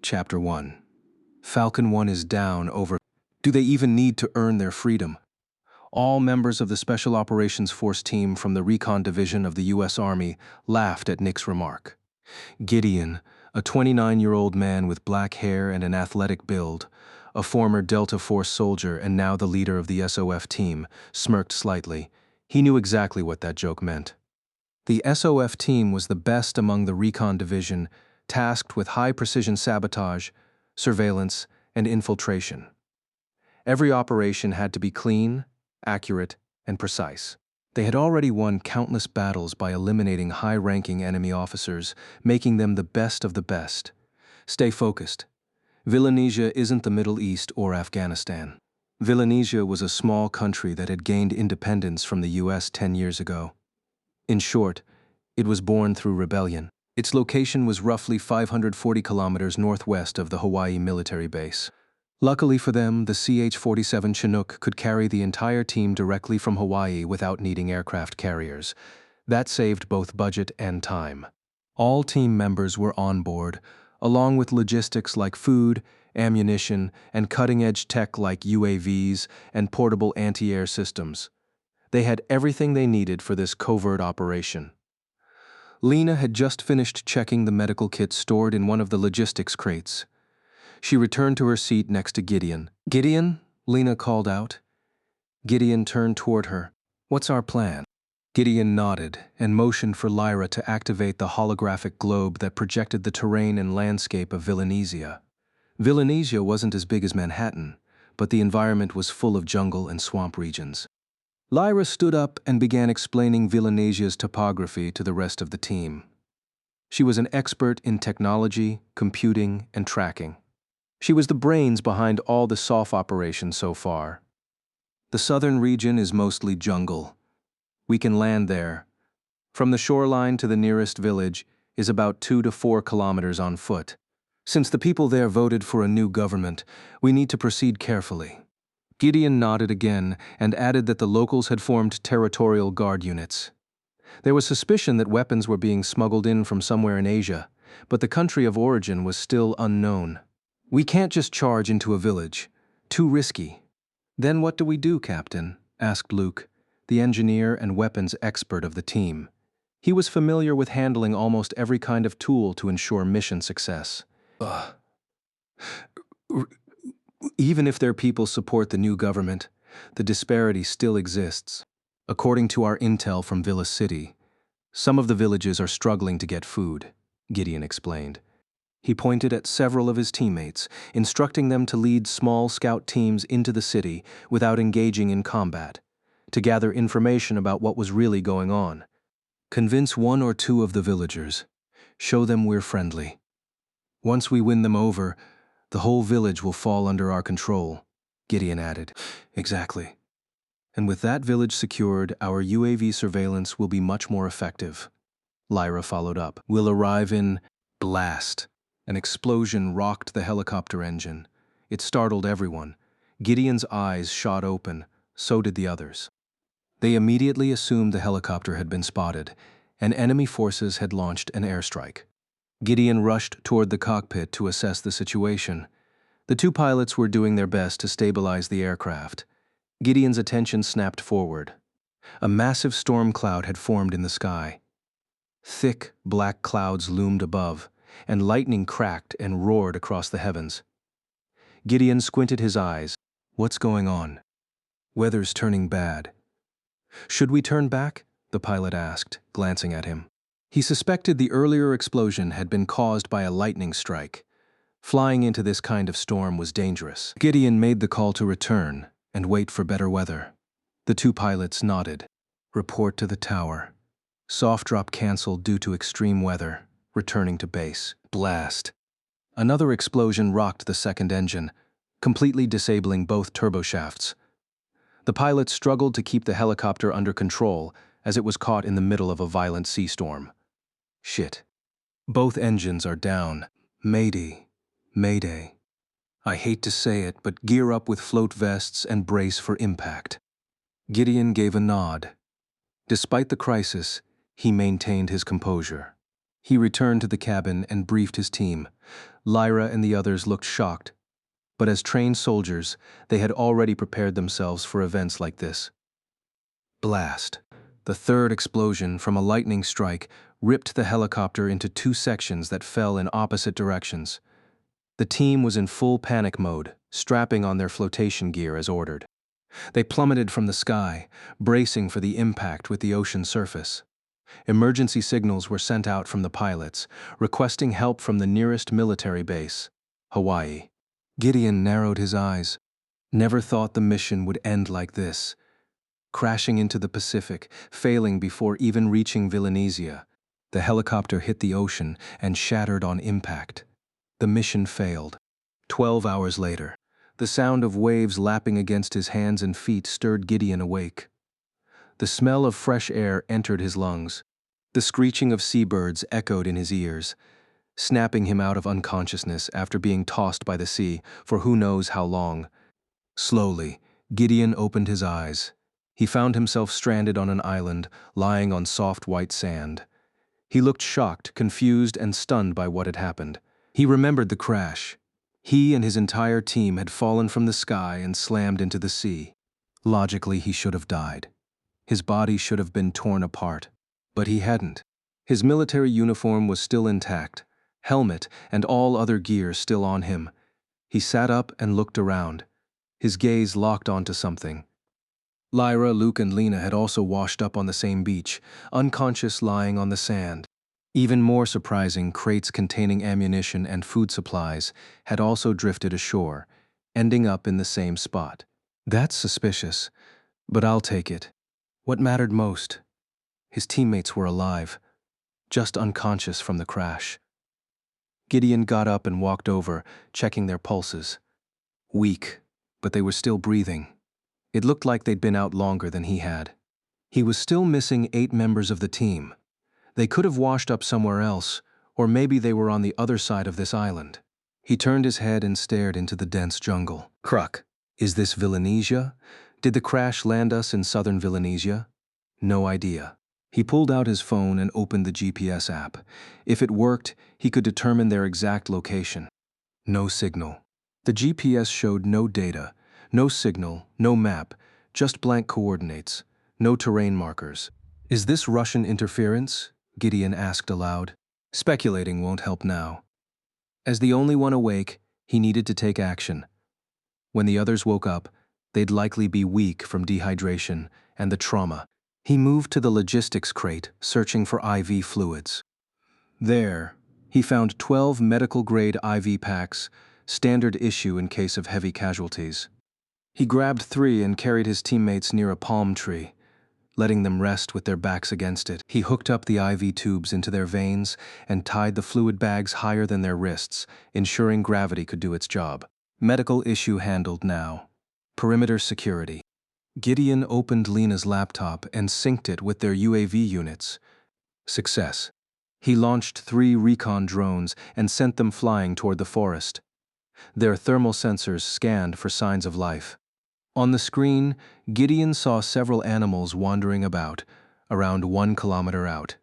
Chapter 1. Falcon 1 is down over. Do they even need to earn their freedom? All members of the Special Operations Force team from the Recon Division of the U.S. Army laughed at Nick's remark. Gideon, a 29-year-old man with black hair and an athletic build, a former Delta Force soldier and now the leader of the SOF team, smirked slightly. He knew exactly what that joke meant. The SOF team was the best among the Recon Division, tasked with high-precision sabotage, surveillance, and infiltration. Every operation had to be clean, accurate, and precise. They had already won countless battles by eliminating high-ranking enemy officers, making them the best of the best. Stay focused. Villanesia isn't the Middle East or Afghanistan. Villanesia was a small country that had gained independence from the US 10 years ago. In short, it was born through rebellion. Its location was roughly 540 kilometers northwest of the Hawaii military base. Luckily for them, the CH-47 Chinook could carry the entire team directly from Hawaii without needing aircraft carriers. That saved both budget and time. All team members were on board, along with logistics like food, ammunition, and cutting-edge tech like UAVs and portable anti-air systems. They had everything they needed for this covert operation. Lena had just finished checking the medical kits stored in one of the logistics crates. She returned to her seat next to Gideon. "Gideon?" Lena called out. Gideon turned toward her. "What's our plan?" Gideon nodded and motioned for Lyra to activate the holographic globe that projected the terrain and landscape of Villanesia. Villanesia wasn't as big as Manhattan, but the environment was full of jungle and swamp regions. Lyra stood up and began explaining Villanesia's topography to the rest of the team. She was an expert in technology, computing, and tracking. She was the brains behind all the SOF operations so far. The southern region is mostly jungle. We can land there. From the shoreline to the nearest village is about 2 to 4 kilometers on foot. Since the people there voted for a new government, we need to proceed carefully. Gideon nodded again and added that the locals had formed territorial guard units. There was suspicion that weapons were being smuggled in from somewhere in Asia, but the country of origin was still unknown. "We can't just charge into a village. Too risky." "Then what do we do, Captain?" asked Luke, the engineer and weapons expert of the team. He was familiar with handling almost every kind of tool to ensure mission success. Even if their people support the new government, the disparity still exists. According to our intel from Villa City, some of the villages are struggling to get food, Gideon explained. He pointed at several of his teammates, instructing them to lead small scout teams into the city without engaging in combat, to gather information about what was really going on. Convince 1 or 2 of the villagers. Show them we're friendly. Once we win them over, the whole village will fall under our control, Gideon added. Exactly. And with that village secured, our UAV surveillance will be much more effective. Lyra followed up. We'll arrive in blast. An explosion rocked the helicopter engine. It startled everyone. Gideon's eyes shot open, so did the others. They immediately assumed the helicopter had been spotted, and enemy forces had launched an airstrike. Gideon rushed toward the cockpit to assess the situation. The 2 pilots were doing their best to stabilize the aircraft. Gideon's attention snapped forward. A massive storm cloud had formed in the sky. Thick, black clouds loomed above, and lightning cracked and roared across the heavens. Gideon squinted his eyes. What's going on? Weather's turning bad. Should we turn back? The pilot asked, glancing at him. He suspected the earlier explosion had been caused by a lightning strike. Flying into this kind of storm was dangerous. Gideon made the call to return and wait for better weather. The 2 pilots nodded. Report to the tower. Soft drop canceled due to extreme weather. Returning to base. Blast. Another explosion rocked the second engine, completely disabling both turboshafts. The pilots struggled to keep the helicopter under control as it was caught in the middle of a violent sea storm. Shit. Both engines are down. Mayday. Mayday. I hate to say it, but gear up with float vests and brace for impact. Gideon gave a nod. Despite the crisis, he maintained his composure. He returned to the cabin and briefed his team. Lyra and the others looked shocked, but as trained soldiers, they had already prepared themselves for events like this. Blast. The third explosion from a lightning strike ripped the helicopter into two sections that fell in opposite directions. The team was in full panic mode, strapping on their flotation gear as ordered. They plummeted from the sky, bracing for the impact with the ocean surface. Emergency signals were sent out from the pilots, requesting help from the nearest military base, Hawaii. Gideon narrowed his eyes. Never thought the mission would end like this. Crashing into the Pacific, failing before even reaching Villanesia. The helicopter hit the ocean and shattered on impact. The mission failed. 12 hours later, the sound of waves lapping against his hands and feet stirred Gideon awake. The smell of fresh air entered his lungs. The screeching of seabirds echoed in his ears, snapping him out of unconsciousness after being tossed by the sea for who knows how long. Slowly, Gideon opened his eyes. He found himself stranded on an island, lying on soft white sand. He looked shocked, confused, and stunned by what had happened. He remembered the crash. He and his entire team had fallen from the sky and slammed into the sea. Logically, he should have died. His body should have been torn apart. But he hadn't. His military uniform was still intact, helmet and all other gear still on him. He sat up and looked around. His gaze locked onto something. Lyra, Luke, and Lena had also washed up on the same beach, unconscious lying on the sand. Even more surprising, crates containing ammunition and food supplies had also drifted ashore, ending up in the same spot. That's suspicious, but I'll take it. What mattered most? His teammates were alive, just unconscious from the crash. Gideon got up and walked over, checking their pulses. Weak, but they were still breathing. It looked like they'd been out longer than he had. He was still missing 8 members of the team. They could have washed up somewhere else, or maybe they were on the other side of this island. He turned his head and stared into the dense jungle. Kruk, is this Villanesia? Did the crash land us in southern Villanesia? No idea. He pulled out his phone and opened the GPS app. If it worked, he could determine their exact location. No signal. The GPS showed no data, no signal, no map, just blank coordinates, no terrain markers. Is this Russian interference? Gideon asked aloud. Speculating won't help now. As the only one awake, he needed to take action. When the others woke up, they'd likely be weak from dehydration and the trauma. He moved to the logistics crate, searching for IV fluids. There, he found 12 medical-grade IV packs, standard issue in case of heavy casualties. He grabbed 3 and carried his teammates near a palm tree, letting them rest with their backs against it. He hooked up the IV tubes into their veins and tied the fluid bags higher than their wrists, ensuring gravity could do its job. Medical issue handled now. Perimeter security. Gideon opened Lena's laptop and synced it with their UAV units. Success. He launched 3 recon drones and sent them flying toward the forest. Their thermal sensors scanned for signs of life. On the screen, Gideon saw several animals wandering about, around 1 kilometer out.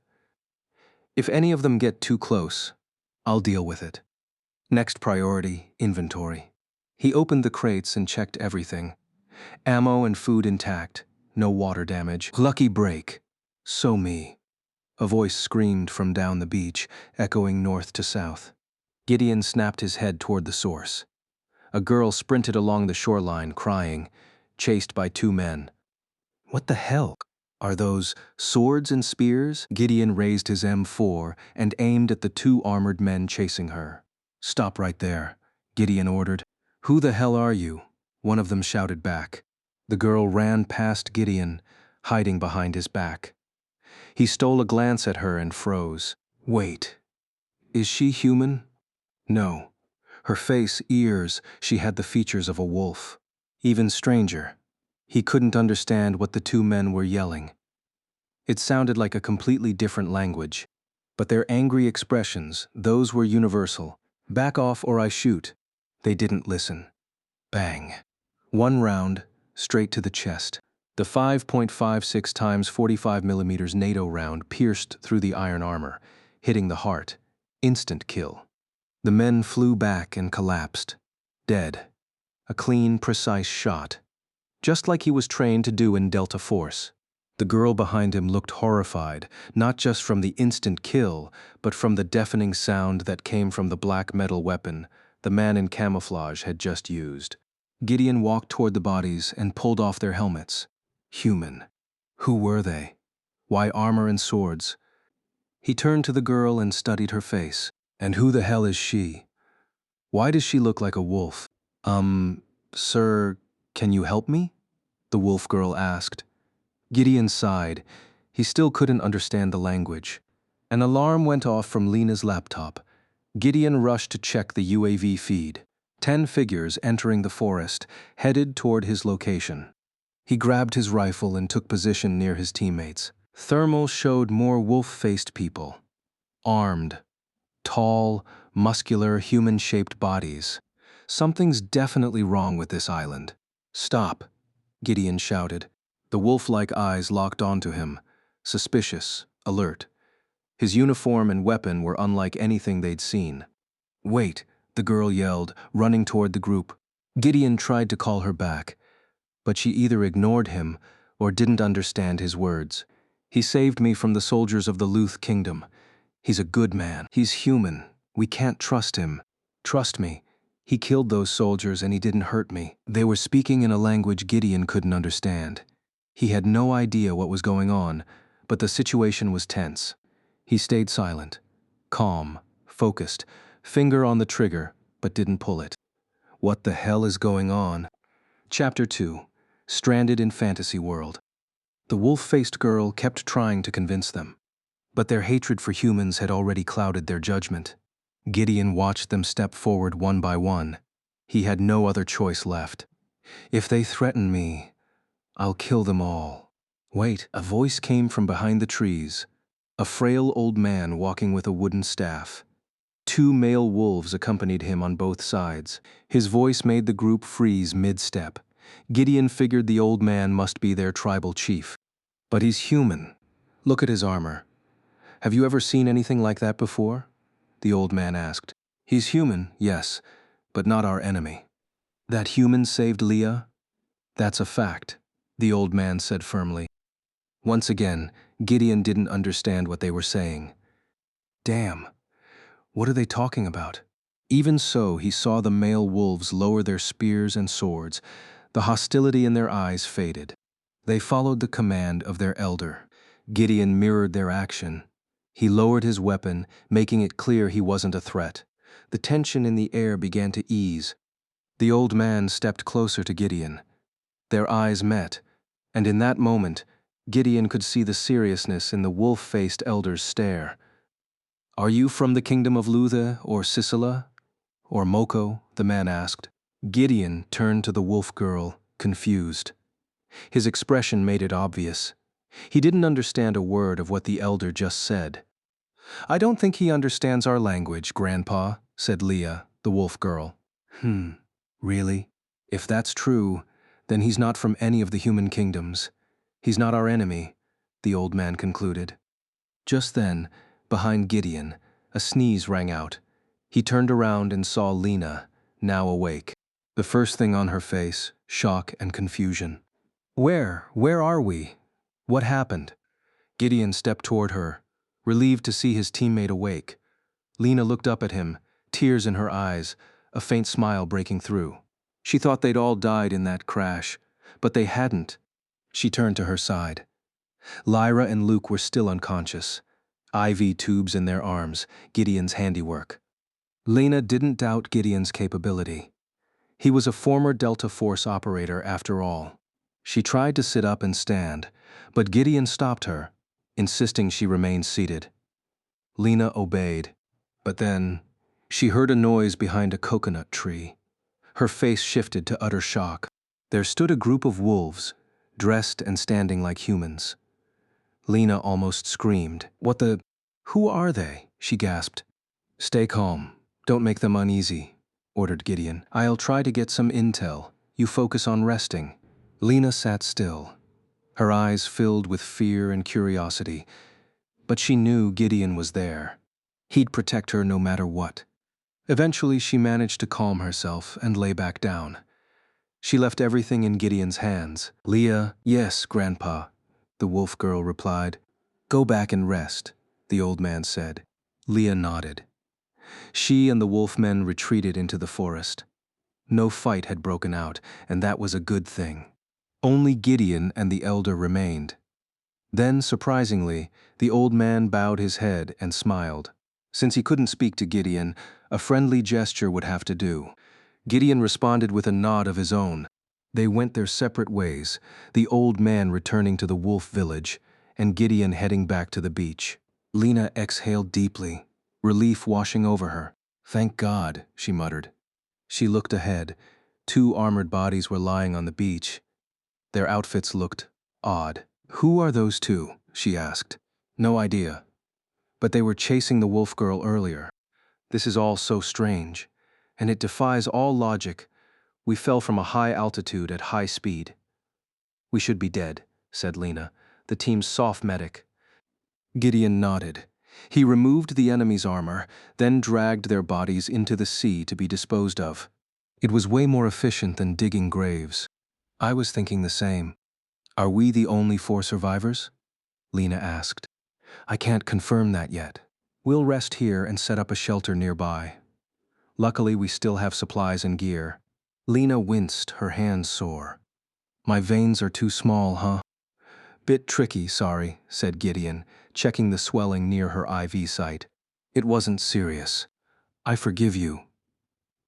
If any of them get too close, I'll deal with it. Next priority, inventory. He opened the crates and checked everything. Ammo and food intact, no water damage. Lucky break. So me. A voice screamed from down the beach, echoing north to south. Gideon snapped his head toward the source. A girl sprinted along the shoreline, crying, chased by 2 men. What the hell? Are those swords and spears? Gideon raised his M4 and aimed at the 2 armored men chasing her. Stop right there, Gideon ordered. Who the hell are you? One of them shouted back. The girl ran past Gideon, hiding behind his back. He stole a glance at her and froze. Wait. Is she human? No. Her face, ears, she had the features of a wolf. Even stranger. He couldn't understand what the 2 men were yelling. It sounded like a completely different language. But their angry expressions, those were universal. Back off or I shoot. They didn't listen. Bang. 1 round, straight to the chest. The 5.56 times 45 millimeters NATO round pierced through the iron armor, hitting the heart. Instant kill. The men flew back and collapsed, dead. A clean, precise shot, just like he was trained to do in Delta Force. The girl behind him looked horrified, not just from the instant kill, but from the deafening sound that came from the black metal weapon the man in camouflage had just used. Gideon walked toward the bodies and pulled off their helmets. Human. Who were they? Why armor and swords? He turned to the girl and studied her face. And who the hell is she? Why does she look like a wolf? Sir, can you help me? The wolf girl asked. Gideon sighed. He still couldn't understand the language. An alarm went off from Lena's laptop. Gideon rushed to check the UAV feed. 10 figures entering the forest, headed toward his location. He grabbed his rifle and took position near his teammates. Thermal showed more wolf-faced people. Armed. Tall, muscular, human-shaped bodies. Something's definitely wrong with this island. Stop, Gideon shouted. The wolf-like eyes locked onto him, suspicious, alert. His uniform and weapon were unlike anything they'd seen. Wait, the girl yelled, running toward the group. Gideon tried to call her back, but she either ignored him or didn't understand his words. He saved me from the soldiers of the Luth Kingdom. He's a good man. He's human. We can't trust him. Trust me. He killed those soldiers and he didn't hurt me. They were speaking in a language Gideon couldn't understand. He had no idea what was going on, but the situation was tense. He stayed silent, calm, focused, finger on the trigger, but didn't pull it. What the hell is going on? Chapter 2. Stranded in Fantasy World. The wolf-faced girl kept trying to convince them, but their hatred for humans had already clouded their judgment. Gideon watched them step forward one by one. He had no other choice left. If they threaten me, I'll kill them all. Wait, a voice came from behind the trees. A frail old man walking with a wooden staff. 2 male wolves accompanied him on both sides. His voice made the group freeze mid-step. Gideon figured the old man must be their tribal chief. But he's human. Look at his armor. Have you ever seen anything like that before? The old man asked. He's human, yes, but not our enemy. That human saved Leah? That's a fact, the old man said firmly. Once again, Gideon didn't understand what they were saying. Damn, what are they talking about? Even so, he saw the male wolves lower their spears and swords. The hostility in their eyes faded. They followed the command of their elder. Gideon mirrored their action. He lowered his weapon, making it clear he wasn't a threat. The tension in the air began to ease. The old man stepped closer to Gideon. Their eyes met, and in that moment, Gideon could see the seriousness in the wolf-faced elder's stare. Are you from the kingdom of Lutha or Sicila? Or Moko? The man asked. Gideon turned to the wolf girl, confused. His expression made it obvious. He didn't understand a word of what the elder just said. I don't think he understands our language, Grandpa, said Leah, the wolf girl. Really? If that's true, then he's not from any of the human kingdoms. He's not our enemy, the old man concluded. Just then, behind Gideon, a sneeze rang out. He turned around and saw Lena, now awake. The first thing on her face, shock and confusion. Where are we? What happened? Gideon stepped toward her, relieved to see his teammate awake. Lena looked up at him, tears in her eyes, a faint smile breaking through. She thought they'd all died in that crash, but they hadn't. She turned to her side. Lyra and Luke were still unconscious, IV tubes in their arms, Gideon's handiwork. Lena didn't doubt Gideon's capability. He was a former Delta Force operator after all. She tried to sit up and stand, but Gideon stopped her, insisting she remain seated. Lena obeyed, but then she heard a noise behind a coconut tree. Her face shifted to utter shock. There stood a group of wolves, dressed and standing like humans. Lena almost screamed. What the? Who are they? She gasped. Stay calm. Don't make them uneasy, ordered Gideon. I'll try to get some intel. You focus on resting. Lena sat still, her eyes filled with fear and curiosity, but she knew Gideon was there. He'd protect her no matter what. Eventually, she managed to calm herself and lay back down. She left everything in Gideon's hands. Leah, yes, Grandpa, the wolf girl replied. Go back and rest, the old man said. Leah nodded. She and the wolfmen retreated into the forest. No fight had broken out, and that was a good thing. Only Gideon and the elder remained. Then, surprisingly, the old man bowed his head and smiled. Since he couldn't speak to Gideon, a friendly gesture would have to do. Gideon responded with a nod of his own. They went their separate ways, the old man returning to the wolf village, and Gideon heading back to the beach. Lena exhaled deeply, relief washing over her. Thank God, she muttered. She looked ahead. 2 armored bodies were lying on the beach. Their outfits looked odd. Who are those 2? She asked. No idea. But they were chasing the wolf girl earlier. This is all so strange, and it defies all logic. We fell from a high altitude at high speed. We should be dead, said Lena, the team's soft medic. Gideon nodded. He removed the enemy's armor, then dragged their bodies into the sea to be disposed of. It was way more efficient than digging graves. I was thinking the same. Are we the only 4 survivors? Lena asked. I can't confirm that yet. We'll rest here and set up a shelter nearby. Luckily, we still have supplies and gear. Lena winced, her hands sore. My veins are too small, huh? Bit tricky, sorry, said Gideon, checking the swelling near her IV site. It wasn't serious. I forgive you.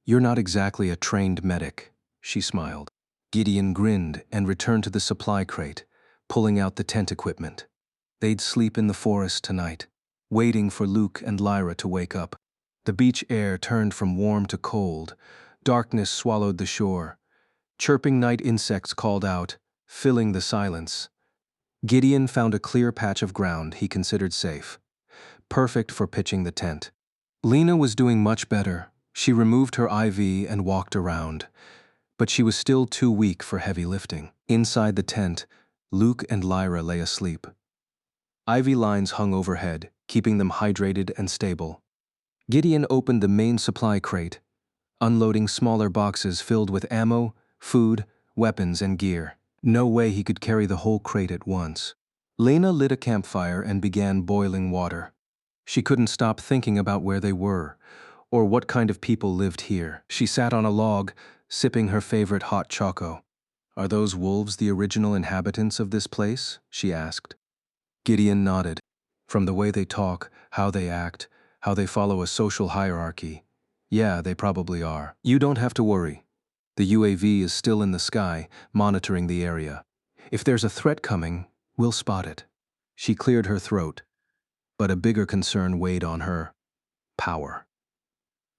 You're not exactly a trained medic, she smiled. Gideon grinned and returned to the supply crate, pulling out the tent equipment. They'd sleep in the forest tonight, waiting for Luke and Lyra to wake up. The beach air turned from warm to cold. Darkness swallowed the shore. Chirping night insects called out, filling the silence. Gideon found a clear patch of ground he considered safe, perfect for pitching the tent. Lena was doing much better. She removed her IV and walked around, but she was still too weak for heavy lifting. Inside the tent, Luke and Lyra lay asleep. IV lines hung overhead, keeping them hydrated and stable. Gideon opened the main supply crate, unloading smaller boxes filled with ammo, food, weapons, and gear. No way he could carry the whole crate at once. Lena lit a campfire and began boiling water. She couldn't stop thinking about where they were, or what kind of people lived here. She sat on a log, sipping her favorite hot choco. Are those wolves the original inhabitants of this place? She asked. Gideon nodded. From the way they talk, how they act, how they follow a social hierarchy. Yeah, they probably are. You don't have to worry. The UAV is still in the sky, monitoring the area. If there's a threat coming, we'll spot it. She cleared her throat, but a bigger concern weighed on her. Power.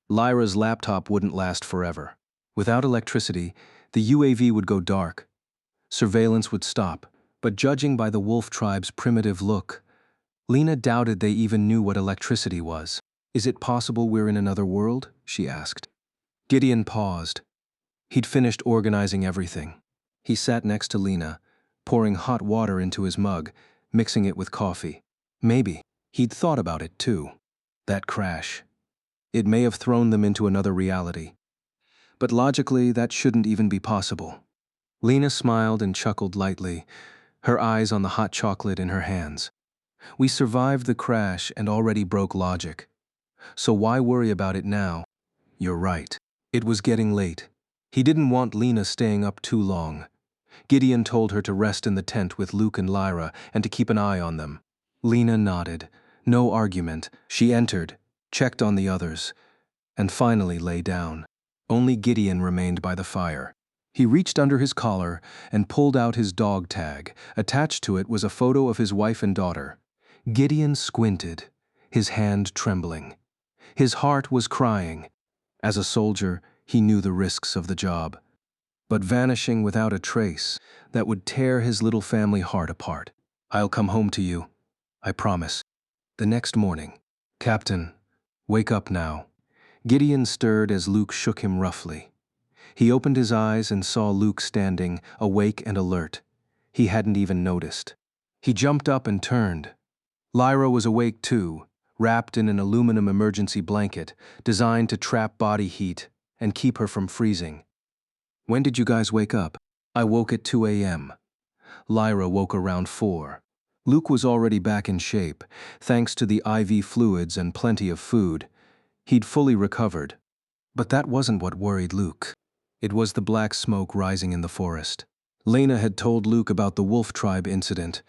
Lyra's laptop wouldn't last forever. Without electricity, the UAV would go dark. Surveillance would stop, but judging by the wolf tribe's primitive look, Lena doubted they even knew what electricity was. Is it possible we're in another world? She asked. Gideon paused. He'd finished organizing everything. He sat next to Lena, pouring hot water into his mug, mixing it with coffee. Maybe. He'd thought about it, too. That crash. It may have thrown them into another reality. But logically, that shouldn't even be possible. Lena smiled and chuckled lightly, her eyes on the hot chocolate in her hands. We survived the crash and already broke logic. So why worry about it now? You're right. It was getting late. He didn't want Lena staying up too long. Gideon told her to rest in the tent with Luke and Lyra and to keep an eye on them. Lena nodded. No argument. She entered, checked on the others, and finally lay down. Only Gideon remained by the fire. He reached under his collar and pulled out his dog tag. Attached to it was a photo of his wife and daughter. Gideon squinted, his hand trembling. His heart was crying. As a soldier, he knew the risks of the job. But vanishing without a trace, that would tear his little family heart apart. I'll come home to you, I promise. The next morning. Captain, wake up now. Gideon stirred as Luke shook him roughly. He opened his eyes and saw Luke standing, awake and alert. He hadn't even noticed. He jumped up and turned. Lyra was awake too, wrapped in an aluminum emergency blanket designed to trap body heat and keep her from freezing. "When did you guys wake up?" "I woke at 2 a.m. Lyra woke around 4. Luke was already back in shape, thanks to the IV fluids and plenty of food. He'd fully recovered. But that wasn't what worried Luke. It was the black smoke rising in the forest. Lena had told Luke about the wolf tribe incident.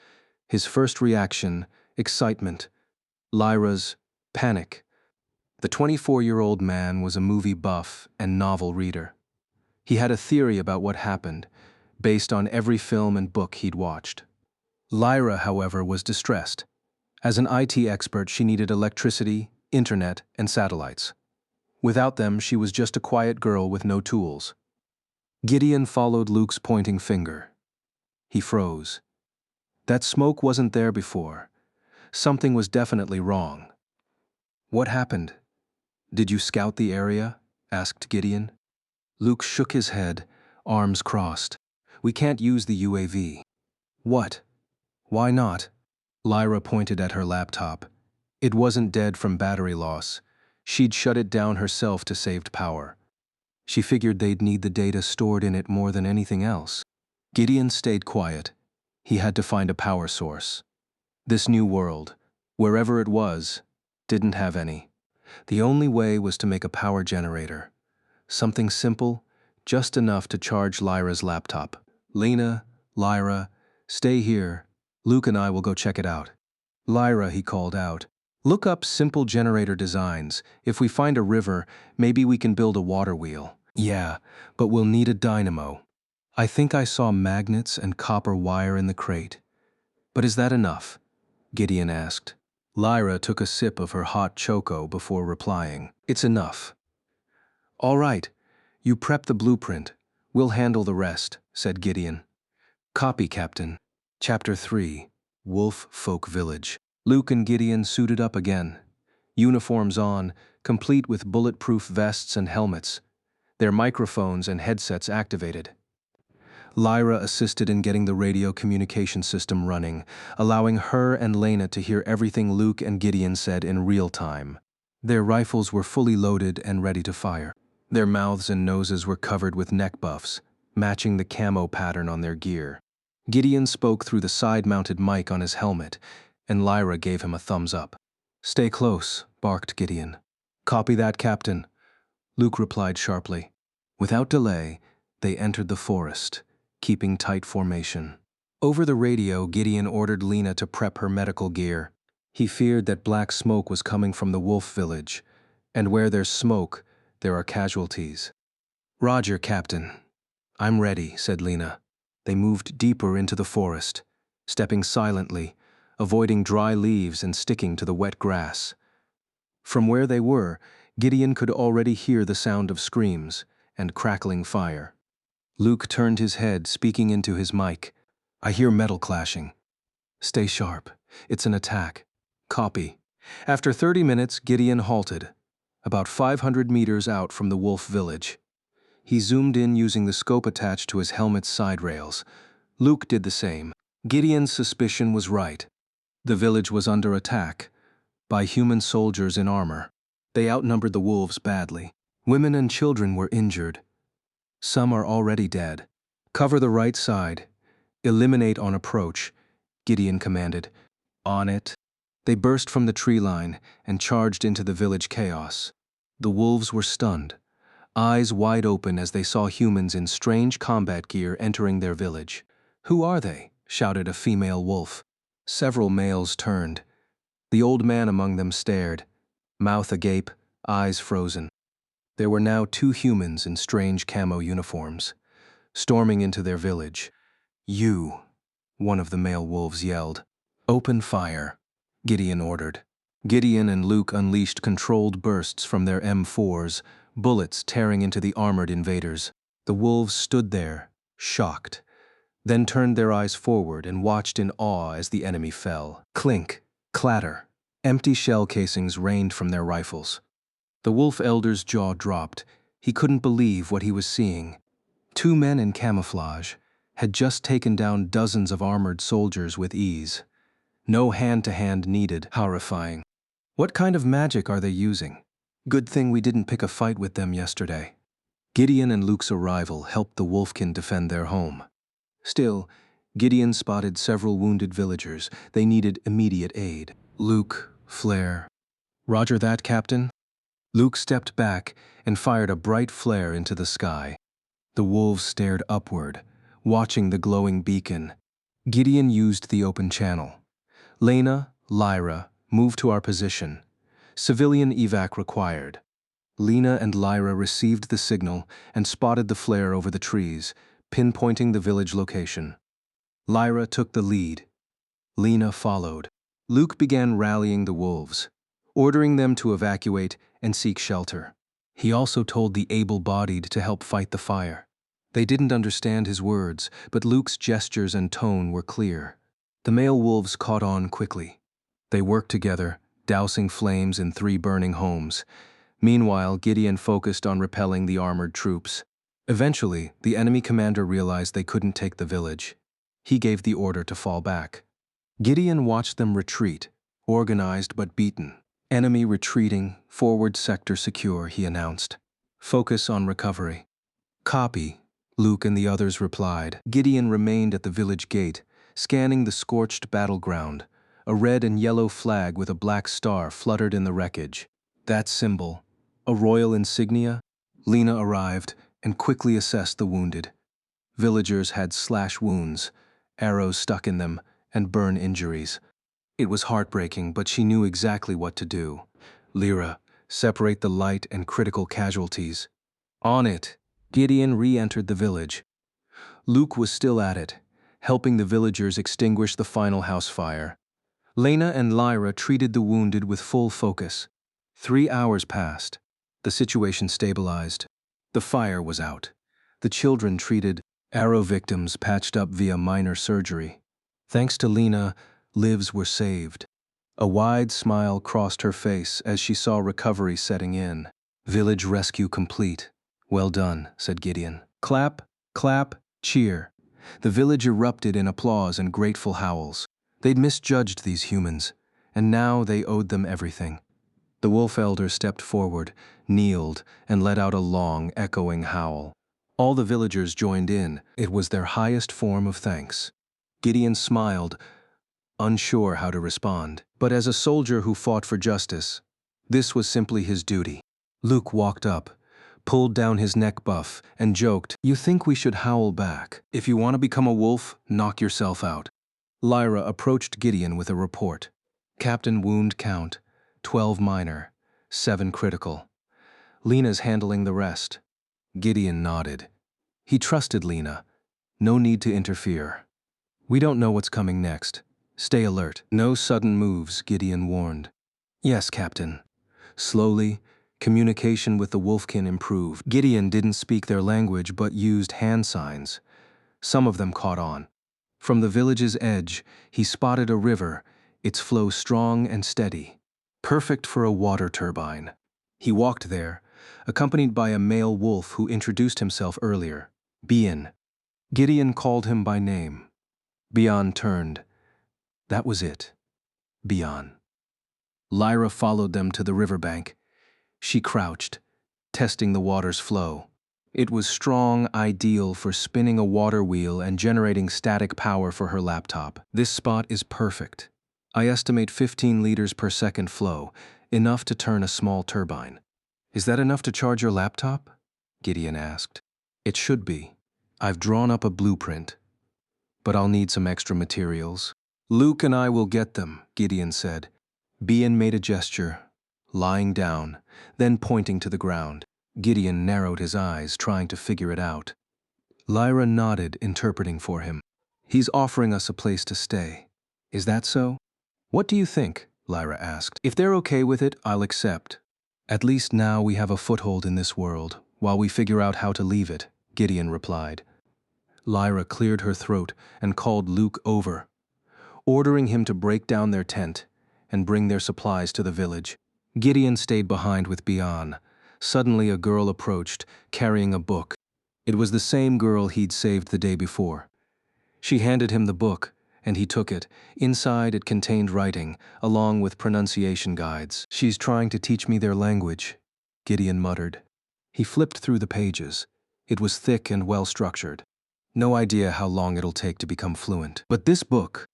His first reaction, excitement. Lyra's, panic. The 24-year-old man was a movie buff and novel reader. He had a theory about what happened, based on every film and book he'd watched. Lyra, however, was distressed. As an IT expert, she needed electricity, internet, and satellites. Without them, she was just a quiet girl with no tools. Gideon followed Luke's pointing finger. He froze. That smoke wasn't there before. Something was definitely wrong. "What happened? Did you scout the area?" asked Gideon. Luke shook his head, arms crossed. "We can't use the UAV." "What? Why not?" Lyra pointed at her laptop. It wasn't dead from battery loss. She'd shut it down herself to save power. She figured they'd need the data stored in it more than anything else. Gideon stayed quiet. He had to find a power source. This new world, wherever it was, didn't have any. The only way was to make a power generator. Something simple, just enough to charge Lyra's laptop. "Lena, Lyra, stay here. Luke and I will go check it out." "Lyra," he called out, "look up simple generator designs. If we find a river, maybe we can build a water wheel." "Yeah, but we'll need a dynamo." "I think I saw magnets and copper wire in the crate." "But is that enough?" Gideon asked. Lyra took a sip of her hot choco before replying. "It's enough." "All right, you prep the blueprint. We'll handle the rest," said Gideon. "Copy, Captain." Chapter 3. Wolf Folk Village. Luke and Gideon suited up again. Uniforms on, complete with bulletproof vests and helmets. Their microphones and headsets activated. Lyra assisted in getting the radio communication system running, allowing her and Lena to hear everything Luke and Gideon said in real time. Their rifles were fully loaded and ready to fire. Their mouths and noses were covered with neck buffs, matching the camo pattern on their gear. Gideon spoke through the side-mounted mic on his helmet, and Lyra gave him a thumbs up. "Stay close," barked Gideon. "Copy that, Captain," Luke replied sharply. Without delay, they entered the forest, keeping tight formation. Over the radio, Gideon ordered Lena to prep her medical gear. He feared that black smoke was coming from the wolf village, and where there's smoke, there are casualties. "Roger, Captain." "I'm ready," said Lena. They moved deeper into the forest, stepping silently, avoiding dry leaves and sticking to the wet grass. From where they were, Gideon could already hear the sound of screams and crackling fire. Luke turned his head, speaking into his mic. "I hear metal clashing." "Stay sharp. It's an attack." "Copy." After 30 minutes, Gideon halted, about 500 meters out from the wolf village. He zoomed in using the scope attached to his helmet's side rails. Luke did the same. Gideon's suspicion was right. The village was under attack by human soldiers in armor. They outnumbered the wolves badly. Women and children were injured. Some are already dead. "Cover the right side. Eliminate on approach," Gideon commanded. "On it." They burst from the tree line and charged into the village chaos. The wolves were stunned, eyes wide open as they saw humans in strange combat gear entering their village. "Who are they?" shouted a female wolf. Several males turned. The old man among them stared, mouth agape, eyes frozen. There were now 2 humans in strange camo uniforms, storming into their village. "You," one of the male wolves yelled. "Open fire," Gideon ordered. Gideon and Luke unleashed controlled bursts from their M4s, bullets tearing into the armored invaders. The wolves stood there, shocked, then turned their eyes forward and watched in awe as the enemy fell. Clink, clatter. Empty shell casings rained from their rifles. The wolf elder's jaw dropped. He couldn't believe what he was seeing. 2 men in camouflage had just taken down dozens of armored soldiers with ease. No hand-to-hand needed. Horrifying. What kind of magic are they using? Good thing we didn't pick a fight with them yesterday. Gideon and Luke's arrival helped the Wolfkin defend their home. Still, Gideon spotted several wounded villagers. They needed immediate aid. Luke, flare. Roger that, Captain. Luke stepped back and fired a bright flare into the sky. The wolves stared upward, watching the glowing beacon. Gideon used the open channel. Lena, Lyra, move to our position. Civilian evac required. Lena and Lyra received the signal and spotted the flare over the trees, pinpointing the village location. Lyra took the lead. Lena followed. Luke began rallying the wolves, ordering them to evacuate and seek shelter. He also told the able-bodied to help fight the fire. They didn't understand his words, but Luke's gestures and tone were clear. The male wolves caught on quickly. They worked together, dousing flames in 3 burning homes. Meanwhile, Gideon focused on repelling the armored troops. Eventually, the enemy commander realized they couldn't take the village. He gave the order to fall back. Gideon watched them retreat, organized but beaten. Enemy retreating, forward sector secure, he announced. Focus on recovery. Copy, Luke and the others replied. Gideon remained at the village gate, scanning the scorched battleground. A red and yellow flag with a black star fluttered in the wreckage. That symbol, a royal insignia? Lena arrived and quickly assessed the wounded. Villagers had slash wounds, arrows stuck in them, and burn injuries. It was heartbreaking, but she knew exactly what to do. Lyra, separate the light and critical casualties. On it, Gideon re-entered the village. Luke was still at it, helping the villagers extinguish the final house fire. Lena and Lyra treated the wounded with full focus. 3 hours passed. The situation stabilized. The fire was out. The children treated, arrow victims patched up via minor surgery. Thanks to Lena, lives were saved. A wide smile crossed her face as she saw recovery setting in. Village rescue complete. Well done, said Gideon. Clap, clap, cheer. The village erupted in applause and grateful howls. They'd misjudged these humans, and now they owed them everything. The wolf elder stepped forward, kneeled, and let out a long, echoing howl. All the villagers joined in. It was their highest form of thanks. Gideon smiled, unsure how to respond. But as a soldier who fought for justice, this was simply his duty. Luke walked up, pulled down his neck buff, and joked, "You think we should howl back? If you want to become a wolf, knock yourself out." Lyra approached Gideon with a report. Captain wound count, 12 minor, 7 critical. Lena's handling the rest. Gideon nodded. He trusted Lena. No need to interfere. We don't know what's coming next. Stay alert. No sudden moves, Gideon warned. Yes, Captain. Slowly, communication with the Wolfkin improved. Gideon didn't speak their language but used hand signs. Some of them caught on. From the village's edge, he spotted a river, its flow strong and steady, perfect for a water turbine. He walked there, accompanied by a male wolf who introduced himself earlier, Bian. Gideon called him by name. Bian turned. That was it. Bian. Lyra followed them to the riverbank. She crouched, testing the water's flow. It was strong, ideal for spinning a water wheel and generating static power for her laptop. This spot is perfect. I estimate 15 liters per second flow, enough to turn a small turbine. Is that enough to charge your laptop? Gideon asked. It should be. I've drawn up a blueprint, but I'll need some extra materials. Luke and I will get them, Gideon said. Bian made a gesture, lying down, then pointing to the ground. Gideon narrowed his eyes, trying to figure it out. Lyra nodded, interpreting for him. He's offering us a place to stay. Is that so? What do you think? Lyra asked. If they're okay with it, I'll accept. At least now we have a foothold in this world, while we figure out how to leave it, Gideon replied. Lyra cleared her throat and called Luke over, ordering him to break down their tent and bring their supplies to the village. Gideon stayed behind with Bian. Suddenly a girl approached, carrying a book. It was the same girl he'd saved the day before. She handed him the book, and he took it. Inside, it contained writing, along with pronunciation guides. "She's trying to teach me their language," Gideon muttered. He flipped through the pages. It was thick and well-structured. No idea how long it'll take to become fluent. But this book,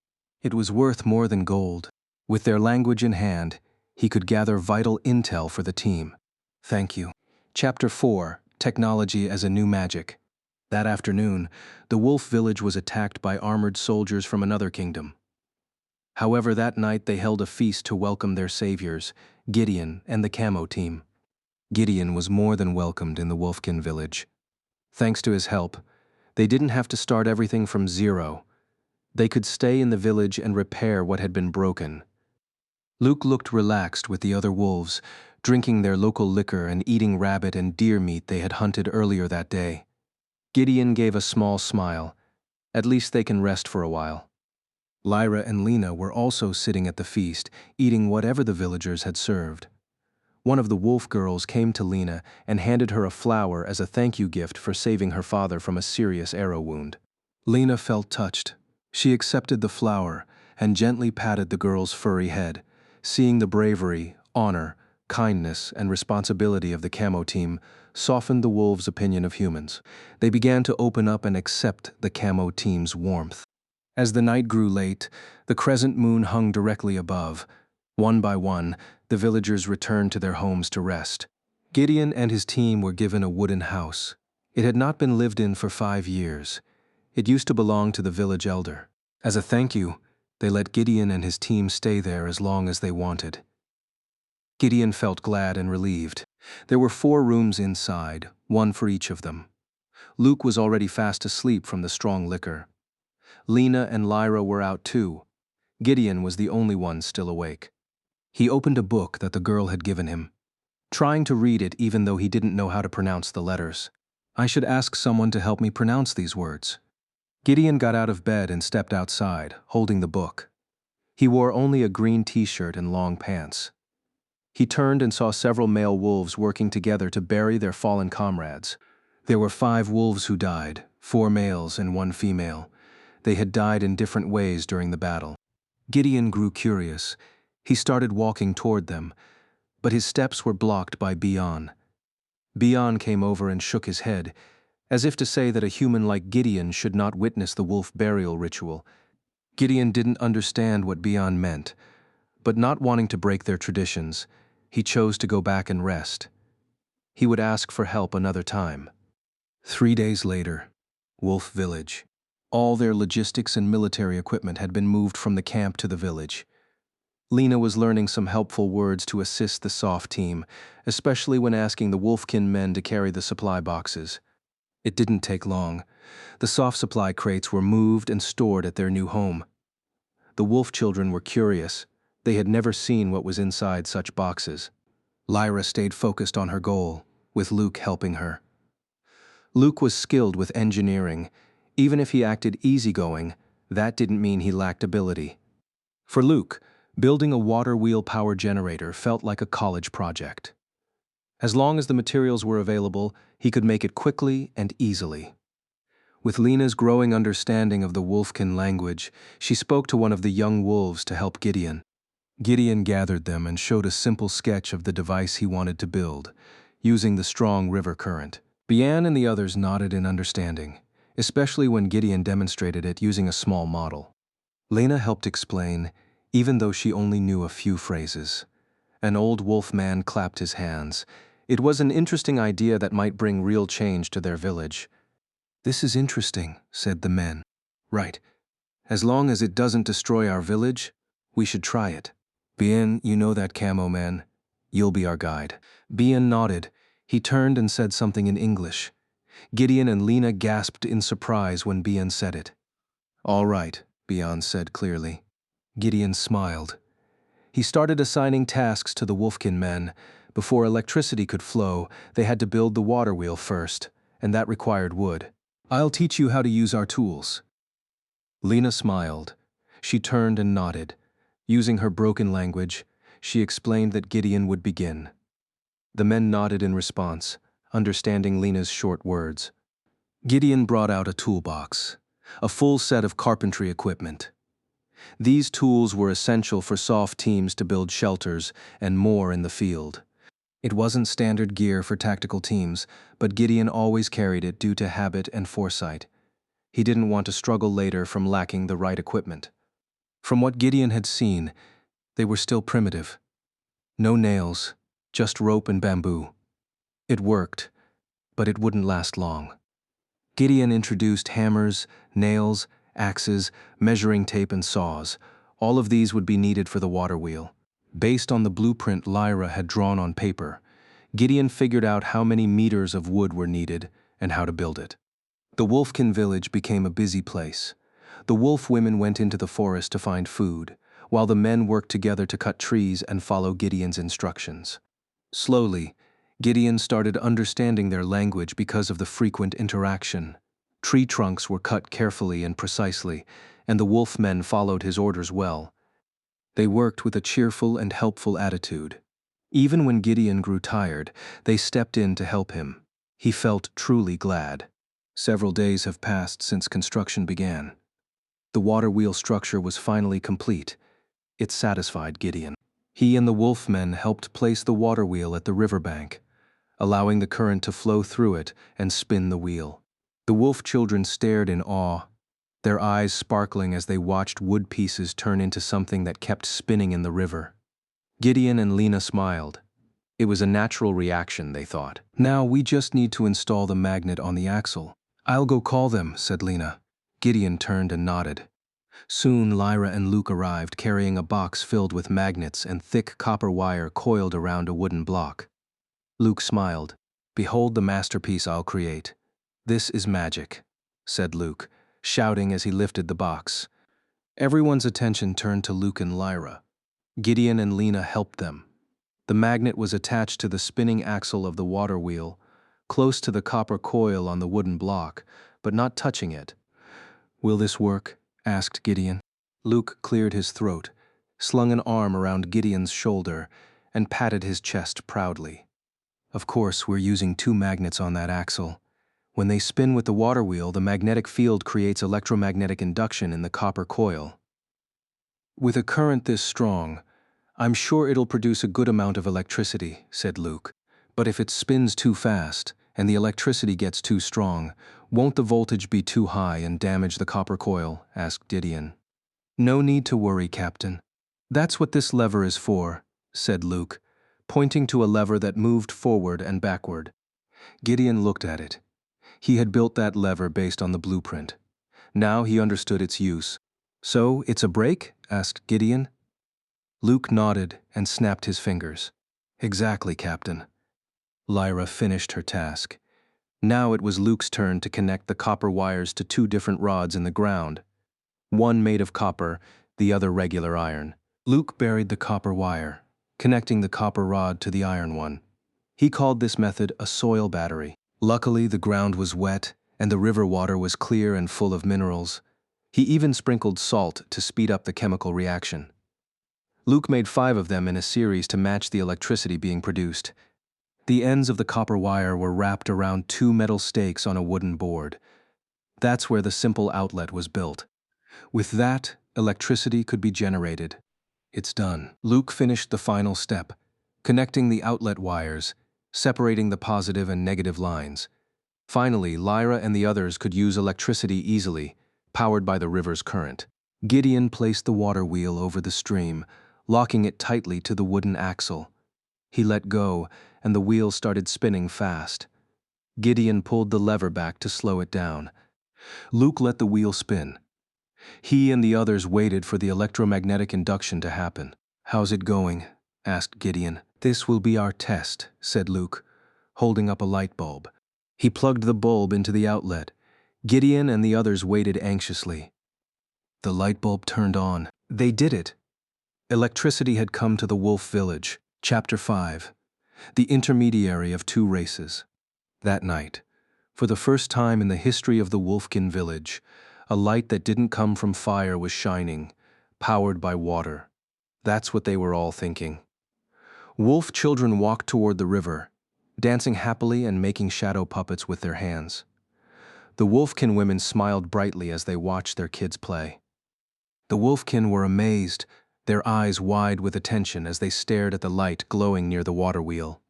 it was worth more than gold. With their language in hand, he could gather vital intel for the team. Thank you. Chapter 4, Technology as a New Magic. That afternoon, the wolf village was attacked by armored soldiers from another kingdom. However, that night they held a feast to welcome their saviors, Gideon and the Camo team. Gideon was more than welcomed in the Wolfkin village. Thanks to his help, they didn't have to start everything from zero. They could stay in the village and repair what had been broken. Luke looked relaxed with the other wolves, drinking their local liquor and eating rabbit and deer meat they had hunted earlier that day. Gideon gave a small smile. At least they can rest for a while. Lyra and Lena were also sitting at the feast, eating whatever the villagers had served. One of the wolf girls came to Lena and handed her a flower as a thank you gift for saving her father from a serious arrow wound. Lena felt touched. She accepted the flower and gently patted the girl's furry head, seeing the bravery, honor, kindness, and responsibility of the Camo team softened the wolves' opinion of humans. They began to open up and accept the Camo team's warmth. As the night grew late, the crescent moon hung directly above. One by one, the villagers returned to their homes to rest. Gideon and his team were given a wooden house. It had not been lived in for 5 years. It used to belong to the village elder. As a thank you, they let Gideon and his team stay there as long as they wanted. Gideon felt glad and relieved. There were 4 rooms inside, one for each of them. Luke was already fast asleep from the strong liquor. Lena and Lyra were out too. Gideon was the only one still awake. He opened a book that the girl had given him, trying to read it even though he didn't know how to pronounce the letters. "I should ask someone to help me pronounce these words." Gideon got out of bed and stepped outside, holding the book. He wore only a green t-shirt and long pants. He turned and saw several male wolves working together to bury their fallen comrades. There were 5 wolves who died, 4 males and 1 female. They had died in different ways during the battle. Gideon grew curious. He started walking toward them, but his steps were blocked by Bion. Bion came over and shook his head, as if to say that a human like Gideon should not witness the wolf burial ritual. Gideon didn't understand what Bion meant, but not wanting to break their traditions, he chose to go back and rest. He would ask for help another time. 3 days later, Wolf Village. All their logistics and military equipment had been moved from the camp to the village. Lena was learning some helpful words to assist the soft team, especially when asking the Wolfkin men to carry the supply boxes. It didn't take long. The soft supply crates were moved and stored at their new home. The wolf children were curious. They had never seen what was inside such boxes. Lyra stayed focused on her goal, with Luke helping her. Luke was skilled with engineering. Even if he acted easygoing, that didn't mean he lacked ability. For Luke, building a water wheel power generator felt like a college project. As long as the materials were available, he could make it quickly and easily. With Lena's growing understanding of the Wolfkin language, she spoke to one of the young wolves to help Gideon. Gideon gathered them and showed a simple sketch of the device he wanted to build, using the strong river current. Bian and the others nodded in understanding, especially when Gideon demonstrated it using a small model. Lena helped explain, even though she only knew a few phrases. An old wolf man clapped his hands. It was an interesting idea that might bring real change to their village. "This is interesting," said the men. "Right. As long as it doesn't destroy our village, we should try it. Bien, you know that Camo man. You'll be our guide." Bien nodded. He turned and said something in English. Gideon and Lena gasped in surprise when Bien said it. "All right," Bien said clearly. Gideon smiled. He started assigning tasks to the Wolfkin men. Before electricity could flow, they had to build the water wheel first, and that required wood. "I'll teach you how to use our tools." Lena smiled. She turned and nodded. Using her broken language, she explained that Gideon would begin. The men nodded in response, understanding Lena's short words. Gideon brought out a toolbox, a full set of carpentry equipment. These tools were essential for soft teams to build shelters and more in the field. It wasn't standard gear for tactical teams, but Gideon always carried it due to habit and foresight. He didn't want to struggle later from lacking the right equipment. From what Gideon had seen, they were still primitive. No nails, just rope and bamboo. It worked, but it wouldn't last long. Gideon introduced hammers, nails, axes, measuring tape and saws. All of these would be needed for the water wheel. Based on the blueprint Lyra had drawn on paper, Gideon figured out how many meters of wood were needed and how to build it. The Wolfkin village became a busy place. The wolf women went into the forest to find food, while the men worked together to cut trees and follow Gideon's instructions. Slowly, Gideon started understanding their language because of the frequent interaction. Tree trunks were cut carefully and precisely, and the wolf men followed his orders well. They worked with a cheerful and helpful attitude. Even when Gideon grew tired, they stepped in to help him. He felt truly glad. Several days have passed since construction began. The water wheel structure was finally complete. It satisfied Gideon. He and the wolfmen helped place the water wheel at the riverbank, allowing the current to flow through it and spin the wheel. The wolf children stared in awe, their eyes sparkling as they watched wood pieces turn into something that kept spinning in the river. Gideon and Lena smiled. It was a natural reaction, they thought. Now we just need to install the magnet on the axle. I'll go call them, said Lena. Gideon turned and nodded. Soon Lyra and Luke arrived carrying a box filled with magnets and thick copper wire coiled around a wooden block. Luke smiled. Behold the masterpiece I'll create. This is magic, said Luke, shouting as he lifted the box. Everyone's attention turned to Luke and Lyra. Gideon and Lena helped them. The magnet was attached to the spinning axle of the water wheel, close to the copper coil on the wooden block, but not touching it. Will this work? Asked Gideon. Luke cleared his throat, slung an arm around Gideon's shoulder, and patted his chest proudly. Of course, we're using 2 magnets on that axle. When they spin with the water wheel, the magnetic field creates electromagnetic induction in the copper coil. With a current this strong, I'm sure it'll produce a good amount of electricity, said Luke. But if it spins too fast, and the electricity gets too strong, won't the voltage be too high and damage the copper coil? Asked Gideon. No need to worry, Captain. That's what this lever is for, said Luke, pointing to a lever that moved forward and backward. Gideon looked at it. He had built that lever based on the blueprint. Now he understood its use. So, it's a brake? Asked Gideon. Luke nodded and snapped his fingers. Exactly, Captain. Lyra finished her task. Now it was Luke's turn to connect the copper wires to 2 different rods in the ground. One made of copper, the other regular iron. Luke buried the copper wire, connecting the copper rod to the iron one. He called this method a soil battery. Luckily, the ground was wet, and the river water was clear and full of minerals. He even sprinkled salt to speed up the chemical reaction. Luke made 5 of them in a series to match the electricity being produced. The ends of the copper wire were wrapped around 2 metal stakes on a wooden board. That's where the simple outlet was built. With that, electricity could be generated. It's done. Luke finished the final step, connecting the outlet wires, separating the positive and negative lines. Finally, Lyra and the others could use electricity easily, powered by the river's current. Gideon placed the water wheel over the stream, locking it tightly to the wooden axle. He let go, and the wheel started spinning fast. Gideon pulled the lever back to slow it down. Luke let the wheel spin. He and the others waited for the electromagnetic induction to happen. How's it going? Asked Gideon. This will be our test, said Luke, holding up a light bulb. He plugged the bulb into the outlet. Gideon and the others waited anxiously. The light bulb turned on. They did it. Electricity had come to the wolf village. Chapter 5. The intermediary of 2 races. That night, for the first time in the history of the Wolfkin village, a light that didn't come from fire was shining, powered by water. That's what they were all thinking. Wolf children walked toward the river, dancing happily and making shadow puppets with their hands. The Wolfkin women smiled brightly as they watched their kids play. The wolfkin were amazed, their eyes wide with attention as they stared at the light glowing near the water wheel.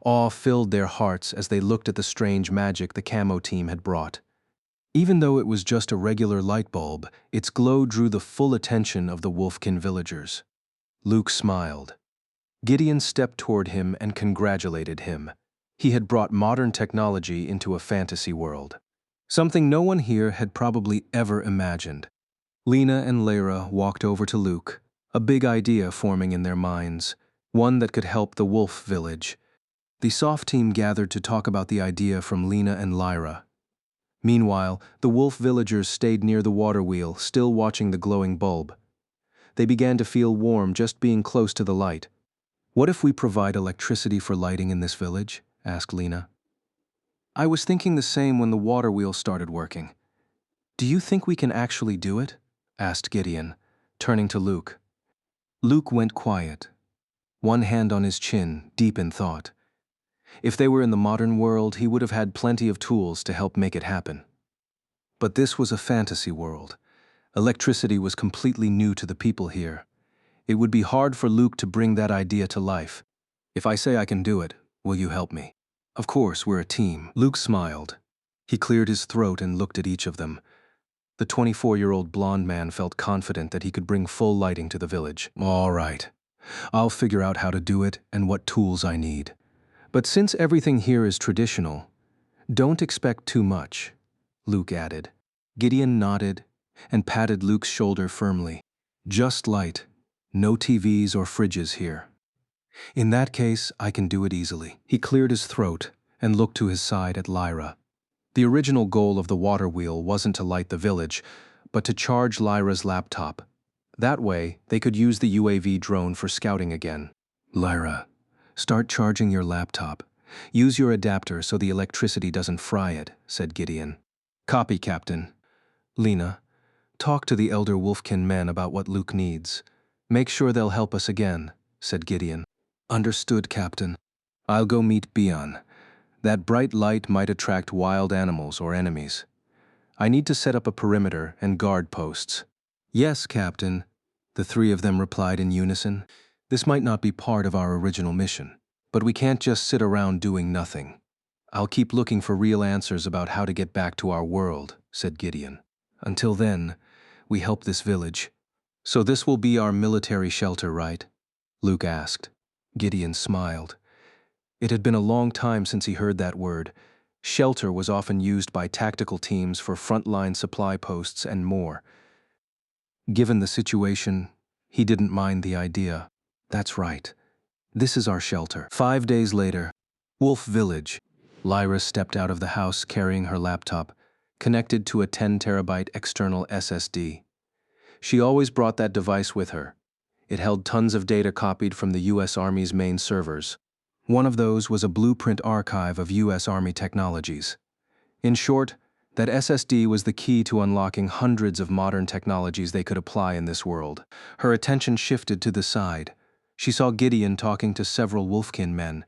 Awe filled their hearts as they looked at the strange magic the camo team had brought. Even though it was just a regular light bulb, its glow drew the full attention of the wolfkin villagers. Luke smiled. Gideon stepped toward him and congratulated him. He had brought modern technology into a fantasy world. Something no one here had probably ever imagined. Lena and Lyra walked over to Luke, a big idea forming in their minds, one that could help the wolf village. The soft team gathered to talk about the idea from Lena and Lyra. Meanwhile, the wolf villagers stayed near the water wheel, still watching the glowing bulb. They began to feel warm just being close to the light. "What if we provide electricity for lighting in this village?" asked Lena. "I was thinking the same when the water wheel started working. Do you think we can actually do it?" asked Gideon, turning to Luke. Luke went quiet, one hand on his chin, deep in thought. If they were in the modern world, he would have had plenty of tools to help make it happen. But this was a fantasy world. Electricity was completely new to the people here. It would be hard for Luke to bring that idea to life. "If I say I can do it, will you help me?" "Of course, we're a team." Luke smiled. He cleared his throat and looked at each of them. The 24-year-old blonde man felt confident that he could bring full lighting to the village. "All right. I'll figure out how to do it and what tools I need. But since everything here is traditional, don't expect too much," Luke added. Gideon nodded and patted Luke's shoulder firmly. "Just light. No TVs or fridges here." "In that case, I can do it easily." He cleared his throat and looked to his side at Lyra. The original goal of the water wheel wasn't to light the village, but to charge Lyra's laptop. That way, they could use the UAV drone for scouting again. "Lyra, start charging your laptop. Use your adapter so the electricity doesn't fry it," said Gideon. "Copy, Captain." "Lena, talk to the elder wolfkin men about what Luke needs. Make sure they'll help us again," said Gideon. "Understood, Captain. I'll go meet Bion. That bright light might attract wild animals or enemies. I need to set up a perimeter and guard posts." "Yes, Captain," the three of them replied in unison. "This might not be part of our original mission, but we can't just sit around doing nothing." "I'll keep looking for real answers about how to get back to our world," said Gideon. "Until then, we help this village." "So this will be our military shelter, right?" Luke asked. Gideon smiled. It had been a long time since he heard that word. Shelter was often used by tactical teams for frontline supply posts and more. Given the situation, he didn't mind the idea. "That's right. This is our shelter." 5 days later, Wolf Village. Lyra stepped out of the house carrying her laptop, connected to a 10-terabyte external SSD. She always brought that device with her. It held tons of data copied from the U.S. Army's main servers. One of those was a blueprint archive of U.S. Army technologies. In short, that SSD was the key to unlocking hundreds of modern technologies they could apply in this world. Her attention shifted to the side. She saw Gideon talking to several wolfkin men.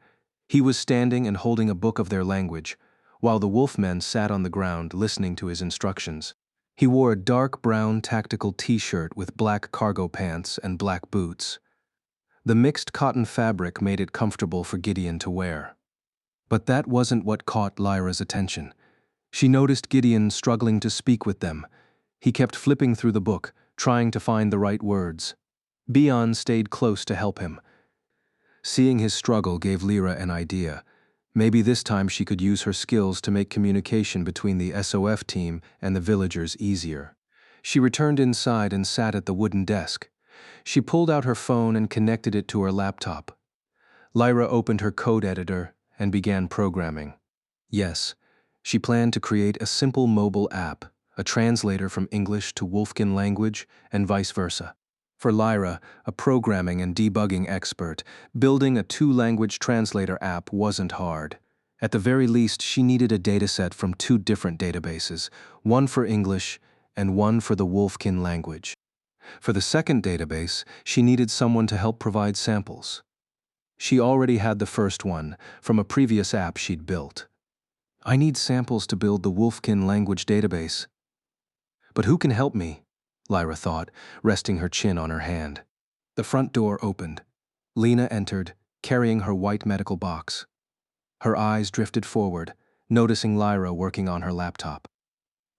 He was standing and holding a book of their language, while the wolfmen sat on the ground listening to his instructions. He wore a dark brown tactical t-shirt with black cargo pants and black boots. The mixed cotton fabric made it comfortable for Gideon to wear. But that wasn't what caught Lyra's attention. She noticed Gideon struggling to speak with them. He kept flipping through the book, trying to find the right words. Bion stayed close to help him. Seeing his struggle gave Lyra an idea. Maybe this time she could use her skills to make communication between the SOF team and the villagers easier. She returned inside and sat at the wooden desk. She pulled out her phone and connected it to her laptop. Lyra opened her code editor and began programming. Yes, she planned to create a simple mobile app, a translator from English to Wolfkin language and vice versa. For Lyra, a programming and debugging expert, building a two-language translator app wasn't hard. At the very least, she needed a dataset from 2 different databases, one for English and one for the Wolfkin language. For the second database, she needed someone to help provide samples. She already had the first one from a previous app she'd built. "I need samples to build the Wolfkin language database." "But who can help me?" Lyra thought, resting her chin on her hand. The front door opened. Lena entered, carrying her white medical box. Her eyes drifted forward, noticing Lyra working on her laptop.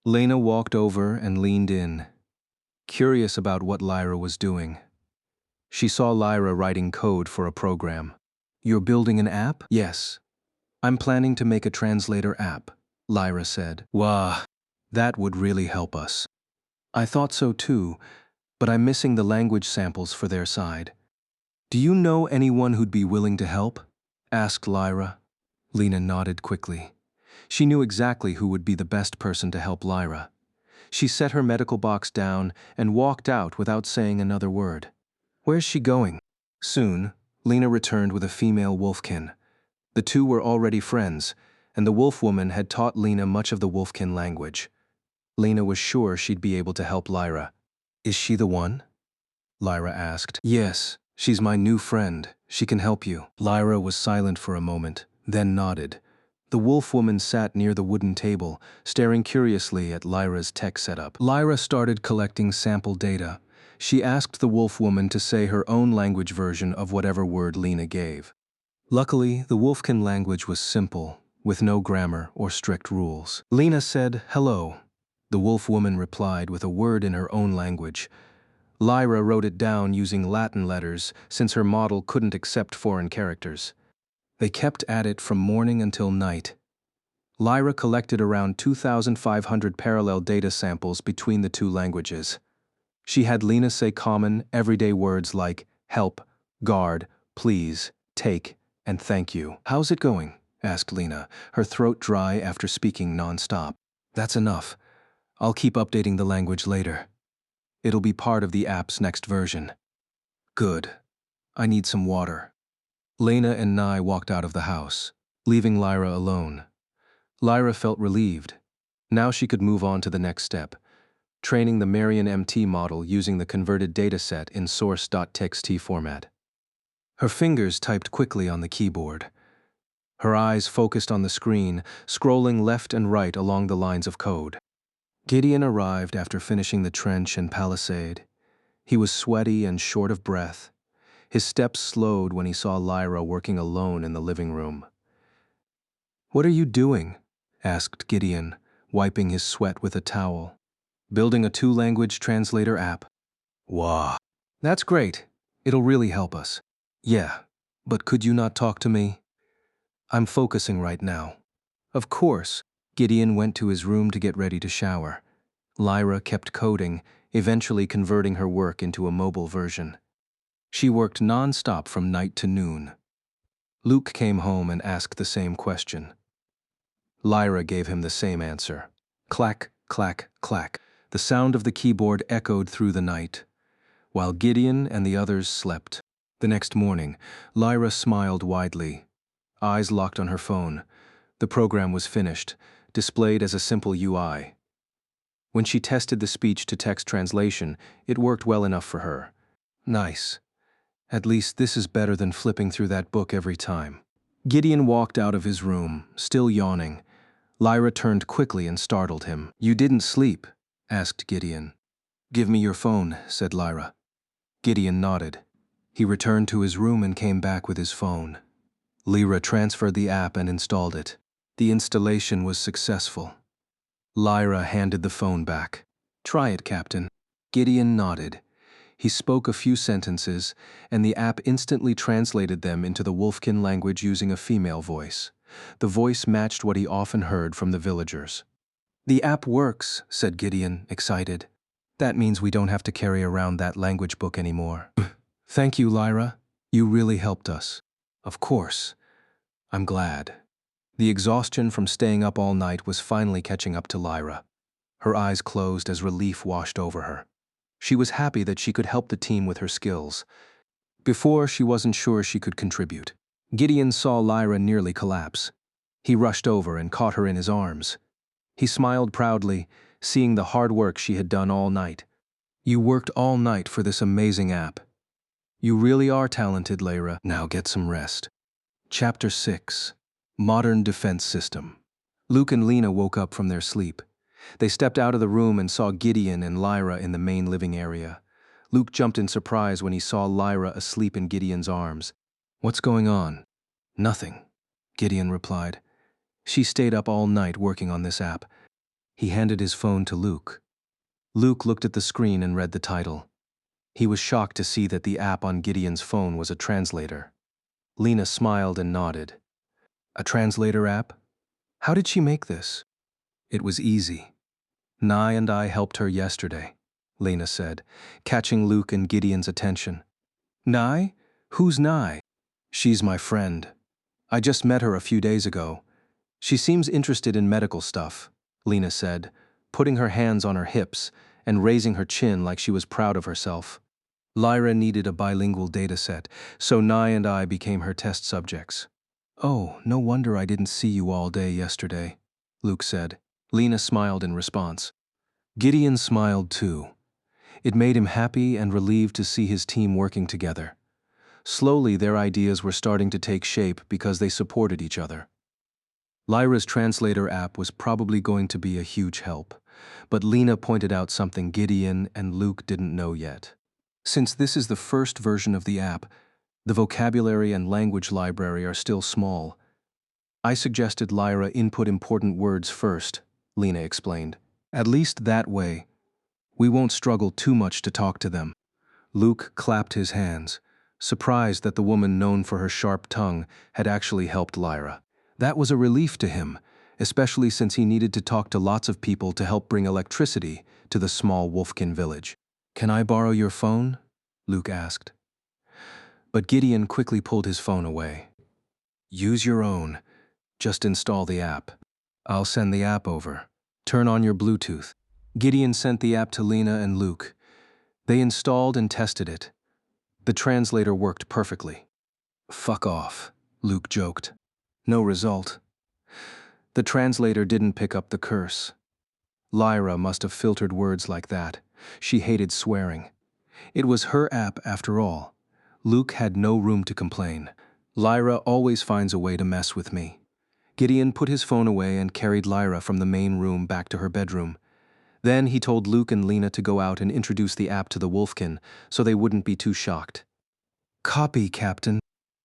Lena walked over and leaned in, curious about what Lyra was doing. She saw Lyra writing code for a program. "You're building an app?" "Yes. I'm planning to make a translator app," Lyra said. "Wow, that would really help us." "I thought so too, but I'm missing the language samples for their side." "Do you know anyone who'd be willing to help?" asked Lyra. Lena nodded quickly. She knew exactly who would be the best person to help Lyra. She set her medical box down and walked out without saying another word. Where's she going? Soon, Lena returned with a female wolfkin. The two were already friends, and the wolf woman had taught Lena much of the wolfkin language. Lena was sure she'd be able to help Lyra. "Is she the one?" Lyra asked. "Yes, she's my new friend. She can help you." Lyra was silent for a moment, then nodded. The wolf woman sat near the wooden table, staring curiously at Lyra's tech setup. Lyra started collecting sample data. She asked the wolf woman to say her own language version of whatever word Lena gave. Luckily, the wolfkin language was simple, with no grammar or strict rules. Lena said, "Hello." The wolf woman replied with a word in her own language. Lyra wrote it down using Latin letters since her model couldn't accept foreign characters. They kept at it from morning until night. Lyra collected around 2,500 parallel data samples between the two languages. She had Lena say common, everyday words like help, guard, please, take, and thank you. "How's it going?" asked Lena, her throat dry after speaking non-stop. "That's enough. I'll keep updating the language later. It'll be part of the app's next version." "Good. I need some water." Lena and Nye walked out of the house, leaving Lyra alone. Lyra felt relieved. Now she could move on to the next step, training the Marion MT model using the converted dataset in source.txt format. Her fingers typed quickly on the keyboard. Her eyes focused on the screen, scrolling left and right along the lines of code. Gideon arrived after finishing the trench and palisade. He was sweaty and short of breath. His steps slowed when he saw Lyra working alone in the living room. "What are you doing?" asked Gideon, wiping his sweat with a towel. "Building a two-language translator app." "Wow. That's great. It'll really help us." "Yeah, but could you not talk to me? I'm focusing right now." "Of course." Gideon went to his room to get ready to shower. Lyra kept coding, eventually converting her work into a mobile version. She worked non-stop from night to noon. Luke came home and asked the same question. Lyra gave him the same answer. Clack, clack, clack. The sound of the keyboard echoed through the night, while Gideon and the others slept. The next morning, Lyra smiled widely, eyes locked on her phone. The program was finished, displayed as a simple UI. When she tested the speech-to-text translation, it worked well enough for her. Nice. At least this is better than flipping through that book every time. Gideon walked out of his room, still yawning. Lyra turned quickly and startled him. "You didn't sleep?" asked Gideon. "Give me your phone," said Lyra. Gideon nodded. He returned to his room and came back with his phone. Lyra transferred the app and installed it. The installation was successful. Lyra handed the phone back. "Try it, Captain." Gideon nodded. He spoke a few sentences, and the app instantly translated them into the Wolfkin language using a female voice. The voice matched what he often heard from the villagers. "The app works," said Gideon, excited. "That means we don't have to carry around that language book anymore." "Thank you, Lyra. You really helped us." "Of course. I'm glad." The exhaustion from staying up all night was finally catching up to Lyra. Her eyes closed as relief washed over her. She was happy that she could help the team with her skills. Before, she wasn't sure she could contribute. Gideon saw Lyra nearly collapse. He rushed over and caught her in his arms. He smiled proudly, seeing the hard work she had done all night. "You worked all night for this amazing app. You really are talented, Lyra. Now get some rest." Chapter 6. Modern Defense System. Luke and Lena woke up from their sleep. They stepped out of the room and saw Gideon and Lyra in the main living area. Luke jumped in surprise when he saw Lyra asleep in Gideon's arms. "What's going on?" "Nothing," Gideon replied. "She stayed up all night working on this app." He handed his phone to Luke. Luke looked at the screen and read the title. He was shocked to see that the app on Gideon's phone was a translator. Lena smiled and nodded. "A translator app? How did she make this?" "It was easy. Nye and I helped her yesterday," Lena said, catching Luke and Gideon's attention. "Nye? Who's Nye?" "She's my friend. I just met her a few days ago. She seems interested in medical stuff," Lena said, putting her hands on her hips and raising her chin like she was proud of herself. Lyra needed a bilingual dataset, so Nye and I became her test subjects. "Oh, no wonder I didn't see you all day yesterday," Luke said. Lena smiled in response. Gideon smiled too. It made him happy and relieved to see his team working together. Slowly, their ideas were starting to take shape because they supported each other. Lyra's translator app was probably going to be a huge help, but Lena pointed out something Gideon and Luke didn't know yet. Since this is the first version of the app, the vocabulary and language library are still small. I suggested Lyra input important words first, Lena explained. At least that way, we won't struggle too much to talk to them. Luke clapped his hands, surprised that the woman known for her sharp tongue had actually helped Lyra. That was a relief to him, especially since he needed to talk to lots of people to help bring electricity to the small Wolfkin village. "Can I borrow your phone?" Luke asked. But Gideon quickly pulled his phone away. "Use your own. Just install the app. I'll send the app over. Turn on your Bluetooth." Gideon sent the app to Lena and Luke. They installed and tested it. The translator worked perfectly. "Fuck off," Luke joked. No result. The translator didn't pick up the curse. Lyra must have filtered words like that. She hated swearing. It was her app after all. Luke had no room to complain. "Lyra always finds a way to mess with me." Gideon put his phone away and carried Lyra from the main room back to her bedroom. Then he told Luke and Lena to go out and introduce the app to the Wolfkin so they wouldn't be too shocked. "Copy, Captain."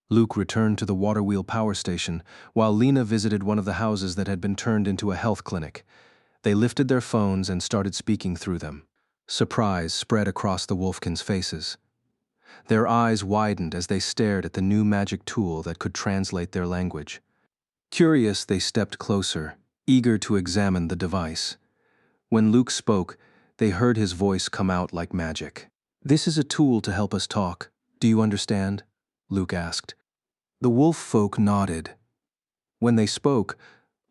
Luke returned to the water wheel power station while Lena visited one of the houses that had been turned into a health clinic. They lifted their phones and started speaking through them. Surprise spread across the Wolfkins' faces. Their eyes widened as they stared at the new magic tool that could translate their language. Curious, they stepped closer, eager to examine the device. When Luke spoke, they heard his voice come out like magic. "This is a tool to help us talk. Do you understand?" Luke asked. The wolf folk nodded. When they spoke,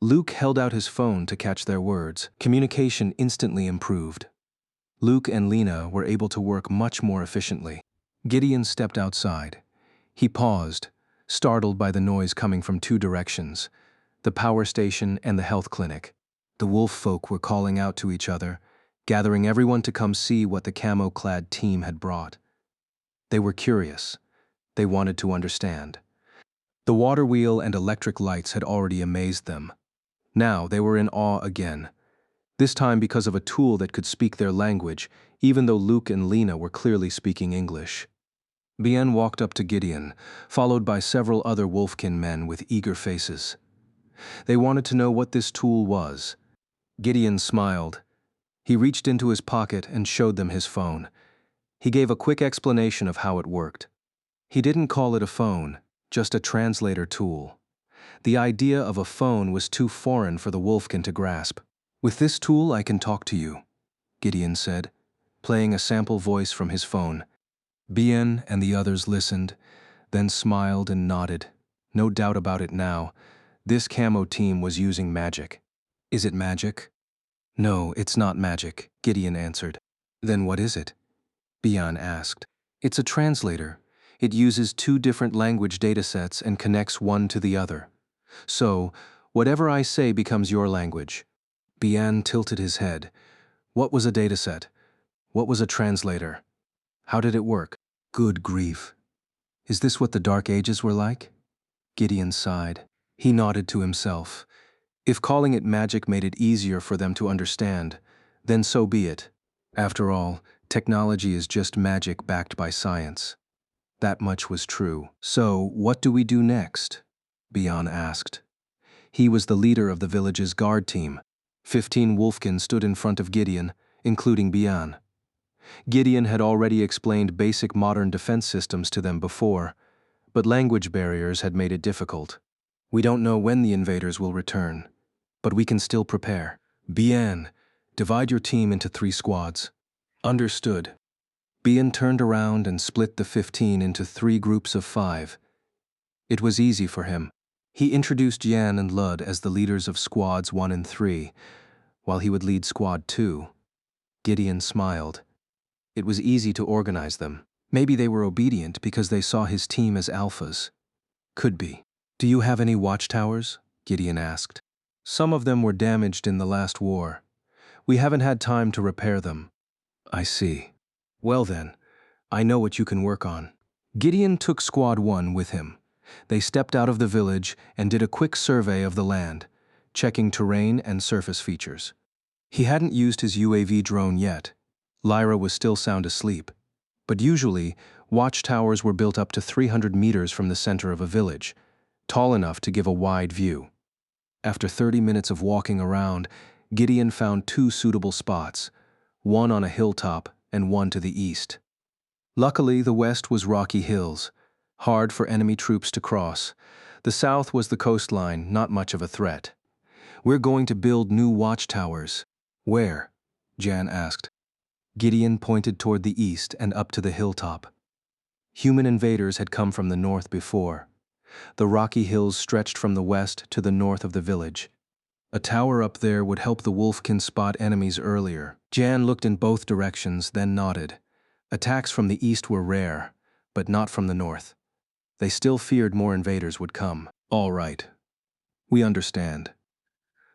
Luke held out his phone to catch their words. Communication instantly improved. Luke and Lena were able to work much more efficiently. Gideon stepped outside. He paused, startled by the noise coming from two directions, the power station and the health clinic. The wolf folk were calling out to each other, gathering everyone to come see what the camo-clad team had brought. They were curious. They wanted to understand. The water wheel and electric lights had already amazed them. Now they were in awe again, this time because of a tool that could speak their language, even though Luke and Lena were clearly speaking English. Bien walked up to Gideon, followed by several other Wolfkin men with eager faces. They wanted to know what this tool was. Gideon smiled. He reached into his pocket and showed them his phone. He gave a quick explanation of how it worked. He didn't call it a phone, just a translator tool. The idea of a phone was too foreign for the Wolfkin to grasp. "With this tool I can talk to you," Gideon said, playing a sample voice from his phone. Bien and the others listened, then smiled and nodded. No doubt about it now. This camo team was using magic. "Is it magic?" "No, it's not magic," Gideon answered. "Then what is it?" Bien asked. "It's a translator. It uses two different language datasets and connects one to the other. So, whatever I say becomes your language." Bien tilted his head. What was a dataset? What was a translator? How did it work? Good grief. Is this what the Dark Ages were like? Gideon sighed. He nodded to himself. If calling it magic made it easier for them to understand, then so be it. After all, technology is just magic backed by science. That much was true. So, what do we do next? Bian asked. He was the leader of the village's guard team. 15 wolfkin stood in front of Gideon, including Bian. Gideon had already explained basic modern defense systems to them before, but language barriers had made it difficult. We don't know when the invaders will return, but we can still prepare. Bian, divide your team into 3 squads. Understood. Bian turned around and split the 15 into 3 groups of 5. It was easy for him. He introduced Yan and Lud as the leaders of squads 1 and 3, while he would lead squad 2. Gideon smiled. It was easy to organize them. Maybe they were obedient because they saw his team as alphas. Could be. Do you have any watchtowers? Gideon asked. Some of them were damaged in the last war. We haven't had time to repair them. I see. Well then, I know what you can work on. Gideon took Squad 1 with him. They stepped out of the village and did a quick survey of the land, checking terrain and surface features. He hadn't used his UAV drone yet. Lyra was still sound asleep. But usually, watchtowers were built up to 300 meters from the center of a village, tall enough to give a wide view. After 30 minutes of walking around, Gideon found 2 suitable spots, one on a hilltop and one to the east. Luckily, the west was rocky hills, hard for enemy troops to cross. The south was the coastline, not much of a threat. We're going to build new watchtowers. Where? Jan asked. Gideon pointed toward the east and up to the hilltop. Human invaders had come from the north before. The rocky hills stretched from the west to the north of the village. A tower up there would help the wolfkin spot enemies earlier. Jan looked in both directions, then nodded. Attacks from the east were rare, but not from the north. They still feared more invaders would come. All right. We understand.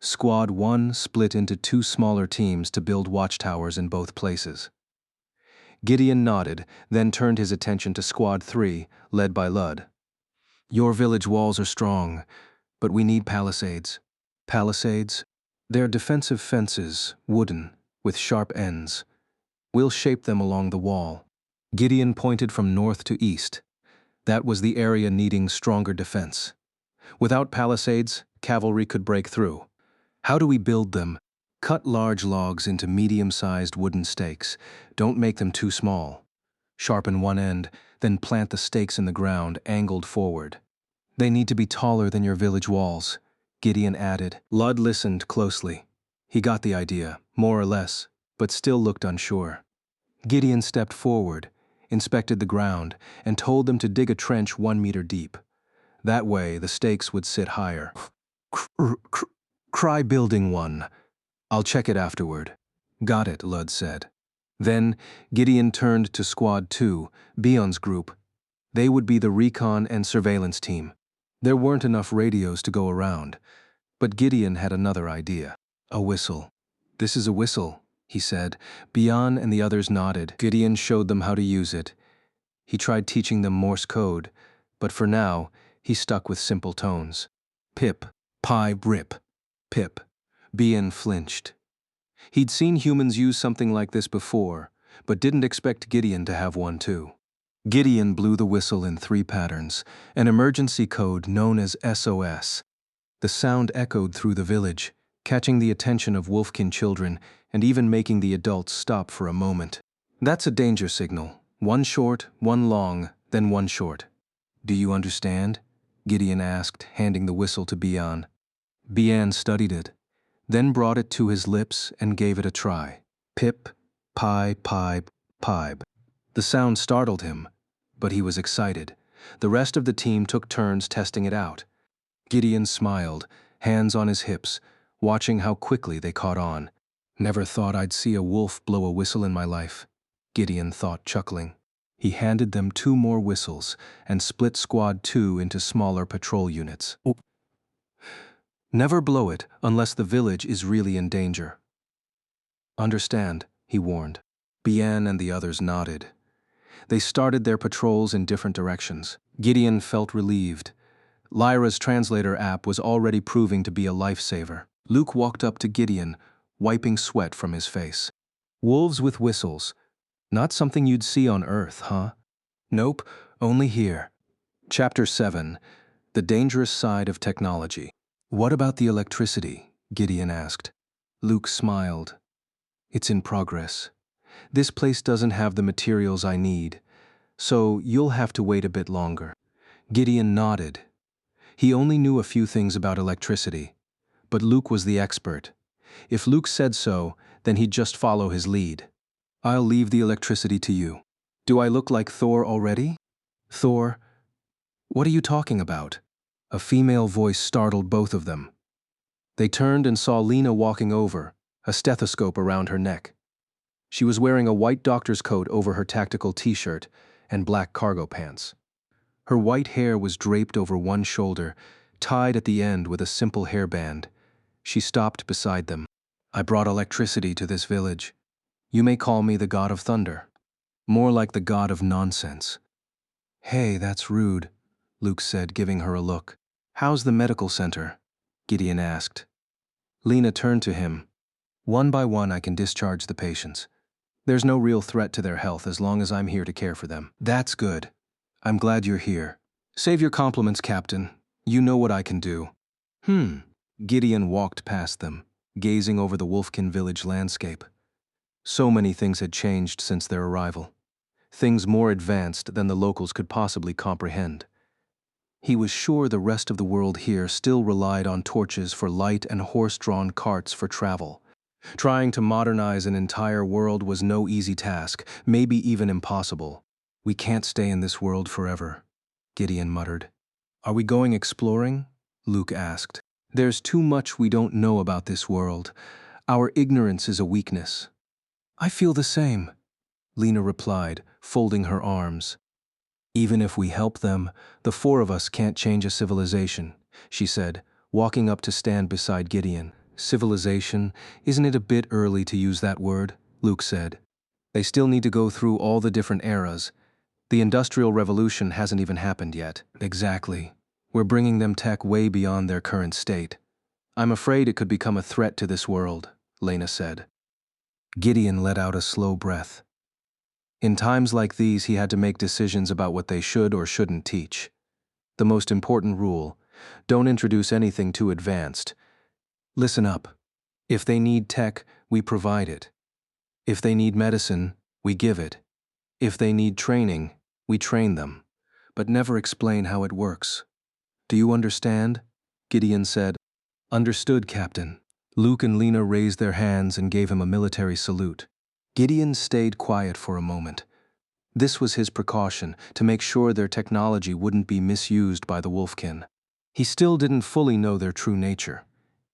Squad 1 split into 2 smaller teams to build watchtowers in both places. Gideon nodded, then turned his attention to Squad 3, led by Lud. Your village walls are strong, but we need palisades. Palisades? They're defensive fences, wooden, with sharp ends. We'll shape them along the wall. Gideon pointed from north to east. That was the area needing stronger defense. Without palisades, cavalry could break through. How do we build them? Cut large logs into medium-sized wooden stakes. Don't make them too small. Sharpen one end, then plant the stakes in the ground, angled forward. They need to be taller than your village walls, Gideon added. Lud listened closely. He got the idea, more or less, but still looked unsure. Gideon stepped forward, inspected the ground, and told them to dig a trench 1 meter deep. That way, the stakes would sit higher. Try building one. I'll check it afterward. Got it, Lud said. Then, Gideon turned to Squad 2, Bion's group. They would be the recon and surveillance team. There weren't enough radios to go around, but Gideon had another idea. A whistle. This is a whistle, he said. Bian and the others nodded. Gideon showed them how to use it. He tried teaching them Morse code, but for now, he stuck with simple tones. Pip, pi, rip. Pip. Bian flinched. He'd seen humans use something like this before, but didn't expect Gideon to have one too. Gideon blew the whistle in 3 patterns, an emergency code known as SOS. The sound echoed through the village, catching the attention of wolfkin children and even making the adults stop for a moment. That's a danger signal. 1 short, 1 long, then 1 short. Do you understand? Gideon asked, handing the whistle to Bian. Bian studied it, then brought it to his lips and gave it a try. Pip, pi, pipe, pipe. The sound startled him, but he was excited. The rest of the team took turns testing it out. Gideon smiled, hands on his hips, watching how quickly they caught on. Never thought I'd see a wolf blow a whistle in my life, Gideon thought, chuckling. He handed them 2 more whistles and split Squad 2 into smaller patrol units. Never blow it unless the village is really in danger. Understand, he warned. Bian and the others nodded. They started their patrols in different directions. Gideon felt relieved. Lyra's translator app was already proving to be a lifesaver. Luke walked up to Gideon, wiping sweat from his face. Wolves with whistles. Not something you'd see on Earth, huh? Nope, only here. Chapter 7. The Dangerous Side of Technology. What about the electricity? Gideon asked. Luke smiled. It's in progress. This place doesn't have the materials I need, so you'll have to wait a bit longer. Gideon nodded. He only knew a few things about electricity, but Luke was the expert. If Luke said so, then he'd just follow his lead. I'll leave the electricity to you. Do I look like Thor already? Thor? What are you talking about? A female voice startled both of them. They turned and saw Lena walking over, a stethoscope around her neck. She was wearing a white doctor's coat over her tactical t-shirt and black cargo pants. Her white hair was draped over one shoulder, tied at the end with a simple hairband. She stopped beside them. I brought electricity to this village. You may call me the god of thunder. More like the god of nonsense. Hey, that's rude, Luke said, giving her a look. How's the medical center? Gideon asked. Lena turned to him. One by one I can discharge the patients. There's no real threat to their health as long as I'm here to care for them. That's good. I'm glad you're here. Save your compliments, Captain. You know what I can do. Gideon walked past them, gazing over the Wolfkin village landscape. So many things had changed since their arrival. Things more advanced than the locals could possibly comprehend. He was sure the rest of the world here still relied on torches for light and horse-drawn carts for travel. Trying to modernize an entire world was no easy task, maybe even impossible. We can't stay in this world forever, Gideon muttered. Are we going exploring? Luke asked. There's too much we don't know about this world. Our ignorance is a weakness. I feel the same, Lena replied, folding her arms. Even if we help them, the four of us can't change a civilization, she said, walking up to stand beside Gideon. Civilization, isn't it a bit early to use that word? Luke said. They still need to go through all the different eras. The Industrial Revolution hasn't even happened yet. Exactly. We're bringing them tech way beyond their current state. I'm afraid it could become a threat to this world, Lena said. Gideon let out a slow breath. In times like these, he had to make decisions about what they should or shouldn't teach. The most important rule: don't introduce anything too advanced. Listen up. If they need tech, we provide it. If they need medicine, we give it. If they need training, we train them. But never explain how it works. Do you understand? Gideon said. Understood, Captain. Luke and Lena raised their hands and gave him a military salute. Gideon stayed quiet for a moment. This was his precaution, to make sure their technology wouldn't be misused by the Wolfkin. He still didn't fully know their true nature.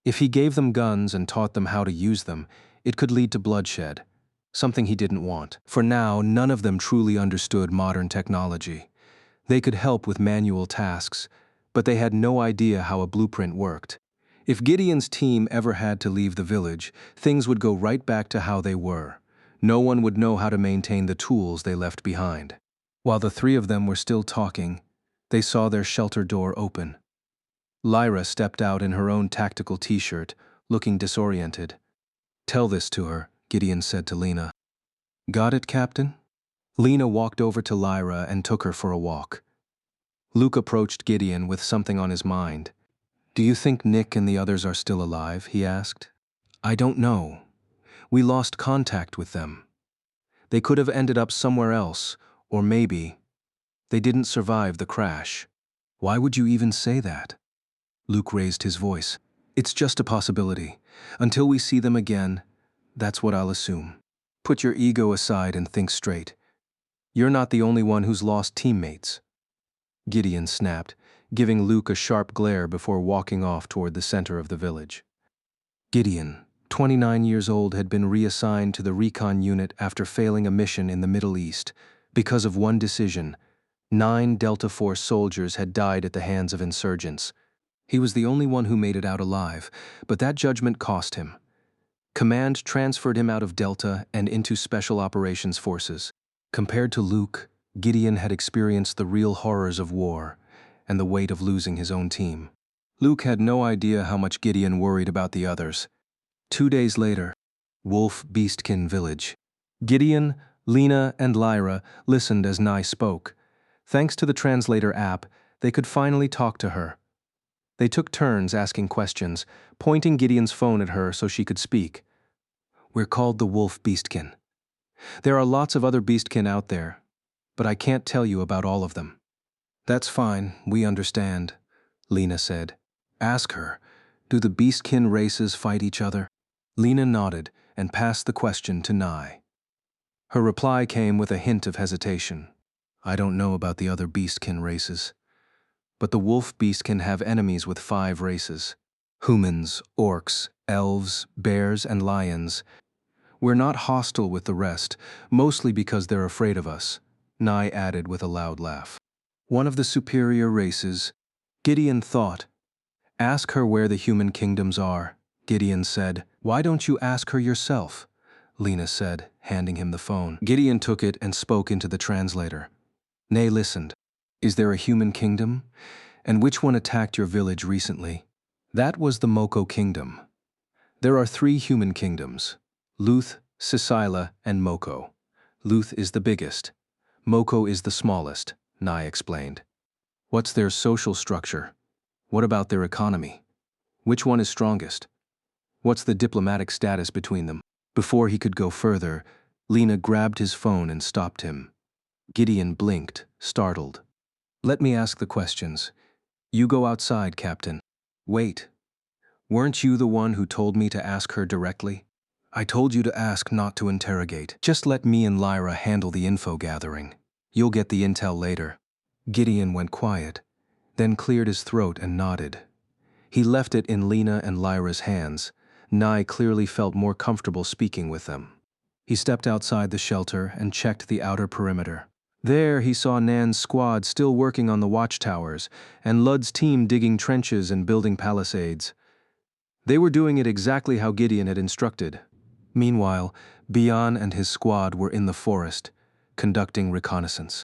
If he gave them guns and taught them how to use them, it could lead to bloodshed, something he didn't want. For now, none of them truly understood modern technology. They could help with manual tasks, but they had no idea how a blueprint worked. If Gideon's team ever had to leave the village, things would go right back to how they were. No one would know how to maintain the tools they left behind. While the three of them were still talking, they saw their shelter door open. Lyra stepped out in her own tactical t-shirt, looking disoriented. Tell this to her, Gideon said to Lena. Got it, Captain? Lena walked over to Lyra and took her for a walk. Luke approached Gideon with something on his mind. Do you think Nick and the others are still alive? He asked. I don't know. We lost contact with them. They could have ended up somewhere else, or maybe they didn't survive the crash. Why would you even say that? Luke raised his voice. It's just a possibility. Until we see them again, that's what I'll assume. Put your ego aside and think straight. You're not the only one who's lost teammates. Gideon snapped, giving Luke a sharp glare before walking off toward the center of the village. Gideon, 29 years old, had been reassigned to the recon unit after failing a mission in the Middle East. Because of one decision, 9 Delta Force soldiers had died at the hands of insurgents. He was the only one who made it out alive, but that judgment cost him. Command transferred him out of Delta and into Special Operations Forces. Compared to Luke, Gideon had experienced the real horrors of war, and the weight of losing his own team. Luke had no idea how much Gideon worried about the others. 2 days later, Wolf Beastkin Village. Gideon, Lena, and Lyra listened as Nye spoke. Thanks to the translator app, they could finally talk to her. They took turns asking questions, pointing Gideon's phone at her so she could speak. We're called the Wolf Beastkin. There are lots of other Beastkin out there, but I can't tell you about all of them. That's fine, we understand, Lena said. Ask her, do the Beastkin races fight each other? Lena nodded and passed the question to Nye. Her reply came with a hint of hesitation. I don't know about the other Beastkin races, but the Wolf Beastkin have enemies with 5 races. Humans, orcs, elves, bears, and lions. We're not hostile with the rest, mostly because they're afraid of us, Nye added with a loud laugh. One of the superior races, Gideon thought. Ask her where the human kingdoms are, Gideon said. Why don't you ask her yourself? Lena said, handing him the phone. Gideon took it and spoke into the translator. Nay listened. Is there a human kingdom? And which one attacked your village recently? That was the Moko kingdom. There are 3 human kingdoms, Luth, Sisila, and Moko. Luth is the biggest. Moko is the smallest, Nye explained. What's their social structure? What about their economy? Which one is strongest? What's the diplomatic status between them? Before he could go further, Lena grabbed his phone and stopped him. Gideon blinked, startled. Let me ask the questions. You go outside, Captain. Wait. Weren't you the one who told me to ask her directly? I told you to ask, not to interrogate. Just let me and Lyra handle the info gathering. You'll get the intel later. Gideon went quiet, then cleared his throat and nodded. He left it in Lena and Lyra's hands. Nye clearly felt more comfortable speaking with them. He stepped outside the shelter and checked the outer perimeter. There he saw Nan's squad still working on the watchtowers, and Lud's team digging trenches and building palisades. They were doing it exactly how Gideon had instructed. Meanwhile, Bian and his squad were in the forest, conducting reconnaissance.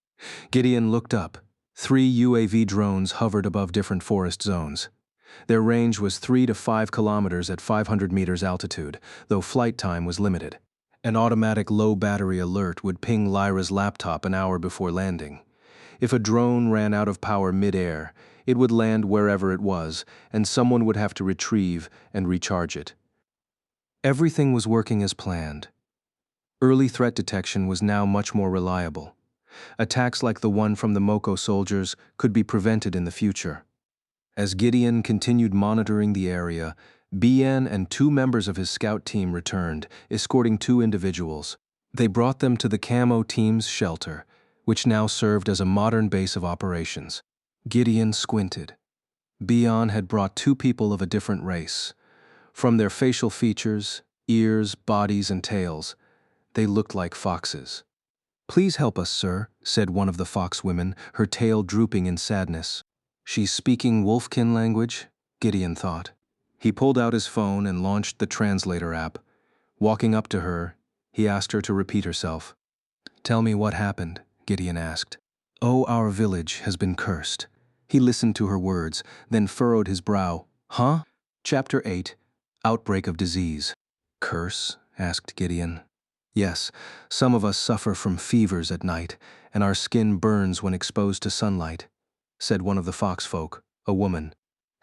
Gideon looked up. 3 UAV drones hovered above different forest zones. Their range was 3 to 5 kilometers at 500 meters altitude, though flight time was limited. An automatic low-battery alert would ping Lyra's laptop an hour before landing. If a drone ran out of power mid-air, it would land wherever it was, and someone would have to retrieve and recharge it. Everything was working as planned. Early threat detection was now much more reliable. Attacks like the one from the Moko soldiers could be prevented in the future. As Gideon continued monitoring the area, Bian and 2 members of his scout team returned, escorting 2 individuals. They brought them to the Camo team's shelter, which now served as a modern base of operations. Gideon squinted. Bian had brought 2 people of a different race. From their facial features, ears, bodies, and tails, they looked like foxes. Please help us, sir, said one of the fox women, her tail drooping in sadness. She's speaking Wolfkin language, Gideon thought. He pulled out his phone and launched the translator app. Walking up to her, he asked her to repeat herself. Tell me what happened, Gideon asked. Oh, our village has been cursed. He listened to her words, then furrowed his brow. Huh? Chapter 8, Outbreak of Disease. Curse? Asked Gideon. Yes, some of us suffer from fevers at night, and our skin burns when exposed to sunlight, said one of the fox folk, a woman.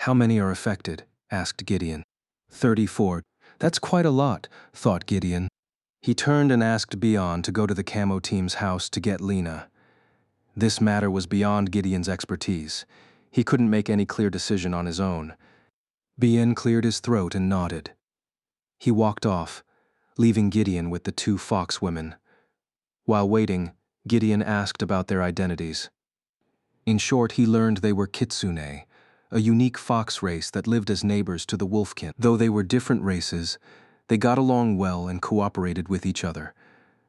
How many are affected? Asked Gideon. 34. That's quite a lot, thought Gideon. He turned and asked Bian to go to the Camo team's house to get Lena. This matter was beyond Gideon's expertise. He couldn't make any clear decision on his own. Bian cleared his throat and nodded. He walked off, leaving Gideon with the 2 fox women. While waiting, Gideon asked about their identities. In short, he learned they were Kitsune, a unique fox race that lived as neighbors to the wolfkin. Though they were different races, they got along well and cooperated with each other.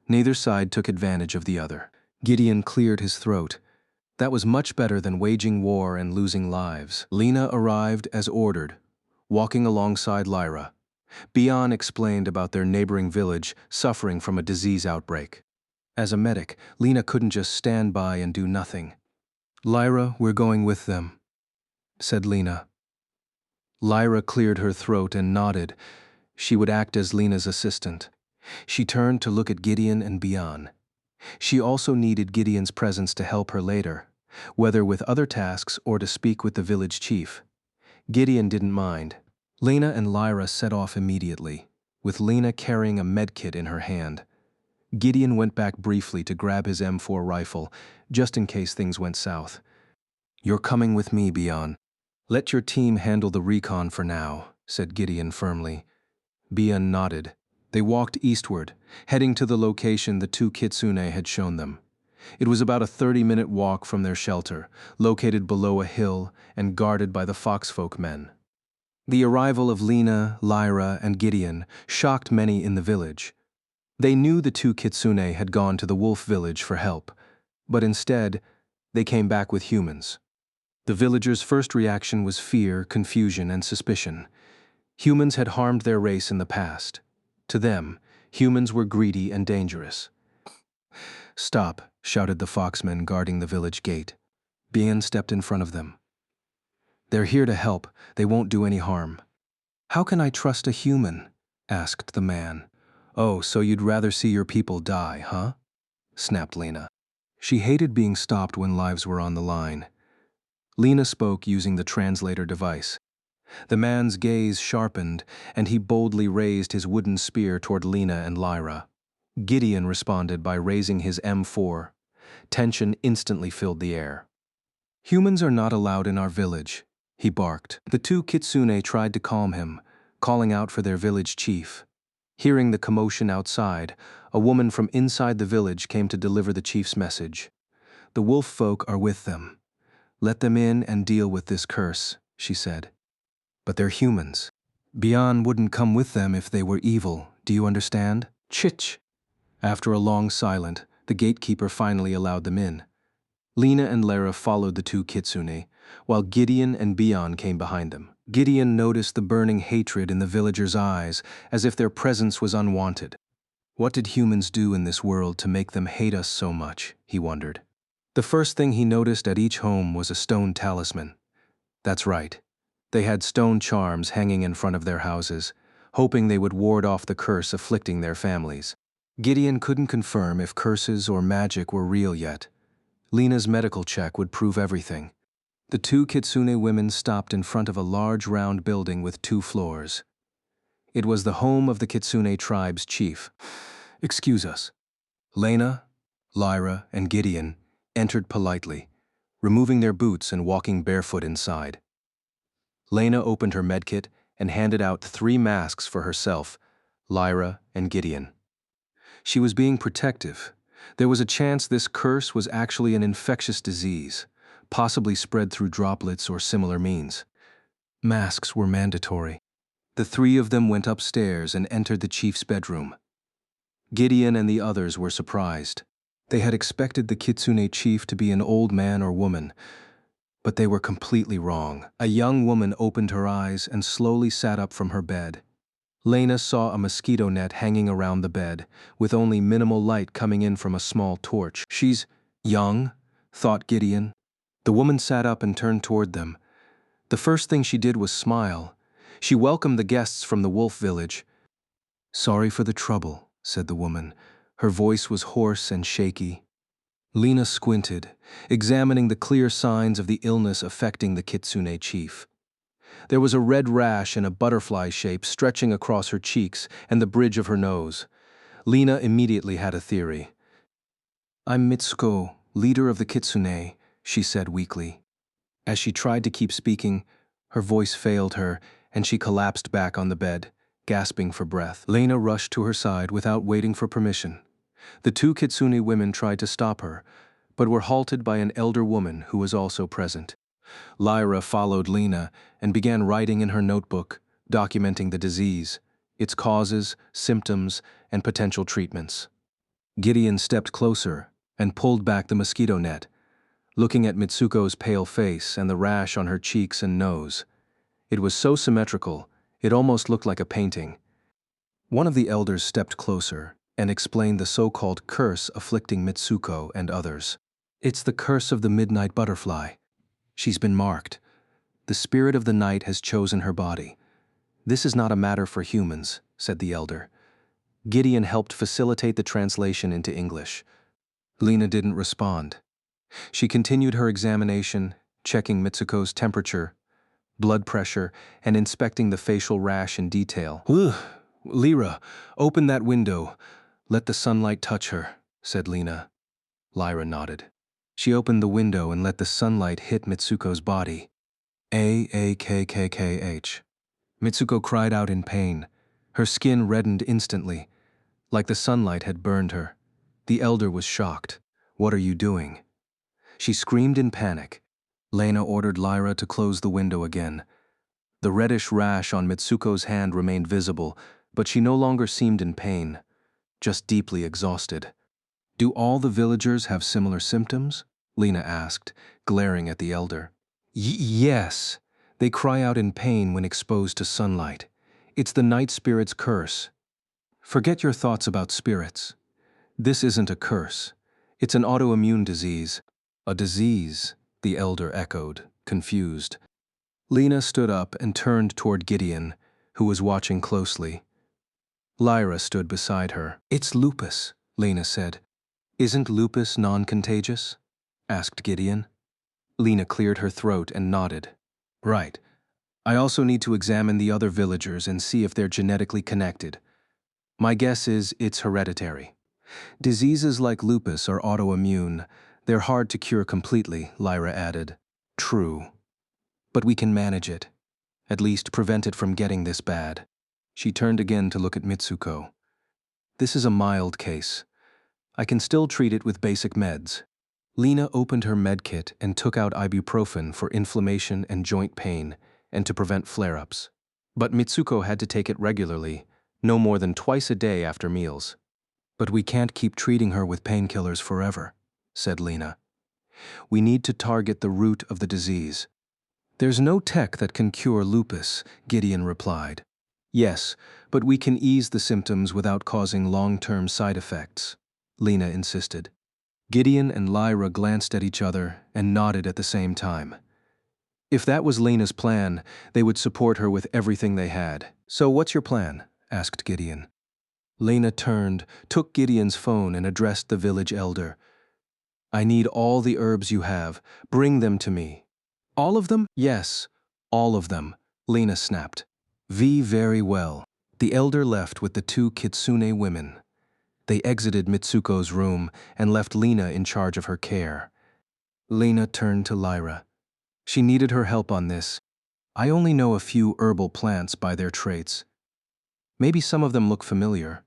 Neither side took advantage of the other. Gideon cleared his throat. That was much better than waging war and losing lives. Lena arrived as ordered, walking alongside Lyra. Bian explained about their neighboring village suffering from a disease outbreak. As a medic, Lena couldn't just stand by and do nothing. Lyra, we're going with them, said Lena. Lyra cleared her throat and nodded. She would act as Lena's assistant. She turned to look at Gideon and Bian. She also needed Gideon's presence to help her later, whether with other tasks or to speak with the village chief. Gideon didn't mind. Lena and Lyra set off immediately, with Lena carrying a medkit in her hand. Gideon went back briefly to grab his M4 rifle, just in case things went south. "You're coming with me, Bian. Let your team handle the recon for now," said Gideon firmly. Bian nodded. They walked eastward, heading to the location the two kitsune had shown them. It was about a 30-minute walk from their shelter, located below a hill and guarded by the Foxfolk men. The arrival of Lena, Lyra, and Gideon shocked many in the village. They knew the two kitsune had gone to the wolf village for help, but instead, they came back with humans. The villagers' first reaction was fear, confusion, and suspicion. Humans had harmed their race in the past. To them, humans were greedy and dangerous. "Stop," shouted the foxmen guarding the village gate. Bian stepped in front of them. "They're here to help. They won't do any harm." "How can I trust a human?" asked the man. "Oh, so you'd rather see your people die, huh?" snapped Lena. She hated being stopped when lives were on the line. Lena spoke using the translator device. The man's gaze sharpened, and he boldly raised his wooden spear toward Lena and Lyra. Gideon responded by raising his M4. Tension instantly filled the air. "Humans are not allowed in our village," he barked. The two kitsune tried to calm him, calling out for their village chief. Hearing the commotion outside, a woman from inside the village came to deliver the chief's message. "The wolf folk are with them. Let them in and deal with this curse," she said. "But they're humans. Bian wouldn't come with them if they were evil, do you understand?" "Chich!" After a long silence, the gatekeeper finally allowed them in. Lena and Lyra followed the two kitsune, while Gideon and Bian came behind them. Gideon noticed the burning hatred in the villagers' eyes, as if their presence was unwanted. What did humans do in this world to make them hate us so much, he wondered. The first thing he noticed at each home was a stone talisman. That's right. They had stone charms hanging in front of their houses, hoping they would ward off the curse afflicting their families. Gideon couldn't confirm if curses or magic were real yet. Lena's medical check would prove everything. The two kitsune women stopped in front of a large round building with 2 floors. It was the home of the kitsune tribe's chief. "Excuse us." Lena, Lyra, and Gideon entered politely, removing their boots and walking barefoot inside. Lena opened her medkit and handed out 3 masks for herself, Lyra, and Gideon. She was being protective. There was a chance this curse was actually an infectious disease, possibly spread through droplets or similar means. Masks were mandatory. The 3 of them went upstairs and entered the chief's bedroom. Gideon and the others were surprised. They had expected the kitsune chief to be an old man or woman, but they were completely wrong. A young woman opened her eyes and slowly sat up from her bed. Lena saw a mosquito net hanging around the bed, with only minimal light coming in from a small torch. "She's young," thought Gideon. The woman sat up and turned toward them. The first thing she did was smile. She welcomed the guests from the wolf village. "Sorry for the trouble," said the woman. Her voice was hoarse and shaky. Lena squinted, examining the clear signs of the illness affecting the kitsune chief. There was a red rash in a butterfly shape stretching across her cheeks and the bridge of her nose. Lena immediately had a theory. "I'm Mitsuko, leader of the kitsune," she said weakly. As she tried to keep speaking, her voice failed her, and she collapsed back on the bed, gasping for breath. Lena rushed to her side without waiting for permission. The 2 kitsune women tried to stop her, but were halted by an elder woman who was also present. Lyra followed Lena and began writing in her notebook, documenting the disease, its causes, symptoms, and potential treatments. Gideon stepped closer and pulled back the mosquito net, looking at Mitsuko's pale face and the rash on her cheeks and nose. It was so symmetrical, it almost looked like a painting. One of the elders stepped closer and explained the so-called curse afflicting Mitsuko and others. "It's the curse of the midnight butterfly. She's been marked. The spirit of the night has chosen her body. This is not a matter for humans, said the elder. Gideon helped facilitate the translation into English. Lena didn't respond. She continued her examination, checking Mitsuko's temperature, blood pressure, and inspecting the facial rash in detail. Ugh, Lyra, open that window. Let the sunlight touch her, said Lena. Lyra nodded. She opened the window and let the sunlight hit Mitsuko's body. A-A-K-K-K-H. Mitsuko cried out in pain. Her skin reddened instantly, like the sunlight had burned her. The elder was shocked. What are you doing? She screamed in panic. Lena ordered Lyra to close the window again. The reddish rash on Mitsuko's hand remained visible, but she no longer seemed in pain, just deeply exhausted. Do all the villagers have similar symptoms? Lena asked, glaring at the elder. Yes. They cry out in pain when exposed to sunlight. It's the night spirit's curse. Forget your thoughts about spirits. This isn't a curse. It's an autoimmune disease. A disease, the elder echoed, confused. Lena stood up and turned toward Gideon, who was watching closely. Lyra stood beside her. It's lupus, Lena said. Isn't lupus non-contagious? Asked Gideon. Lena cleared her throat and nodded. Right. I also need to examine the other villagers and see if they're genetically connected. My guess is it's hereditary. Diseases like lupus are autoimmune. They're hard to cure completely, Lyra added. True. But we can manage it. At least prevent it from getting this bad. She turned again to look at Mitsuko. This is a mild case. I can still treat it with basic meds. Lena opened her med kit and took out ibuprofen for inflammation and joint pain and to prevent flare-ups. But Mitsuko had to take it regularly, no more than twice a day after meals. But we can't keep treating her with painkillers forever, said Lena. We need to target the root of the disease. There's no tech that can cure lupus, Gideon replied. Yes, but we can ease the symptoms without causing long-term side effects, Lena insisted. Gideon and Lyra glanced at each other and nodded at the same time. If that was Lena's plan, they would support her with everything they had. So what's your plan? Asked Gideon. Lena turned, took Gideon's phone and addressed the village elder. I need all the herbs you have. Bring them to me. All of them? Yes, all of them, Lena snapped. Very well. The elder left with the two kitsune women. They exited Mitsuko's room and left Lena in charge of her care. Lena turned to Lyra. She needed her help on this. I only know a few herbal plants by their traits. Maybe some of them look familiar.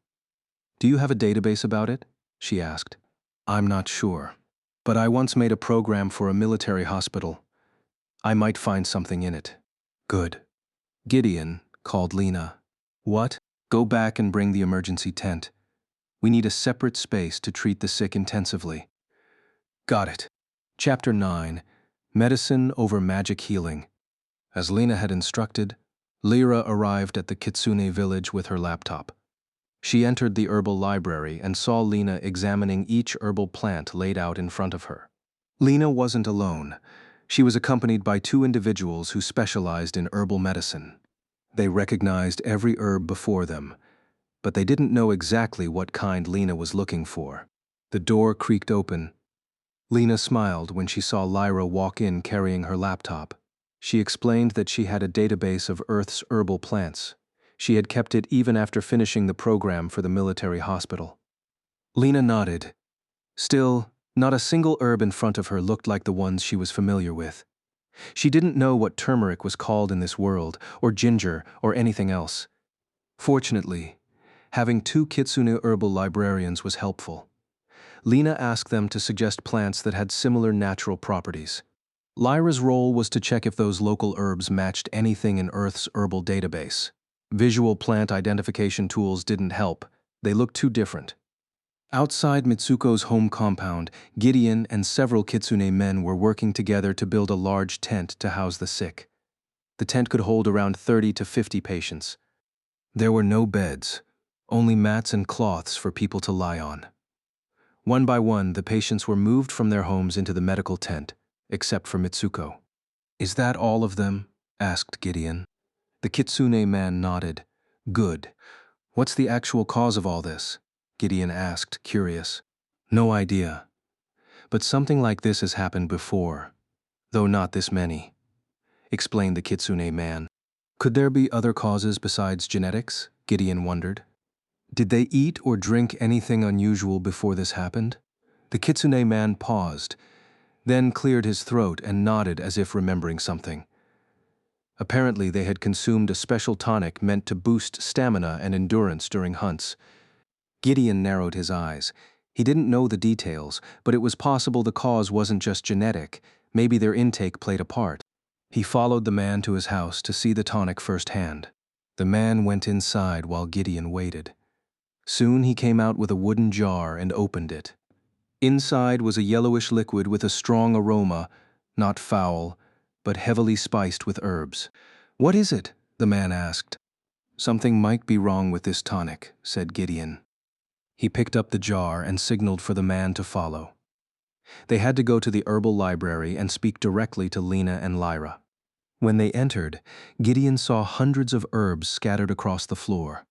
Do you have a database about it? She asked. I'm not sure, but I once made a program for a military hospital. I might find something in it. Good. Gideon called Lena. What? Go back and bring the emergency tent. We need a separate space to treat the sick intensively. Got it. Chapter 9. Medicine over Magic Healing. As Lena had instructed, Lyra arrived at the Kitsune village with her laptop. She entered the herbal library and saw Lena examining each herbal plant laid out in front of her. Lena wasn't alone. She was accompanied by two individuals who specialized in herbal medicine. They recognized every herb before them, but they didn't know exactly what kind Lena was looking for. The door creaked open. Lena smiled when she saw Lyra walk in carrying her laptop. She explained that she had a database of Earth's herbal plants. She had kept it even after finishing the program for the military hospital. Lena nodded. Still, not a single herb in front of her looked like the ones she was familiar with. She didn't know what turmeric was called in this world, or ginger, or anything else. Fortunately, having two Kitsune herbal librarians was helpful. Lena asked them to suggest plants that had similar natural properties. Lyra's role was to check if those local herbs matched anything in Earth's herbal database. Visual plant identification tools didn't help. They looked too different. Outside Mitsuko's home compound, Gideon and several Kitsune men were working together to build a large tent to house the sick. The tent could hold around 30 to 50 patients. There were no beds, only mats and cloths for people to lie on. One by one, the patients were moved from their homes into the medical tent, except for Mitsuko. Is that all of them? asked Gideon. The kitsune man nodded. Good. What's the actual cause of all this? Gideon asked, curious. No idea. But something like this has happened before, though not this many, explained the kitsune man. Could there be other causes besides genetics? Gideon wondered. Did they eat or drink anything unusual before this happened? The kitsune man paused, then cleared his throat and nodded as if remembering something. Apparently, they had consumed a special tonic meant to boost stamina and endurance during hunts. Gideon narrowed his eyes. He didn't know the details, but it was possible the cause wasn't just genetic. Maybe their intake played a part. He followed the man to his house to see the tonic firsthand. The man went inside while Gideon waited. Soon he came out with a wooden jar and opened it. Inside was a yellowish liquid with a strong aroma, not foul, but heavily spiced with herbs. What is it? The man asked. Something might be wrong with this tonic, said Gideon. He picked up the jar and signaled for the man to follow. They had to go to the herbal library and speak directly to Lena and Lyra. When they entered, Gideon saw hundreds of herbs scattered across the floor.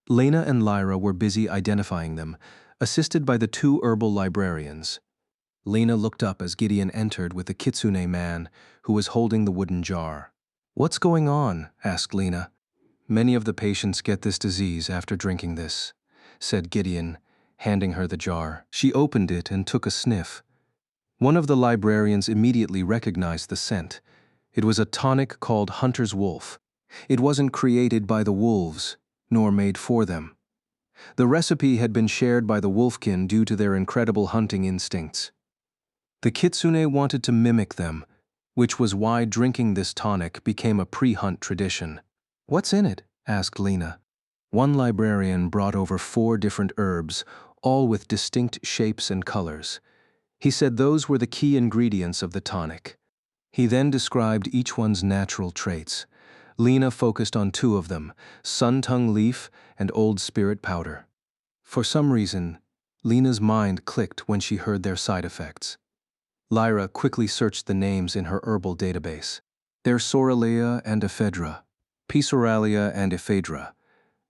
Lena and Lyra were busy identifying them, assisted by the two herbal librarians. Lena looked up as Gideon entered with the kitsune man, who was holding the wooden jar. What's going on? Asked Lena. Many of the patients get this disease after drinking this, said Gideon, handing her the jar. She opened it and took a sniff. One of the librarians immediately recognized the scent. It was a tonic called Hunter's Wolf. It wasn't created by the wolves, nor made for them. The recipe had been shared by the wolfkin due to their incredible hunting instincts. The kitsune wanted to mimic them, which was why drinking this tonic became a pre-hunt tradition. What's in it? Asked Lena. One librarian brought over 4 different herbs, all with distinct shapes and colors. He said those were the key ingredients of the tonic. He then described each one's natural traits. Lena focused on 2 of them, suntongue leaf and old spirit powder. For some reason, Lena's mind clicked when she heard their side effects. Lyra quickly searched the names in her herbal database. They're Soralea and Ephedra, Pisoralia and Ephedra.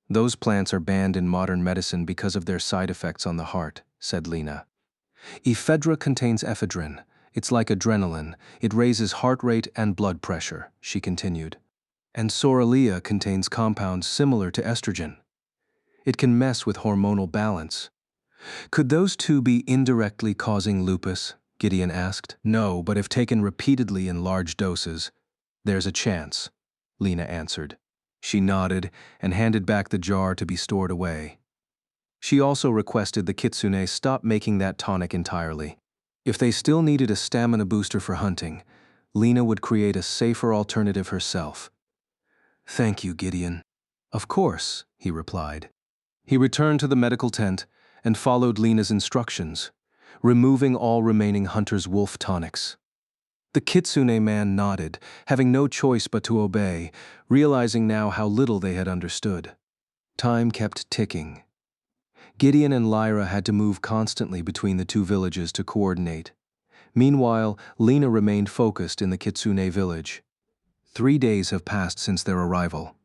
Those plants are banned in modern medicine because of their side effects on the heart, said Lena. Ephedra contains ephedrine. It's like adrenaline. It raises heart rate and blood pressure, she continued. And Soralea contains compounds similar to estrogen. It can mess with hormonal balance. Could those 2 be indirectly causing lupus? Gideon asked. No, but if taken repeatedly in large doses, there's a chance, Lena answered. She nodded and handed back the jar to be stored away. She also requested the kitsune stop making that tonic entirely. If they still needed a stamina booster for hunting, Lena would create a safer alternative herself. Thank you, Gideon. Of course, he replied. He returned to the medical tent and followed Lena's instructions, removing all remaining Hunter's Wolf tonics. The kitsune man nodded, having no choice but to obey, realizing now how little they had understood. Time kept ticking. Gideon and Lyra had to move constantly between the 2 villages to coordinate. Meanwhile, Lena remained focused in the kitsune village. 3 days have passed since their arrival.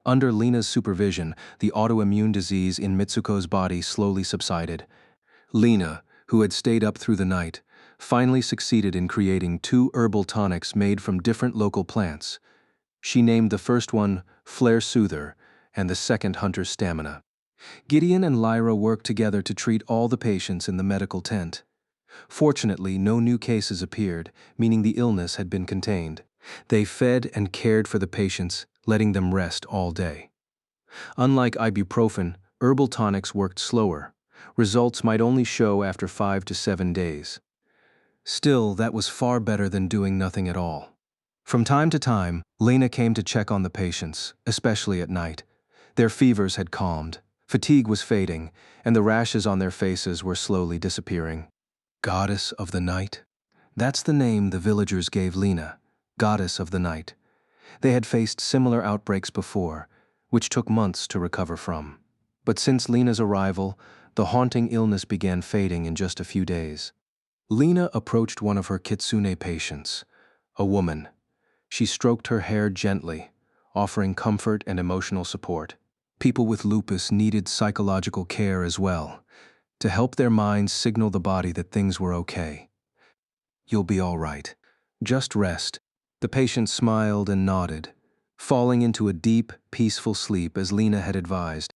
Under Lena's supervision, the autoimmune disease in Mitsuko's body slowly subsided. Lena, who had stayed up through the night, finally succeeded in creating 2 herbal tonics made from different local plants. She named the first one Flare Soother and the second Hunter's Stamina. Gideon and Lyra worked together to treat all the patients in the medical tent. Fortunately, no new cases appeared, meaning the illness had been contained. They fed and cared for the patients, letting them rest all day. Unlike ibuprofen, herbal tonics worked slower. Results might only show after 5 to 7 days. Still, that was far better than doing nothing at all. From time to time, Lena came to check on the patients, especially at night. Their fevers had calmed, fatigue was fading, and the rashes on their faces were slowly disappearing. Goddess of the Night? That's the name the villagers gave Lena, Goddess of the Night. They had faced similar outbreaks before, which took months to recover from. But since Lena's arrival, the haunting illness began fading in just a few days. Lena approached one of her kitsune patients, a woman. She stroked her hair gently, offering comfort and emotional support. People with lupus needed psychological care as well, to help their minds signal the body that things were okay. You'll be all right. Just rest. The patient smiled and nodded, falling into a deep, peaceful sleep as Lena had advised.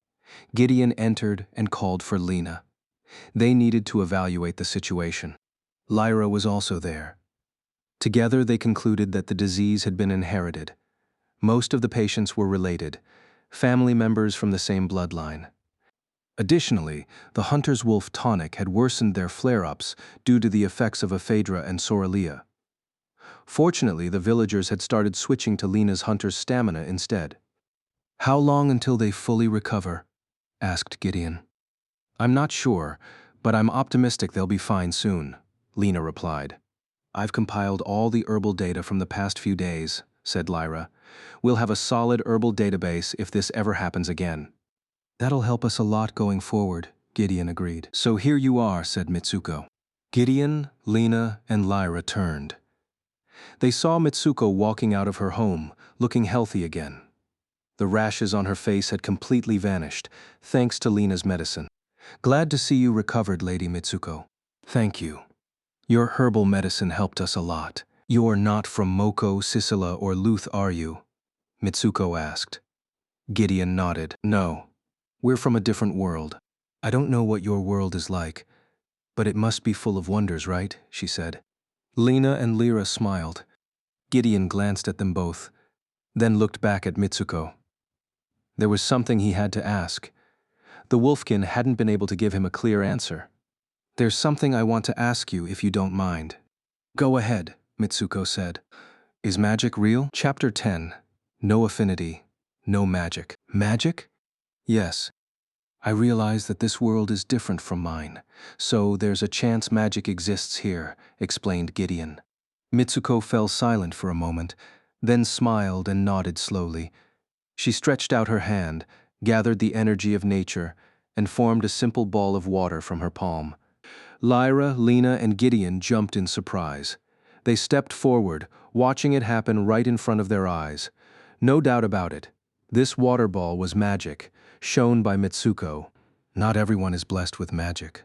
Gideon entered and called for Lena. They needed to evaluate the situation. Lyra was also there. Together they concluded that the disease had been inherited. Most of the patients were related, family members from the same bloodline. Additionally, the Hunter's Wolf tonic had worsened their flare-ups due to the effects of ephedra and soralia. Fortunately, the villagers had started switching to Lena's Hunter's stamina instead. "How long until they fully recover?" asked Gideon. "I'm not sure, but I'm optimistic they'll be fine soon," Lena replied. "I've compiled all the herbal data from the past few days," said Lyra. "We'll have a solid herbal database if this ever happens again." "That'll help us a lot going forward," Gideon agreed. "So here you are," said Mitsuko. Gideon, Lena, and Lyra turned. They saw Mitsuko walking out of her home, looking healthy again. The rashes on her face had completely vanished, thanks to Lena's medicine. "Glad to see you recovered, Lady Mitsuko." "Thank you. Your herbal medicine helped us a lot." "You're not from Moko, Sicila, or Luth, are you?" Mitsuko asked. Gideon nodded. "No. We're from a different world. I don't know what your world is like, but it must be full of wonders, right?" she said. Lena and Lyra smiled. Gideon glanced at them both, then looked back at Mitsuko. There was something he had to ask. The wolfkin hadn't been able to give him a clear answer. "There's something I want to ask you if you don't mind." "Go ahead," Mitsuko said. "Is magic real?" Chapter 10. No affinity, no magic. Magic? Yes. I realize that this world is different from mine, so there's a chance magic exists here, explained Gideon. Mitsuko fell silent for a moment, then smiled and nodded slowly. She stretched out her hand, gathered the energy of nature, and formed a simple ball of water from her palm. Lyra, Lena, and Gideon jumped in surprise. They stepped forward, watching it happen right in front of their eyes. No doubt about it. This water ball was magic, shown by Mitsuko. Not everyone is blessed with magic.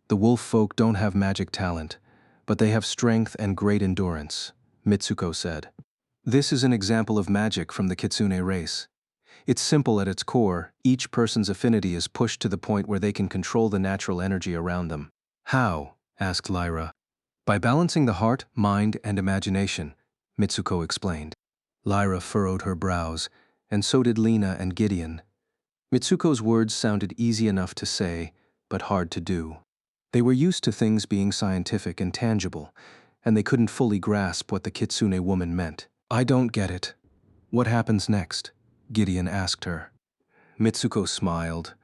The wolf folk don't have magic talent, but they have strength and great endurance, Mitsuko said. This is an example of magic from the Kitsune race. It's simple at its core. Each person's affinity is pushed to the point where they can control the natural energy around them. "How?" asked Lyra. "By balancing the heart, mind, and imagination," Mitsuko explained. Lyra furrowed her brows, and so did Lena and Gideon. Mitsuko's words sounded easy enough to say, but hard to do. They were used to things being scientific and tangible, and they couldn't fully grasp what the Kitsune woman meant. "I don't get it. What happens next?" Gideon asked her. Mitsuko smiled,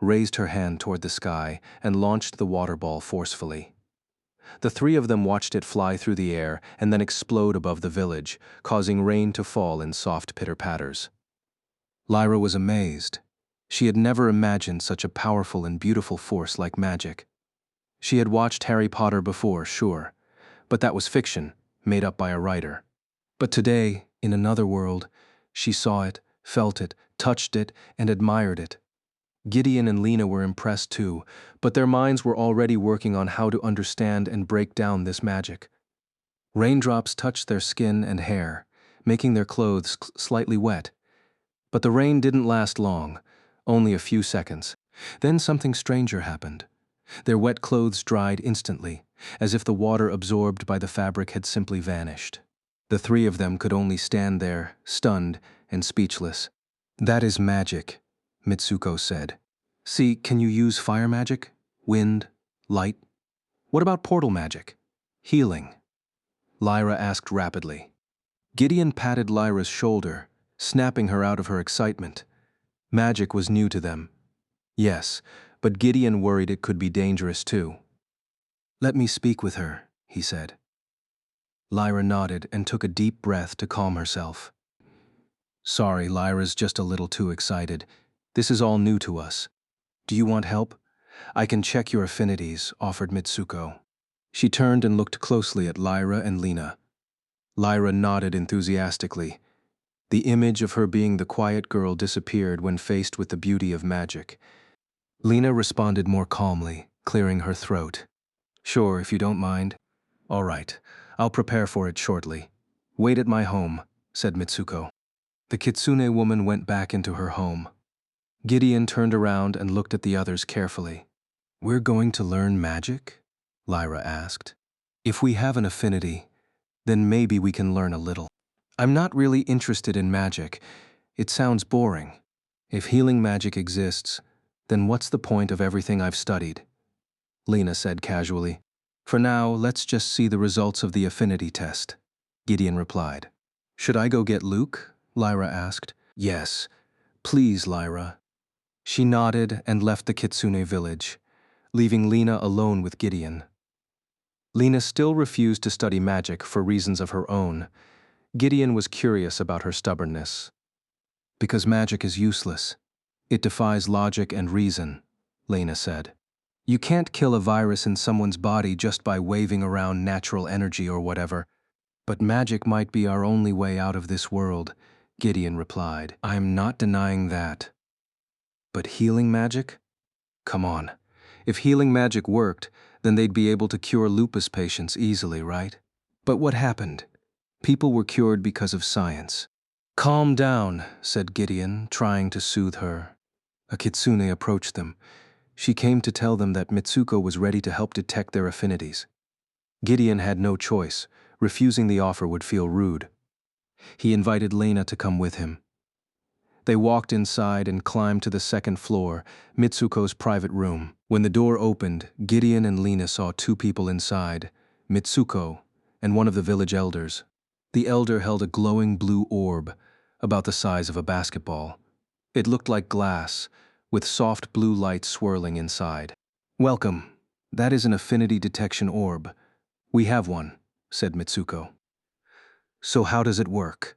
raised her hand toward the sky, and launched the water ball forcefully. The three of them watched it fly through the air and then explode above the village, causing rain to fall in soft pitter-patters. Lyra was amazed. She had never imagined such a powerful and beautiful force like magic. She had watched Harry Potter before, sure, but that was fiction, made up by a writer. But today, in another world, she saw it, felt it, touched it, and admired it. Gideon and Lena were impressed too, but their minds were already working on how to understand and break down this magic. Raindrops touched their skin and hair, making their clothes slightly wet. But the rain didn't last long, only a few seconds. Then something stranger happened. Their wet clothes dried instantly, as if the water absorbed by the fabric had simply vanished. The three of them could only stand there, stunned and speechless. "That is magic," Mitsuko said. "See, can you use fire magic? Wind? Light? What about portal magic? Healing?" Lyra asked rapidly. Gideon patted Lyra's shoulder, snapping her out of her excitement. Magic was new to them. Yes, but Gideon worried it could be dangerous too. "Let me speak with her," he said. Lyra nodded and took a deep breath to calm herself. "Sorry, Lyra's just a little too excited. This is all new to us. Do you want help? I can check your affinities," offered Mitsuko. She turned and looked closely at Lyra and Lena. Lyra nodded enthusiastically. The image of her being the quiet girl disappeared when faced with the beauty of magic. Lena responded more calmly, clearing her throat. Sure, if you don't mind. All right, I'll prepare for it shortly. Wait at my home, said Mitsuko. The kitsune woman went back into her home. Gideon turned around and looked at the others carefully. We're going to learn magic? Lyra asked. If we have an affinity, then maybe we can learn a little. I'm not really interested in magic. It sounds boring. If healing magic exists, then what's the point of everything I've studied? Lena said casually. For now, let's just see the results of the affinity test, Gideon replied. Should I go get Luke? Lyra asked. Yes. Please, Lyra. She nodded and left the kitsune village, leaving Lena alone with Gideon. Lena still refused to study magic for reasons of her own. Gideon was curious about her stubbornness. Because magic is useless. It defies logic and reason, Lena said. You can't kill a virus in someone's body just by waving around natural energy or whatever. But magic might be our only way out of this world, Gideon replied. I'm not denying that. But healing magic? Come on. If healing magic worked, then they'd be able to cure lupus patients easily, right? But what happened? People were cured because of science. Calm down, said Gideon, trying to soothe her. A kitsune approached them. She came to tell them that Mitsuko was ready to help detect their affinities. Gideon had no choice. Refusing the offer would feel rude. He invited Lena to come with him. They walked inside and climbed to the second floor, Mitsuko's private room. When the door opened, Gideon and Lena saw two people inside, Mitsuko and one of the village elders. The elder held a glowing blue orb, about the size of a basketball. It looked like glass, with soft blue light swirling inside. Welcome. That is an affinity detection orb. We have one, said Mitsuko. So how does it work?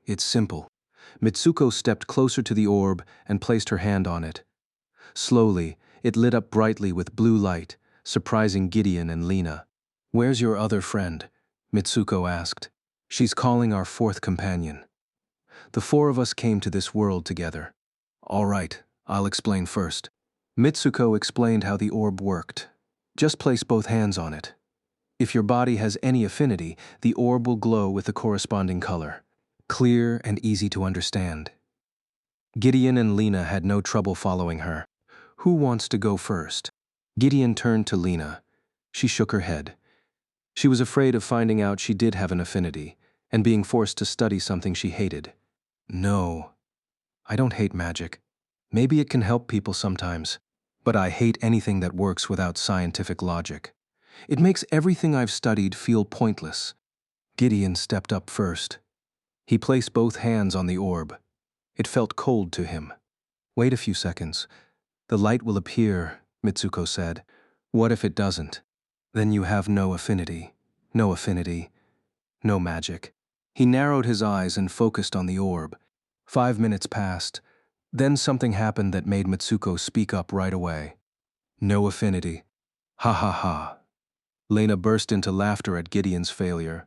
It's simple. Mitsuko stepped closer to the orb and placed her hand on it. Slowly, it lit up brightly with blue light, surprising Gideon and Lena. Where's your other friend? Mitsuko asked. She's calling our fourth companion. The four of us came to this world together. All right, I'll explain first. Mitsuko explained how the orb worked. Just place both hands on it. If your body has any affinity, the orb will glow with the corresponding color. Clear and easy to understand. Gideon and Lena had no trouble following her. Who wants to go first? Gideon turned to Lena. She shook her head. She was afraid of finding out she did have an affinity, and being forced to study something she hated. No, I don't hate magic. Maybe it can help people sometimes, but I hate anything that works without scientific logic. It makes everything I've studied feel pointless. Gideon stepped up first. He placed both hands on the orb. It felt cold to him. Wait a few seconds. The light will appear, Mitsuko said. What if it doesn't? Then you have no affinity. No affinity. No magic. He narrowed his eyes and focused on the orb. 5 minutes passed. Then something happened that made Mitsuko speak up right away. No affinity. Ha ha ha. Lena burst into laughter at Gideon's failure.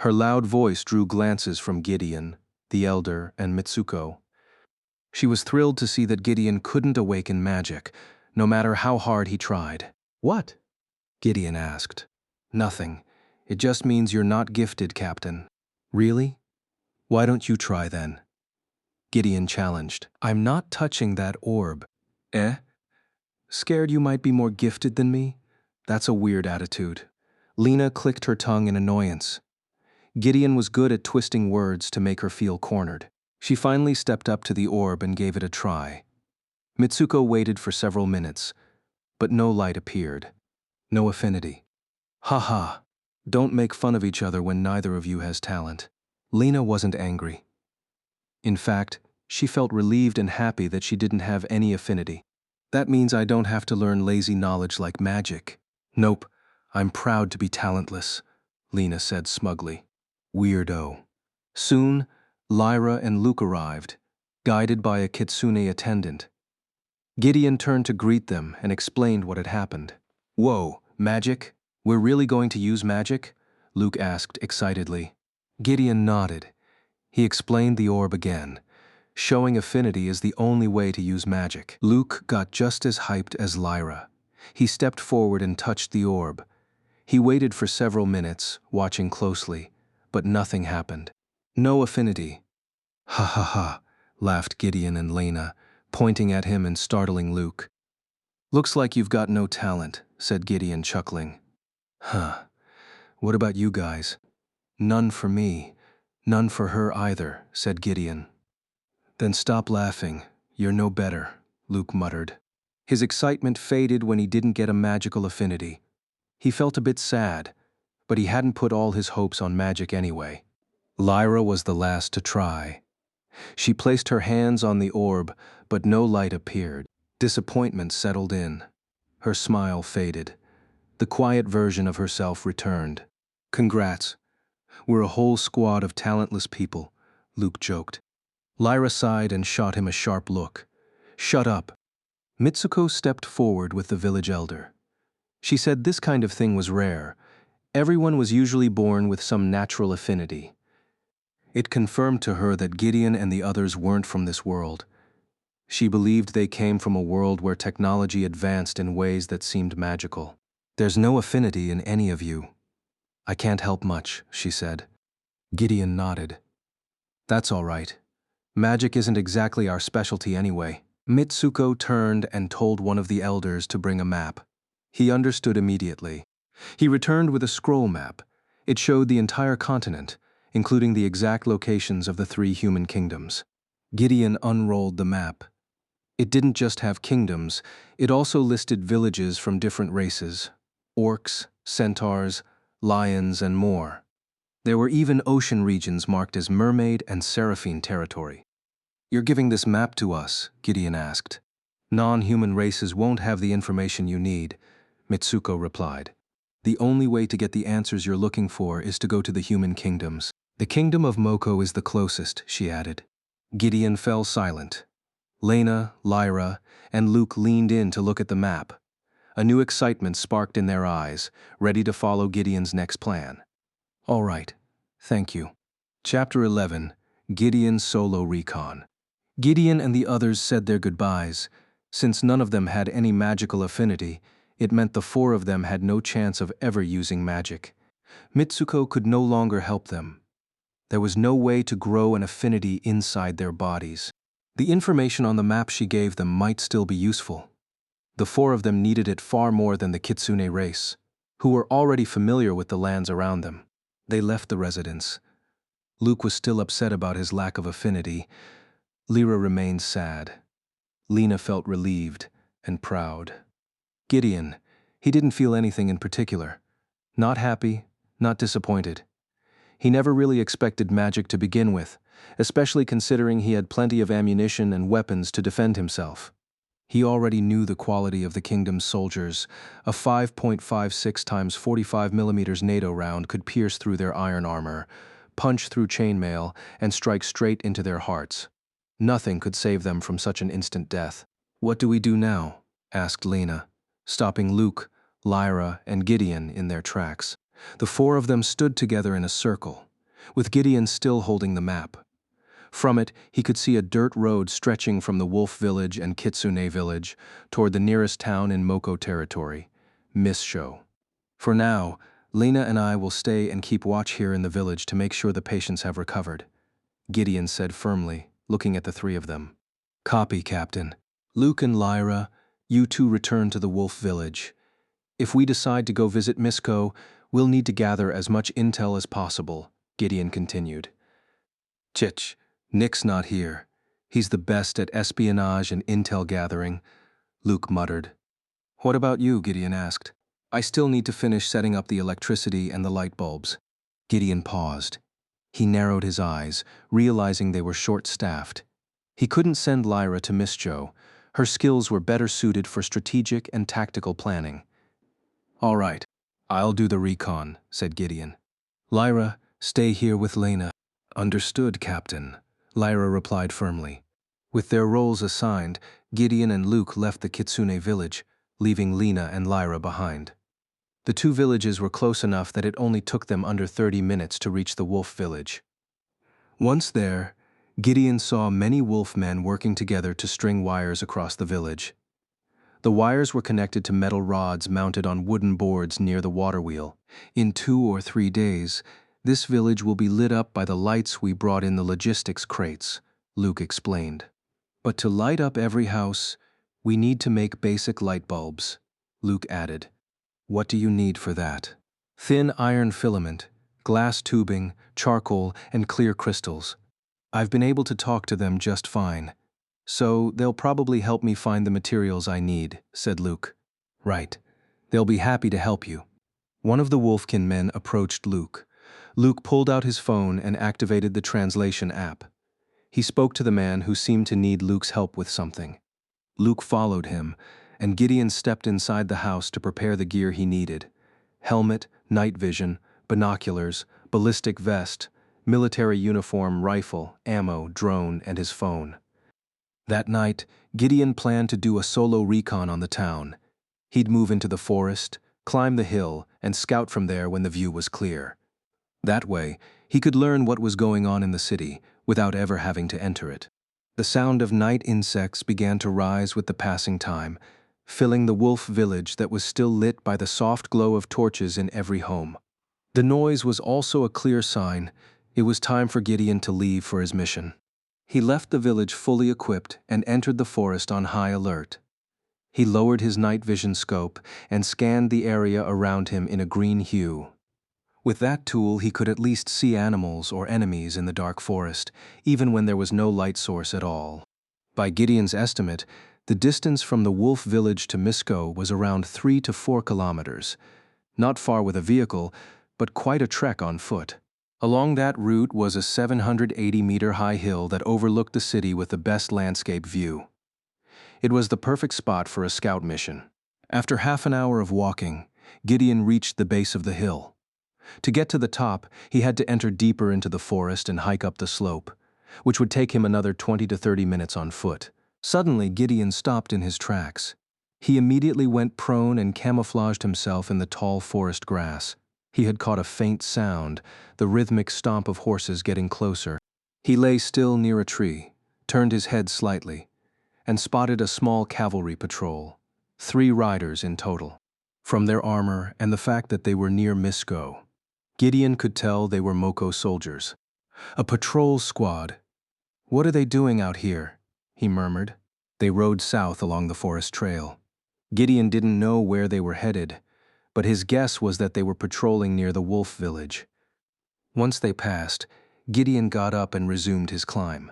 Her loud voice drew glances from Gideon, the elder, and Mitsuko. She was thrilled to see that Gideon couldn't awaken magic, no matter how hard he tried. What? Gideon asked. Nothing. It just means you're not gifted, Captain. Really? Why don't you try then? Gideon challenged. I'm not touching that orb. Eh? Scared you might be more gifted than me? That's a weird attitude. Lena clicked her tongue in annoyance. Gideon was good at twisting words to make her feel cornered. She finally stepped up to the orb and gave it a try. Mitsuko waited for several minutes, but no light appeared. No affinity. Ha ha. Don't make fun of each other when neither of you has talent. Lena wasn't angry. In fact, she felt relieved and happy that she didn't have any affinity. That means I don't have to learn lazy knowledge like magic. Nope, I'm proud to be talentless, Lena said smugly. Weirdo. Soon, Lyra and Luke arrived, guided by a kitsune attendant. Gideon turned to greet them and explained what had happened. Whoa, magic? We're really going to use magic? Luke asked excitedly. Gideon nodded. He explained the orb again. Showing affinity is the only way to use magic. Luke got just as hyped as Lyra. He stepped forward and touched the orb. He waited for several minutes, watching closely, but nothing happened. No affinity. Ha ha ha, laughed Gideon and Lena, pointing at him and startling Luke. Looks like you've got no talent, said Gideon, chuckling. Huh. What about you guys? None for me. None for her either, said Gideon. Then stop laughing. You're no better, Luke muttered. His excitement faded when he didn't get a magical affinity. He felt a bit sad, but he hadn't put all his hopes on magic anyway. Lyra was the last to try. She placed her hands on the orb, but no light appeared. Disappointment settled in. Her smile faded. The quiet version of herself returned. Congrats. We're a whole squad of talentless people, Luke joked. Lyra sighed and shot him a sharp look. Shut up. Mitsuko stepped forward with the village elder. She said this kind of thing was rare. Everyone was usually born with some natural affinity. It confirmed to her that Gideon and the others weren't from this world. She believed they came from a world where technology advanced in ways that seemed magical. There's no affinity in any of you. I can't help much, she said. Gideon nodded. That's all right. Magic isn't exactly our specialty anyway. Mitsuko turned and told one of the elders to bring a map. He understood immediately. He returned with a scroll map. It showed the entire continent, including the exact locations of the 3 human kingdoms. Gideon unrolled the map. It didn't just have kingdoms, it also listed villages from different races: orcs, centaurs, lions, and more. There were even ocean regions marked as mermaid and seraphine territory. You're giving this map to us, Gideon asked. Non-human races won't have the information you need, Mitsuko replied. The only way to get the answers you're looking for is to go to the human kingdoms. The kingdom of Moko is the closest, she added. Gideon fell silent. Lena, Lyra, and Luke leaned in to look at the map. A new excitement sparked in their eyes, ready to follow Gideon's next plan. All right, thank you. Chapter 11, Gideon's Solo Recon. Gideon and the others said their goodbyes. Since none of them had any magical affinity, it meant the 4 of them had no chance of ever using magic. Mitsuko could no longer help them. There was no way to grow an affinity inside their bodies. The information on the map she gave them might still be useful. The 4 of them needed it far more than the Kitsune race, who were already familiar with the lands around them. They left the residence. Luke was still upset about his lack of affinity. Lyra remained sad. Lena felt relieved and proud. Gideon, he didn't feel anything in particular. Not happy, not disappointed. He never really expected magic to begin with, especially considering he had plenty of ammunition and weapons to defend himself. He already knew the quality of the kingdom's soldiers. A 5.56 times 45 mm NATO round could pierce through their iron armor, punch through chainmail, and strike straight into their hearts. Nothing could save them from such an instant death. What do we do now? Asked Lena, stopping Luke, Lyra, and Gideon in their tracks. The 4 of them stood together in a circle, with Gideon still holding the map. From it, he could see a dirt road stretching from the Wolf Village and Kitsune Village toward the nearest town in Moko territory, Missho. For now, Lena and I will stay and keep watch here in the village to make sure the patients have recovered, Gideon said firmly, looking at the 3 of them. Copy, Captain. Luke and Lyra, you 2 return to the Wolf Village. If we decide to go visit Misko, we'll need to gather as much intel as possible, Gideon continued. Chich, Nick's not here. He's the best at espionage and intel gathering, Luke muttered. What about you? Gideon asked. I still need to finish setting up the electricity and the light bulbs. Gideon paused. He narrowed his eyes, realizing they were short-staffed. He couldn't send Lyra to Missho. Her skills were better suited for strategic and tactical planning. All right, I'll do the recon, said Gideon. Lyra, stay here with Lena. Understood, Captain, Lyra replied firmly. With their roles assigned, Gideon and Luke left the Kitsune village, leaving Lena and Lyra behind. The two villages were close enough that it only took them under 30 minutes to reach the wolf village. Once there, Gideon saw many wolf men working together to string wires across the village. The wires were connected to metal rods mounted on wooden boards near the water wheel. In 2 or 3 days, this village will be lit up by the lights we brought in the logistics crates, Luke explained. But to light up every house, we need to make basic light bulbs, Luke added. What do you need for that? Thin iron filament, glass tubing, charcoal, and clear crystals. I've been able to talk to them just fine. So they'll probably help me find the materials I need, said Luke. Right. They'll be happy to help you. One of the Wolfkin men approached Luke. Luke pulled out his phone and activated the translation app. He spoke to the man who seemed to need Luke's help with something. Luke followed him, and Gideon stepped inside the house to prepare the gear he needed. Helmet, night vision, binoculars, ballistic vest, military uniform, rifle, ammo, drone, and his phone. That night, Gideon planned to do a solo recon on the town. He'd move into the forest, climb the hill, and scout from there when the view was clear. That way, he could learn what was going on in the city without ever having to enter it. The sound of night insects began to rise with the passing time, filling the wolf village that was still lit by the soft glow of torches in every home. The noise was also a clear sign it was time for Gideon to leave for his mission. He left the village fully equipped and entered the forest on high alert. He lowered his night vision scope and scanned the area around him in a green hue. With that tool, he could at least see animals or enemies in the dark forest, even when there was no light source at all. By Gideon's estimate, the distance from the wolf village to Misko was around 3 to 4 kilometers. Not far with a vehicle, but quite a trek on foot. Along that route was a 780-meter-high hill that overlooked the city with the best landscape view. It was the perfect spot for a scout mission. After half an hour of walking, Gideon reached the base of the hill. To get to the top, he had to enter deeper into the forest and hike up the slope, which would take him another 20 to 30 minutes on foot. Suddenly, Gideon stopped in his tracks. He immediately went prone and camouflaged himself in the tall forest grass. He had caught a faint sound, the rhythmic stomp of horses getting closer. He lay still near a tree, turned his head slightly, and spotted a small cavalry patrol, 3 riders in total. From their armor and the fact that they were near Misko, Gideon could tell they were Moko soldiers. A patrol squad. What are they doing out here? He murmured. They rode south along the forest trail. Gideon didn't know where they were headed, but his guess was that they were patrolling near the wolf village. Once they passed, Gideon got up and resumed his climb.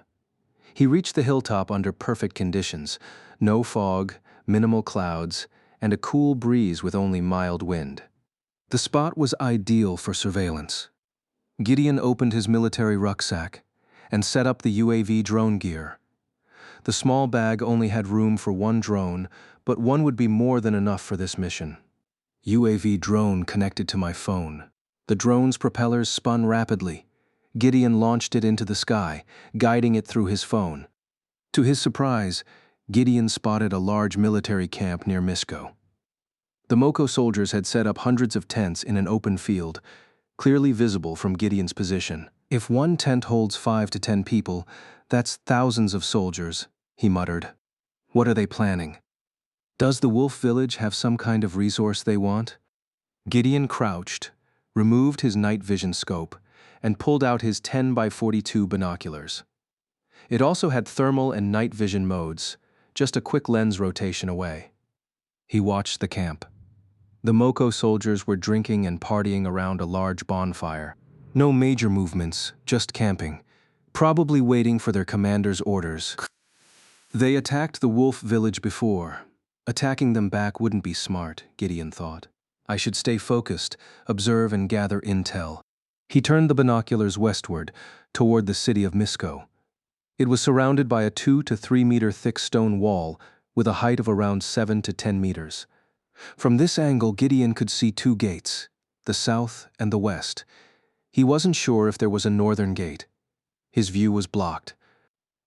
He reached the hilltop under perfect conditions, no fog, minimal clouds, and a cool breeze with only mild wind. The spot was ideal for surveillance. Gideon opened his military rucksack and set up the UAV drone gear. The small bag only had room for 1 drone, but one would be more than enough for this mission. UAV drone connected to my phone. The drone's propellers spun rapidly. Gideon launched it into the sky, guiding it through his phone. To his surprise, Gideon spotted a large military camp near Misko. The Moko soldiers had set up hundreds of tents in an open field, clearly visible from Gideon's position. If one tent holds 5 to 10 people, that's thousands of soldiers, he muttered. What are they planning? Does the wolf village have some kind of resource they want? Gideon crouched, removed his night vision scope, and pulled out his 10 by 42 binoculars. It also had thermal and night vision modes, just a quick lens rotation away. He watched the camp. The Moko soldiers were drinking and partying around a large bonfire. No major movements, just camping, probably waiting for their commander's orders. They attacked the wolf village before. Attacking them back wouldn't be smart, Gideon thought. I should stay focused, observe and gather intel. He turned the binoculars westward, toward the city of Misko. It was surrounded by a 2 to 3 meter thick stone wall with a height of around 7 to 10 meters. From this angle, Gideon could see 2 gates, the south and the west. He wasn't sure if there was a northern gate. His view was blocked.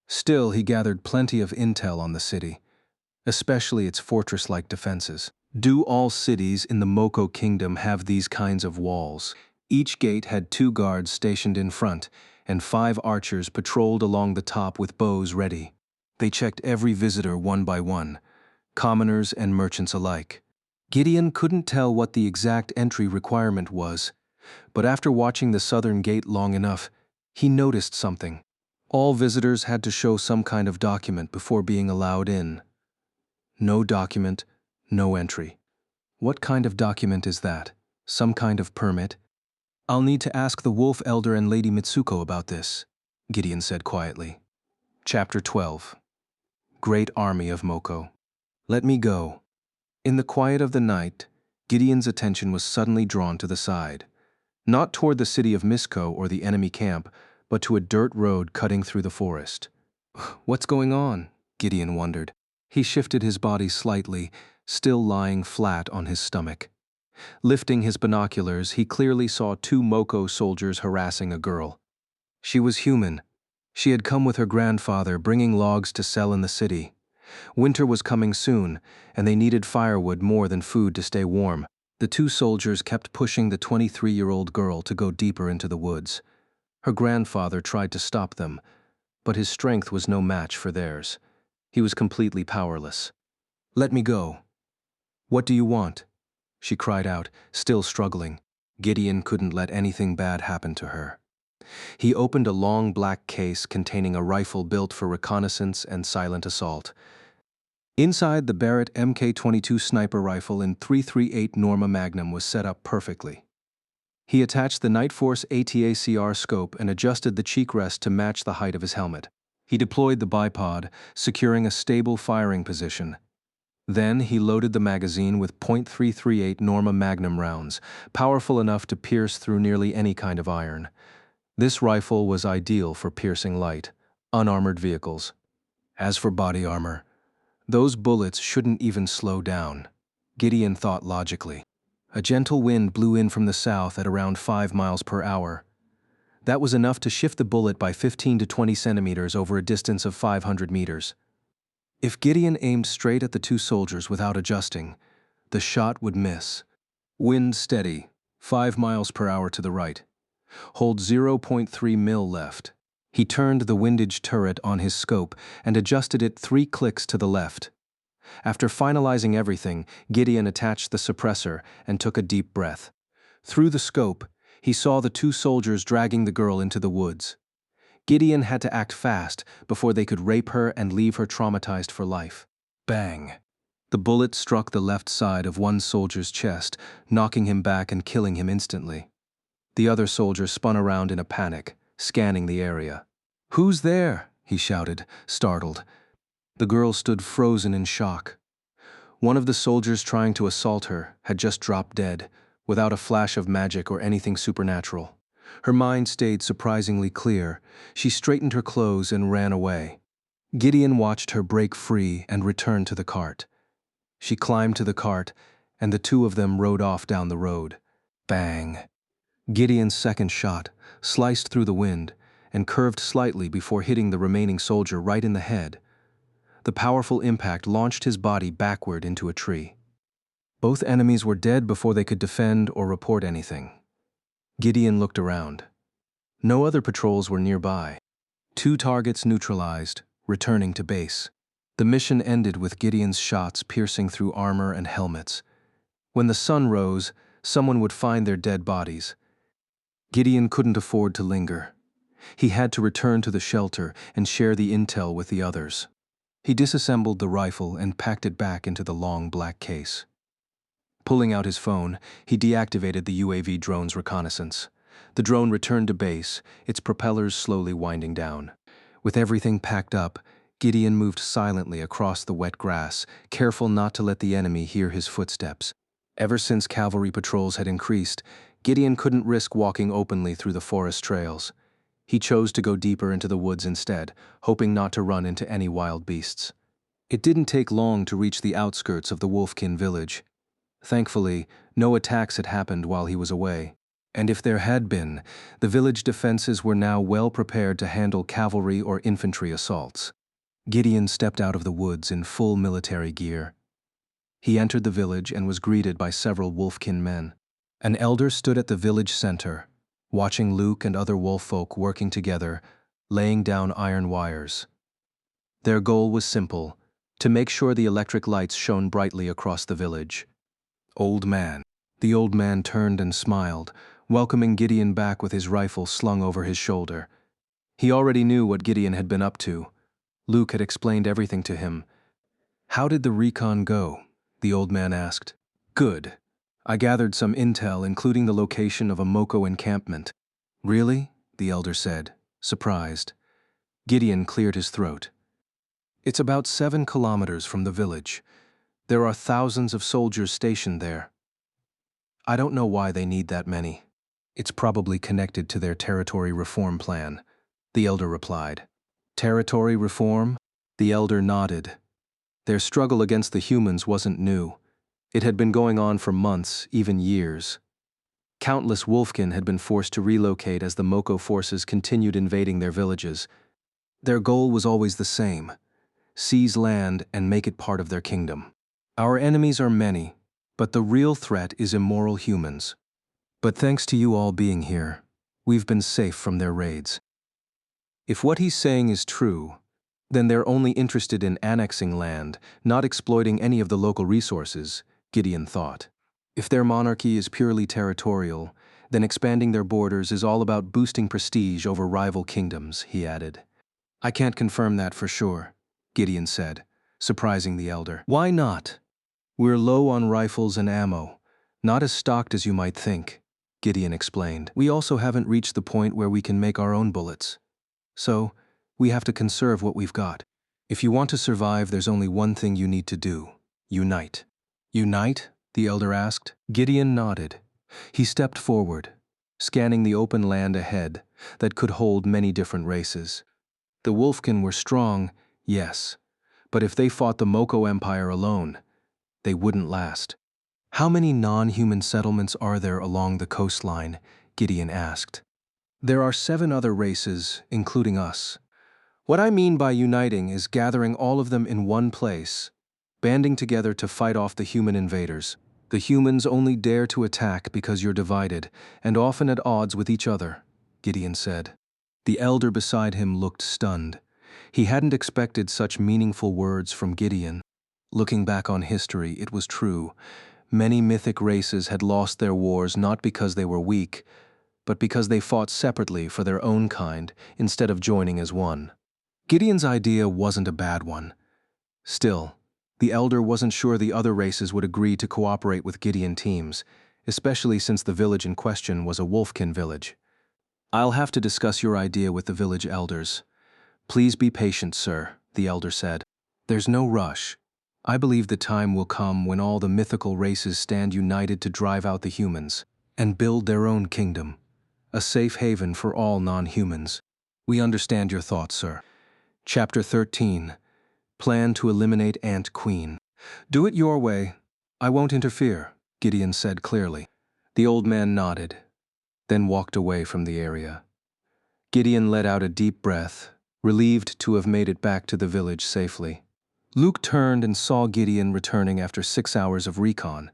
Still, he gathered plenty of intel on the city, especially its fortress-like defenses. Do all cities in the Moko Kingdom have these kinds of walls? Each gate had 2 guards stationed in front, and 5 archers patrolled along the top with bows ready. They checked every visitor one by one, commoners and merchants alike. Gideon couldn't tell what the exact entry requirement was, but after watching the southern gate long enough, he noticed something. All visitors had to show some kind of document before being allowed in. No document, no entry. What kind of document is that? Some kind of permit? I'll need to ask the Wolf Elder and Lady Mitsuko about this, Gideon said quietly. Chapter 12. Great Army of Moko. Let me go. In the quiet of the night, Gideon's attention was suddenly drawn to the side. Not toward the city of Misko or the enemy camp, but to a dirt road cutting through the forest. What's going on? Gideon wondered. He shifted his body slightly, still lying flat on his stomach. Lifting his binoculars, he clearly saw 2 Moko soldiers harassing a girl. She was human. She had come with her grandfather, bringing logs to sell in the city. Winter was coming soon, and they needed firewood more than food to stay warm. The 2 soldiers kept pushing the 23-year-old girl to go deeper into the woods. Her grandfather tried to stop them, but his strength was no match for theirs. He was completely powerless. Let me go. What do you want? She cried out, still struggling. Gideon couldn't let anything bad happen to her. He opened a long black case containing a rifle built for reconnaissance and silent assault. Inside, the Barrett Mk-22 sniper rifle in .338 Norma Magnum was set up perfectly. He attached the Night Force ATACR scope and adjusted the cheek rest to match the height of his helmet. He deployed the bipod, securing a stable firing position. Then he loaded the magazine with .338 Norma Magnum rounds, powerful enough to pierce through nearly any kind of iron. This rifle was ideal for piercing light, unarmored vehicles. As for body armor, those bullets shouldn't even slow down, Gideon thought logically. A gentle wind blew in from the south at around 5 miles per hour. That was enough to shift the bullet by 15 to 20 centimeters over a distance of 500 meters. If Gideon aimed straight at the 2 soldiers without adjusting, the shot would miss. Wind steady, 5 miles per hour to the right. Hold 0.3 mil left. He turned the windage turret on his scope and adjusted it 3 clicks to the left. After finalizing everything, Gideon attached the suppressor and took a deep breath. Through the scope, he saw the 2 soldiers dragging the girl into the woods. Gideon had to act fast before they could rape her and leave her traumatized for life. Bang! The bullet struck the left side of one soldier's chest, knocking him back and killing him instantly. The other soldier spun around in a panic, scanning the area. "Who's there?" he shouted, startled. The girl stood frozen in shock. One of the soldiers trying to assault her had just dropped dead, without a flash of magic or anything supernatural. Her mind stayed surprisingly clear. She straightened her clothes and ran away. Gideon watched her break free and return to the cart. She climbed to the cart, and the 2 of them rode off down the road. Bang! Gideon's second shot sliced through the wind and curved slightly before hitting the remaining soldier right in the head. The powerful impact launched his body backward into a tree. Both enemies were dead before they could defend or report anything. Gideon looked around. No other patrols were nearby. 2 targets neutralized, returning to base. The mission ended with Gideon's shots piercing through armor and helmets. When the sun rose, someone would find their dead bodies. Gideon couldn't afford to linger. He had to return to the shelter and share the intel with the others. He disassembled the rifle and packed it back into the long black case. Pulling out his phone, he deactivated the UAV drone's reconnaissance. The drone returned to base, its propellers slowly winding down. With everything packed up, Gideon moved silently across the wet grass, careful not to let the enemy hear his footsteps. Ever since cavalry patrols had increased, Gideon couldn't risk walking openly through the forest trails. He chose to go deeper into the woods instead, hoping not to run into any wild beasts. It didn't take long to reach the outskirts of the Wolfkin village. Thankfully, no attacks had happened while he was away. And if there had been, the village defenses were now well prepared to handle cavalry or infantry assaults. Gideon stepped out of the woods in full military gear. He entered the village and was greeted by several wolfkin men. An elder stood at the village center, watching Luke and other wolf folk working together, laying down iron wires. Their goal was simple: to make sure the electric lights shone brightly across the village. Old man. The old man turned and smiled, welcoming Gideon back with his rifle slung over his shoulder. He already knew what Gideon had been up to. Luke had explained everything to him. "How did the recon go?" the old man asked. "Good. I gathered some intel, including the location of a Moko encampment." "Really?" the elder said, surprised. Gideon cleared his throat. "It's about 7 kilometers from the village. There are thousands of soldiers stationed there. I don't know why they need that many. It's probably connected to their territory reform plan," the elder replied. "Territory reform?" The elder nodded. Their struggle against the humans wasn't new. It had been going on for months, even years. Countless wolfkin had been forced to relocate as the Moko forces continued invading their villages. Their goal was always the same: seize land and make it part of their kingdom. "Our enemies are many, but the real threat is immoral humans. But thanks to you all being here, we've been safe from their raids." If what he's saying is true, then they're only interested in annexing land, not exploiting any of the local resources, Gideon thought. If their monarchy is purely territorial, then expanding their borders is all about boosting prestige over rival kingdoms, he added. "I can't confirm that for sure," Gideon said, surprising the elder. "Why not? We're low on rifles and ammo, not as stocked as you might think," Gideon explained. "We also haven't reached the point where we can make our own bullets. So, we have to conserve what we've got. If you want to survive, there's only one thing you need to do: unite." "Unite?" the elder asked. Gideon nodded. He stepped forward, scanning the open land ahead that could hold many different races. The wolfkin were strong, yes, but if they fought the Moko Empire alone, they wouldn't last. "How many non-human settlements are there along the coastline?" Gideon asked. "There are 7 other races, including us. What I mean by uniting is gathering all of them in one place, banding together to fight off the human invaders. The humans only dare to attack because you're divided, and often at odds with each other," Gideon said. The elder beside him looked stunned. He hadn't expected such meaningful words from Gideon. Looking back on history, it was true. Many mythic races had lost their wars not because they were weak, but because they fought separately for their own kind instead of joining as one. Gideon's idea wasn't a bad one. Still, the elder wasn't sure the other races would agree to cooperate with Gideon teams, especially since the village in question was a wolfkin village. "I'll have to discuss your idea with the village elders. Please be patient, sir," the elder said. "There's no rush. I believe the time will come when all the mythical races stand united to drive out the humans and build their own kingdom, a safe haven for all non-humans. We understand your thoughts, sir." Chapter 13. Plan to eliminate Ant Queen. "Do it your way. I won't interfere," Gideon said clearly. The old man nodded, then walked away from the area. Gideon let out a deep breath, relieved to have made it back to the village safely. Luke turned and saw Gideon returning after 6 hours of recon.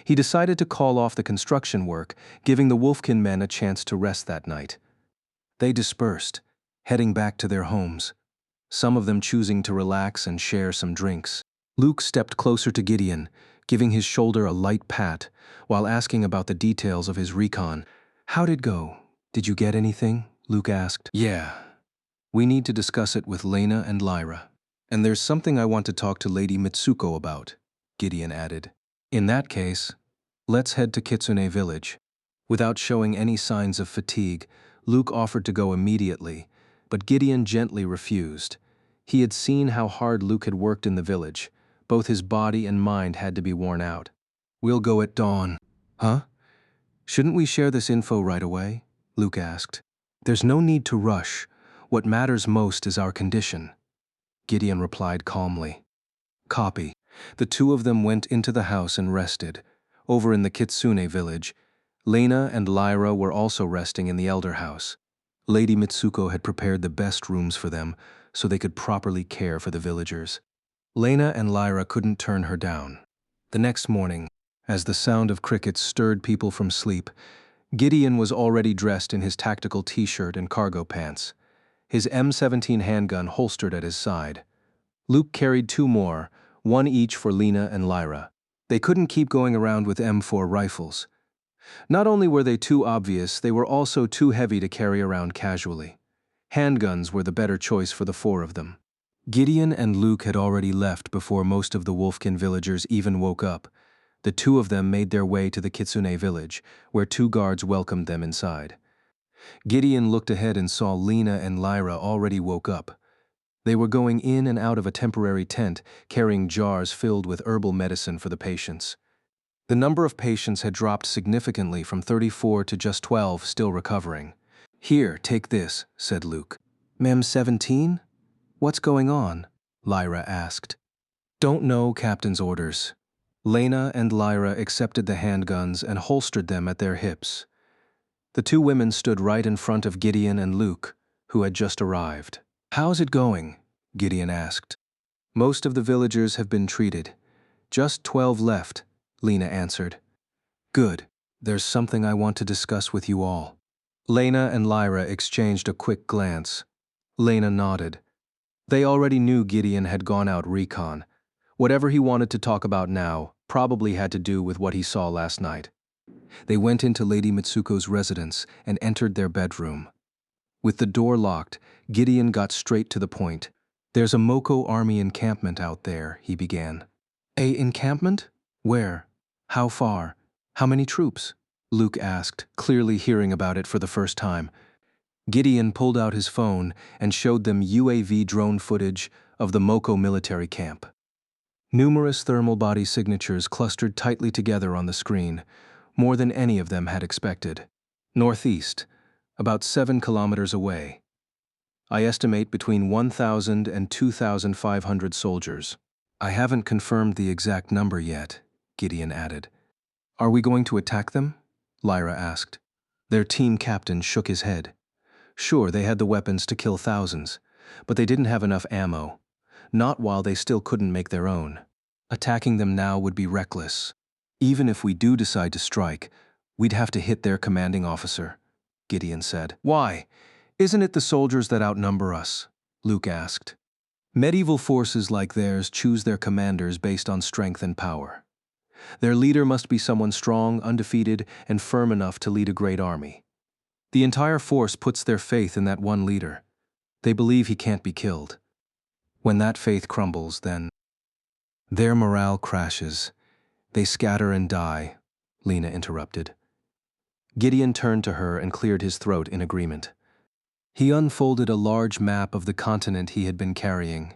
He decided to call off the construction work, giving the wolfkin men a chance to rest that night. They dispersed, heading back to their homes, some of them choosing to relax and share some drinks. Luke stepped closer to Gideon, giving his shoulder a light pat, while asking about the details of his recon. "How'd it go? Did you get anything?" Luke asked. "Yeah. We need to discuss it with Lena and Lyra. And there's something I want to talk to Lady Mitsuko about," Gideon added. "In that case, let's head to Kitsune Village." Without showing any signs of fatigue, Luke offered to go immediately, but Gideon gently refused. He had seen how hard Luke had worked in the village. Both his body and mind had to be worn out. "We'll go at dawn." "Huh? Shouldn't we share this info right away?" Luke asked. "There's no need to rush. What matters most is our condition," Gideon replied calmly. "Copy." The two of them went into the house and rested. Over in the Kitsune village, Lena and Lyra were also resting in the elder house. Lady Mitsuko had prepared the best rooms for them so they could properly care for the villagers. Lena and Lyra couldn't turn her down. The next morning, as the sound of crickets stirred people from sleep, Gideon was already dressed in his tactical t-shirt and cargo pants, his M17 handgun holstered at his side. Luke carried two more, one each for Lena and Lyra. They couldn't keep going around with M4 rifles. Not only were they too obvious, they were also too heavy to carry around casually. Handguns were the better choice for the four of them. Gideon and Luke had already left before most of the Wolfkin villagers even woke up. The two of them made their way to the Kitsune village, where two guards welcomed them inside. Gideon looked ahead and saw Lena and Lyra already woke up. They were going in and out of a temporary tent, carrying jars filled with herbal medicine for the patients. The number of patients had dropped significantly from 34 to just 12 still recovering. "Here, take this," said Luke. "Mem 17? What's going on?" Lyra asked. "Don't know, Captain's orders." Lena and Lyra accepted the handguns and holstered them at their hips. The two women stood right in front of Gideon and Luke, who had just arrived. "How's it going?" Gideon asked. "Most of the villagers have been treated. Just 12 left," Lena answered. "Good. There's something I want to discuss with you all." Lena and Lyra exchanged a quick glance. Lena nodded. They already knew Gideon had gone out recon. Whatever he wanted to talk about now probably had to do with what he saw last night. They went into Lady Mitsuko's residence and entered their bedroom. With the door locked, Gideon got straight to the point. "There's a Moko army encampment out there," he began. "A encampment? Where? How far? How many troops?" Luke asked, clearly hearing about it for the first time. Gideon pulled out his phone and showed them UAV drone footage of the Moko military camp. Numerous thermal body signatures clustered tightly together on the screen, more than any of them had expected. Northeast, about 7 kilometers away. I estimate between 1,000 and 2,500 soldiers. "I haven't confirmed the exact number yet," Gideon added. "Are we going to attack them?" Lyra asked. Their team captain shook his head. Sure, they had the weapons to kill thousands, but they didn't have enough ammo. Not while they still couldn't make their own. Attacking them now would be reckless. "Even if we do decide to strike, we'd have to hit their commanding officer," Gideon said. "Why? Isn't it the soldiers that outnumber us?" Luke asked. "Medieval forces like theirs choose their commanders based on strength and power. Their leader must be someone strong, undefeated, and firm enough to lead a great army. The entire force puts their faith in that one leader. They believe he can't be killed. When that faith crumbles, then their morale crashes. They scatter and die," Lena interrupted. Gideon turned to her and cleared his throat in agreement. He unfolded a large map of the continent he had been carrying.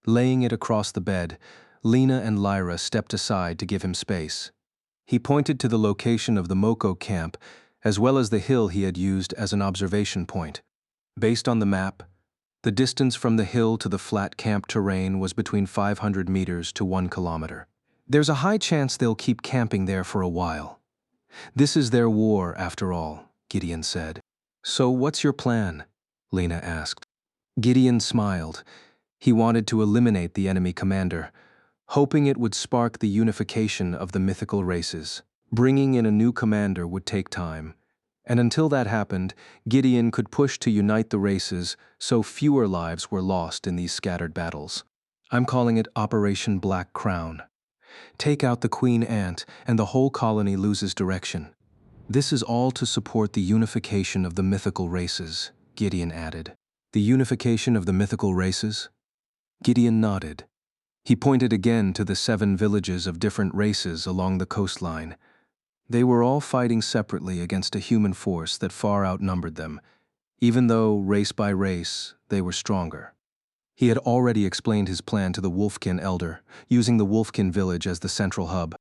Laying it across the bed, Lena and Lyra stepped aside to give him space. He pointed to the location of the Moko camp, as well as the hill he had used as an observation point. Based on the map, the distance from the hill to the flat camp terrain was between 500 meters to 1 kilometer. "There's a high chance they'll keep camping there for a while. This is their war, after all," Gideon said. "So what's your plan?" Lena asked. Gideon smiled. He wanted to eliminate the enemy commander, hoping it would spark the unification of the mythical races. Bringing in a new commander would take time, and until that happened, Gideon could push to unite the races so fewer lives were lost in these scattered battles. "I'm calling it Operation Black Crown. Take out the queen ant, and the whole colony loses direction. This is all to support the unification of the mythical races," Gideon added. "The unification of the mythical races?" Gideon nodded. He pointed again to the 7 villages of different races along the coastline. They were all fighting separately against a human force that far outnumbered them, even though, race by race, they were stronger. He had already explained his plan to the Wolfkin elder, using the Wolfkin village as the central hub.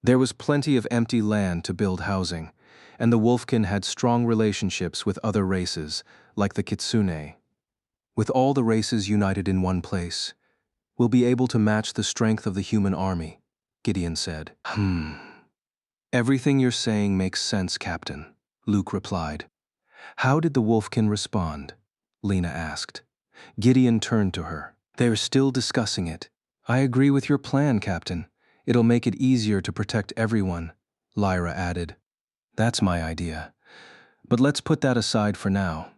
There was plenty of empty land to build housing, and the Wolfkin had strong relationships with other races, like the Kitsune. "With all the races united in one place, we'll be able to match the strength of the human army," Gideon said. "Everything you're saying makes sense, Captain," Luke replied. "How did the Wolfkin respond?" Lena asked. Gideon turned to her. "They're still discussing it. I agree with your plan, Captain. It'll make it easier to protect everyone, Lyra added. That's my idea. But let's put that aside for now.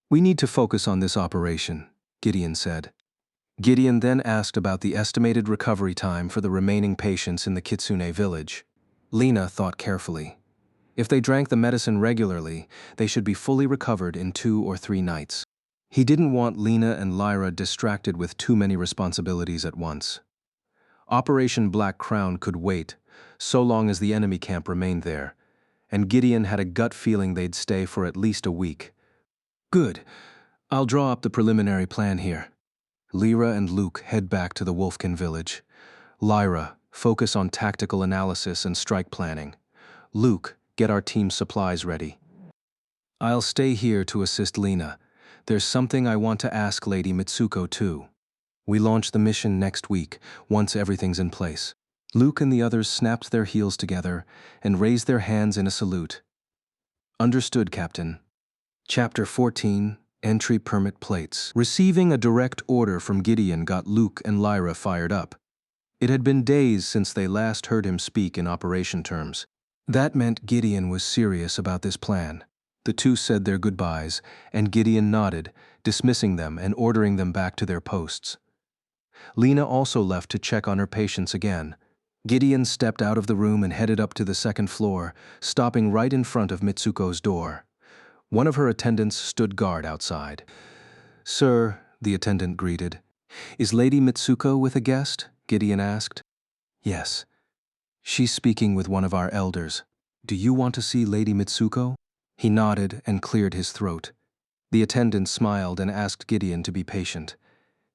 We need to focus on this operation, Gideon said. Gideon then asked about the estimated recovery time for the remaining patients in the Kitsune village. Lena thought carefully. If they drank the medicine regularly, they should be fully recovered in 2 or 3 nights. He didn't want Lena and Lyra distracted with too many responsibilities at once. Operation Black Crown could wait, so long as the enemy camp remained there, and Gideon had a gut feeling they'd stay for at least a week. Good. I'll draw up the preliminary plan here. Lyra and Luke head back to the Wolfkin village. Lyra, focus on tactical analysis and strike planning. Luke, get our team's supplies ready. I'll stay here to assist Lena. There's something I want to ask Lady Mitsuko too. We launch the mission next week, once everything's in place. Luke and the others snapped their heels together and raised their hands in a salute. Understood, Captain. Chapter 14, Entry Permit Plates. Receiving a direct order from Gideon got Luke and Lyra fired up. It had been days since they last heard him speak in operation terms. That meant Gideon was serious about this plan. The two said their goodbyes, and Gideon nodded, dismissing them and ordering them back to their posts. Lena also left to check on her patients again. Gideon stepped out of the room and headed up to the second floor, stopping right in front of Mitsuko's door. One of her attendants stood guard outside. Sir, the attendant greeted. Is Lady Mitsuko with a guest? Gideon asked. Yes. She's speaking with one of our elders. Do you want to see Lady Mitsuko? He nodded and cleared his throat. The attendant smiled and asked Gideon to be patient.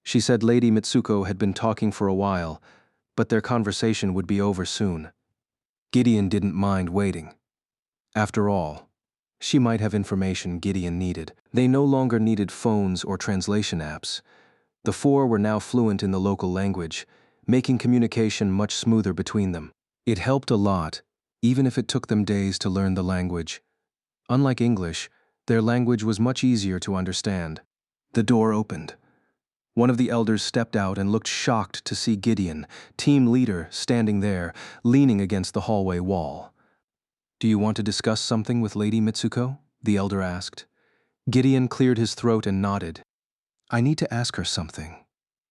She said Lady Mitsuko had been talking for a while, but their conversation would be over soon. Gideon didn't mind waiting. After all, she might have information Gideon needed. They no longer needed phones or translation apps. The four were now fluent in the local language, making communication much smoother between them. It helped a lot, even if it took them days to learn the language. Unlike English, their language was much easier to understand. The door opened. One of the elders stepped out and looked shocked to see Gideon, team leader, standing there, leaning against the hallway wall. Do you want to discuss something with Lady Mitsuko? The elder asked. Gideon cleared his throat and nodded. I need to ask her something.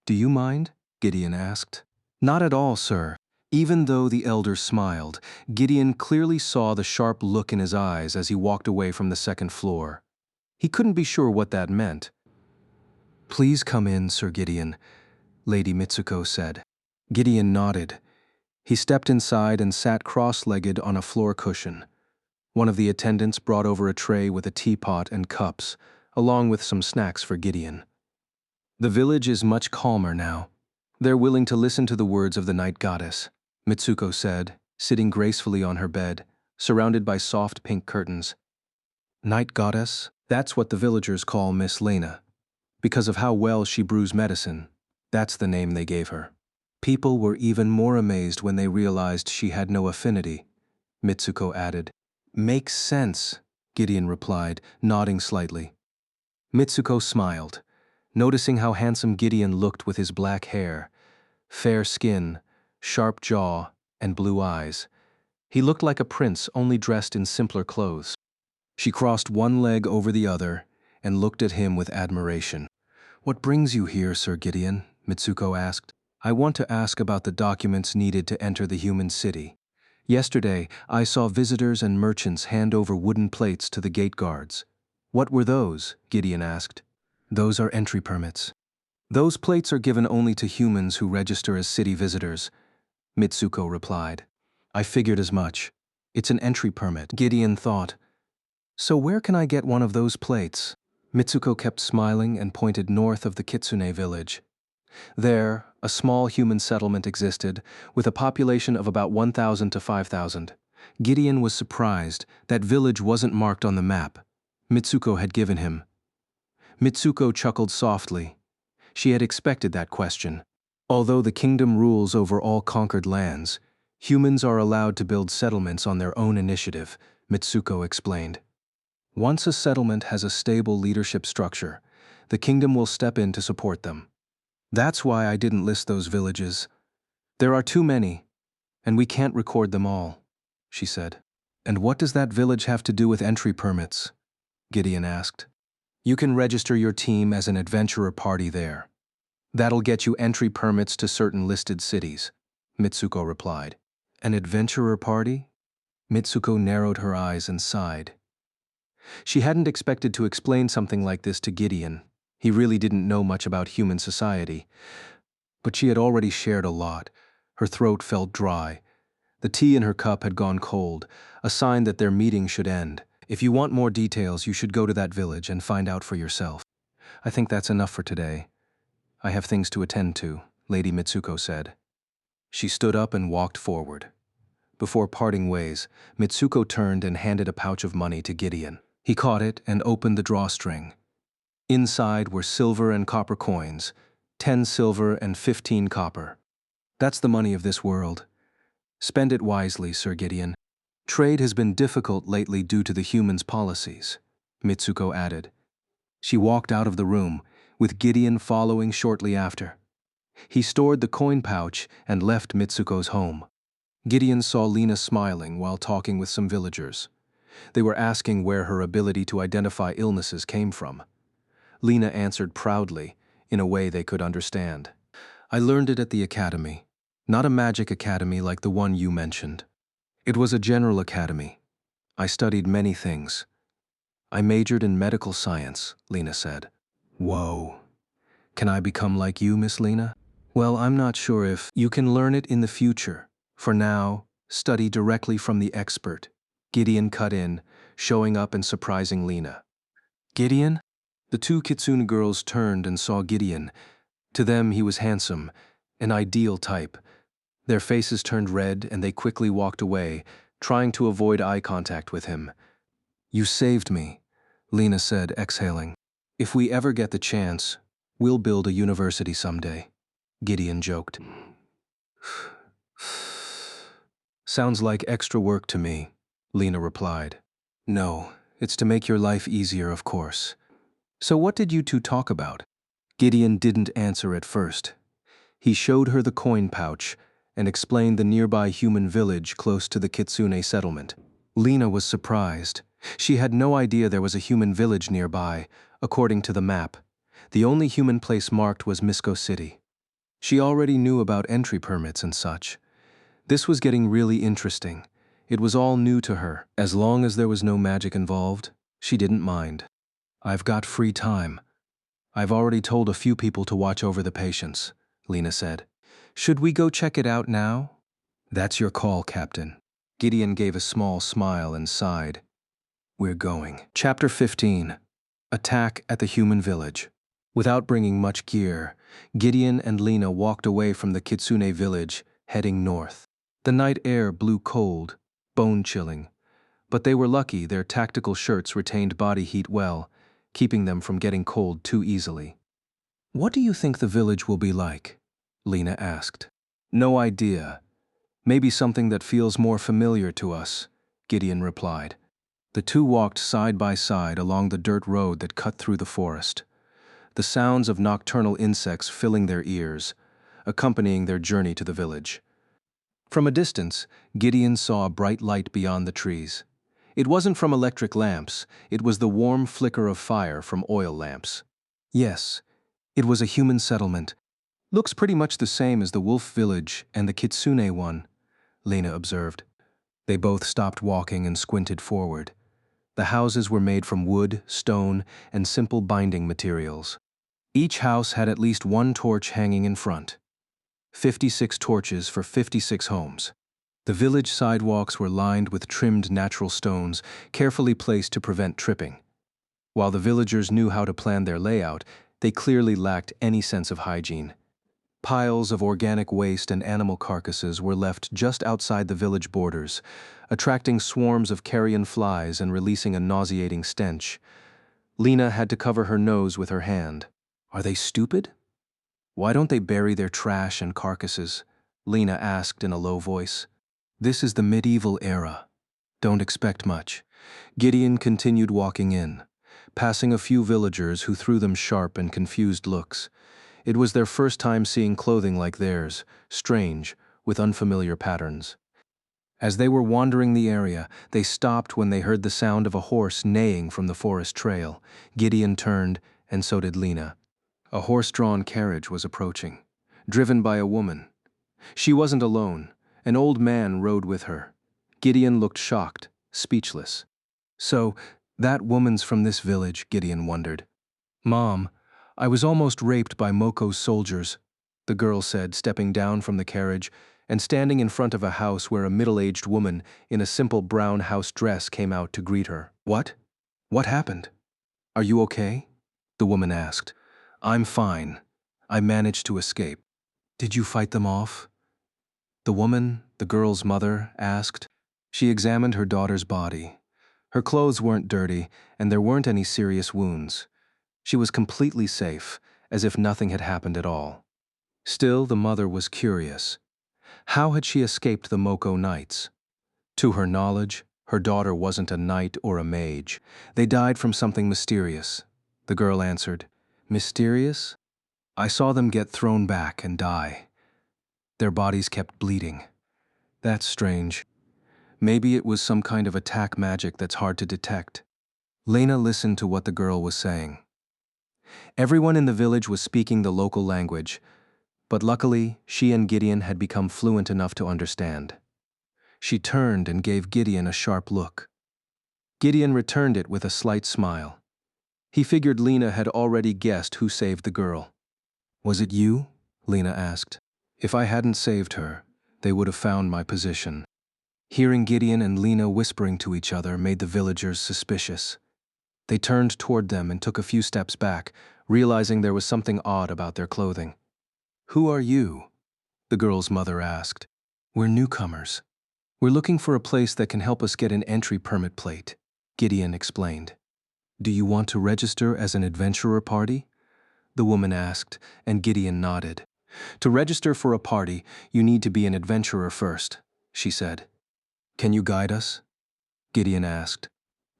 Do you mind? Gideon asked. Not at all, sir. Even though the elder smiled, Gideon clearly saw the sharp look in his eyes as he walked away from the second floor. He couldn't be sure what that meant. Please come in, Sir Gideon, Lady Mitsuko said. Gideon nodded. He stepped inside and sat cross-legged on a floor cushion. One of the attendants brought over a tray with a teapot and cups, along with some snacks for Gideon. The village is much calmer now. They're willing to listen to the words of the night goddess, Mitsuko said, sitting gracefully on her bed, surrounded by soft pink curtains. Night goddess? That's what the villagers call Miss Lena. Because of how well she brews medicine, that's the name they gave her. People were even more amazed when they realized she had no affinity, Mitsuko added. Makes sense, Gideon replied, nodding slightly. Mitsuko smiled, noticing how handsome Gideon looked with his black hair, fair skin, sharp jaw, and blue eyes. He looked like a prince, only dressed in simpler clothes. She crossed one leg over the other and looked at him with admiration. What brings you here, Sir Gideon? Mitsuko asked. I want to ask about the documents needed to enter the human city. Yesterday, I saw visitors and merchants hand over wooden plates to the gate guards. What were those? Gideon asked. Those are entry permits. Those plates are given only to humans who register as city visitors, Mitsuko replied. I figured as much. It's an entry permit, Gideon thought. So where can I get one of those plates? Mitsuko kept smiling and pointed north of the Kitsune village. There, a small human settlement existed, with a population of about 1,000 to 5,000. Gideon was surprised that village wasn't marked on the map Mitsuko had given him. Mitsuko chuckled softly. She had expected that question. Although the kingdom rules over all conquered lands, humans are allowed to build settlements on their own initiative, Mitsuko explained. Once a settlement has a stable leadership structure, the kingdom will step in to support them. That's why I didn't list those villages. There are too many, And we can't record them all, she said. And what does that village have to do with entry permits? Gideon asked. You can register your team as an adventurer party there. That'll get you entry permits to certain listed cities, Mitsuko replied. An adventurer party? Mitsuko narrowed her eyes and sighed. She hadn't expected to explain something like this to Gideon. He really didn't know much about human society. But she had already shared a lot. Her throat felt dry. The tea in her cup had gone cold, a sign that their meeting should end. If you want more details, you should go to that village and find out for yourself. I think that's enough for today. I have things to attend to, Lady Mitsuko said. She stood up and walked forward. Before parting ways, Mitsuko turned and handed a pouch of money to Gideon. He caught it and opened the drawstring. Inside were silver and copper coins, 10 silver and 15 copper. That's the money of this world. Spend it wisely, Sir Gideon. Trade has been difficult lately due to the humans' policies, Mitsuko added. She walked out of the room, with Gideon following shortly after. He stored the coin pouch and left Mitsuko's home. Gideon saw Lena smiling while talking with some villagers. They were asking where her ability to identify illnesses came from. Lena answered proudly, in a way they could understand. I learned it at the academy, not a magic academy like the one you mentioned. It was a general academy. I studied many things. I majored in medical science, Lena said. Whoa. Can I become like you, Miss Lena? Well, I'm not sure if you can learn it in the future. For now, study directly from the expert. Gideon cut in, showing up and surprising Lena. Gideon? The two Kitsune girls turned and saw Gideon. To them, he was handsome, an ideal type. Their faces turned red and they quickly walked away, trying to avoid eye contact with him. You saved me, Lena said, exhaling. If we ever get the chance, we'll build a university someday, Gideon joked. Sounds like extra work to me, Lena replied. No, it's to make your life easier, of course. So what did you two talk about? Gideon didn't answer at first. He showed her the coin pouch and explained the nearby human village close to the Kitsune settlement. Lena was surprised. She had no idea there was a human village nearby, according to the map. The only human place marked was Misko City. She already knew about entry permits and such. This was getting really interesting. It was all new to her. As long as there was no magic involved, she didn't mind. I've got free time. I've already told a few people to watch over the patients, Lena said. Should we go check it out now? That's your call, Captain. Gideon gave a small smile and sighed. We're going. Chapter 15. Attack at the Human Village. Without bringing much gear, Gideon and Lena walked away from the Kitsune village, heading north. The night air blew cold, bone-chilling, but they were lucky their tactical shirts retained body heat well, keeping them from getting cold too easily. What do you think the village will be like? Lena asked. No idea. Maybe something that feels more familiar to us, Gideon replied. The two walked side by side along the dirt road that cut through the forest, the sounds of nocturnal insects filling their ears, accompanying their journey to the village. From a distance, Gideon saw a bright light beyond the trees. It wasn't from electric lamps, it was the warm flicker of fire from oil lamps. Yes, it was a human settlement. Looks pretty much the same as the wolf village and the Kitsune one, Lena observed. They both stopped walking and squinted forward. The houses were made from wood, stone, and simple binding materials. Each house had at least one torch hanging in front. 56 torches for 56 homes. The village sidewalks were lined with trimmed natural stones, carefully placed to prevent tripping. While the villagers knew how to plan their layout, they clearly lacked any sense of hygiene. Piles of organic waste and animal carcasses were left just outside the village borders, attracting swarms of carrion flies and releasing a nauseating stench. Lena had to cover her nose with her hand. Are they stupid? Why don't they bury their trash and carcasses? Lena asked in a low voice. This is the medieval era. Don't expect much. Gideon continued walking in, passing a few villagers who threw them sharp and confused looks. It was their first time seeing clothing like theirs, strange, with unfamiliar patterns. As they were wandering the area, they stopped when they heard the sound of a horse neighing from the forest trail. Gideon turned, and so did Lena. A horse-drawn carriage was approaching, driven by a woman. She wasn't alone. An old man rode with her. Gideon looked shocked, speechless. So, that woman's from this village, Gideon wondered. Mom, I was almost raped by Moko's soldiers, the girl said, stepping down from the carriage and standing in front of a house where a middle-aged woman in a simple brown house dress came out to greet her. What? What happened? Are you okay? The woman asked. I'm fine. I managed to escape. Did you fight them off? The woman, the girl's mother, asked. She examined her daughter's body. Her clothes weren't dirty, and there weren't any serious wounds. She was completely safe, as if nothing had happened at all. Still, the mother was curious. How had she escaped the Moko Knights? To her knowledge, her daughter wasn't a knight or a mage. They died from something mysterious, the girl answered. Mysterious? I saw them get thrown back and die. Their bodies kept bleeding. That's strange. Maybe it was some kind of attack magic that's hard to detect. Lena listened to what the girl was saying. Everyone in the village was speaking the local language, but luckily, she and Gideon had become fluent enough to understand. She turned and gave Gideon a sharp look. Gideon returned it with a slight smile. He figured Lena had already guessed who saved the girl. Was it you? Lena asked. If I hadn't saved her, they would have found my position. Hearing Gideon and Lena whispering to each other made the villagers suspicious. They turned toward them and took a few steps back, realizing there was something odd about their clothing. Who are you? The girl's mother asked. We're newcomers. We're looking for a place that can help us get an entry permit plate, Gideon explained. Do you want to register as an adventurer party? The woman asked, and Gideon nodded. To register for a party, you need to be an adventurer first, she said. Can you guide us? Gideon asked.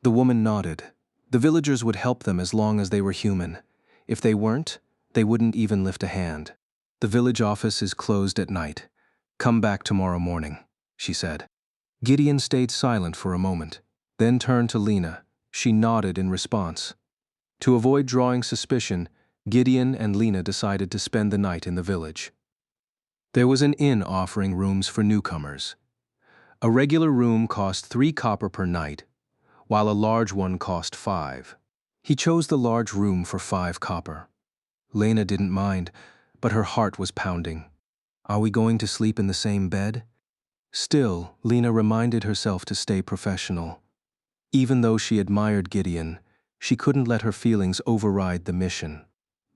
The woman nodded. The villagers would help them as long as they were human. If they weren't, they wouldn't even lift a hand. The village office is closed at night. Come back tomorrow morning, she said. Gideon stayed silent for a moment, then turned to Lena. She nodded in response. To avoid drawing suspicion, Gideon and Lena decided to spend the night in the village. There was an inn offering rooms for newcomers. A regular room cost 3 copper per night, while a large one cost 5. He chose the large room for 5 copper. Lena didn't mind, but her heart was pounding. Are we going to sleep in the same bed? Still, Lena reminded herself to stay professional. Even though she admired Gideon, she couldn't let her feelings override the mission.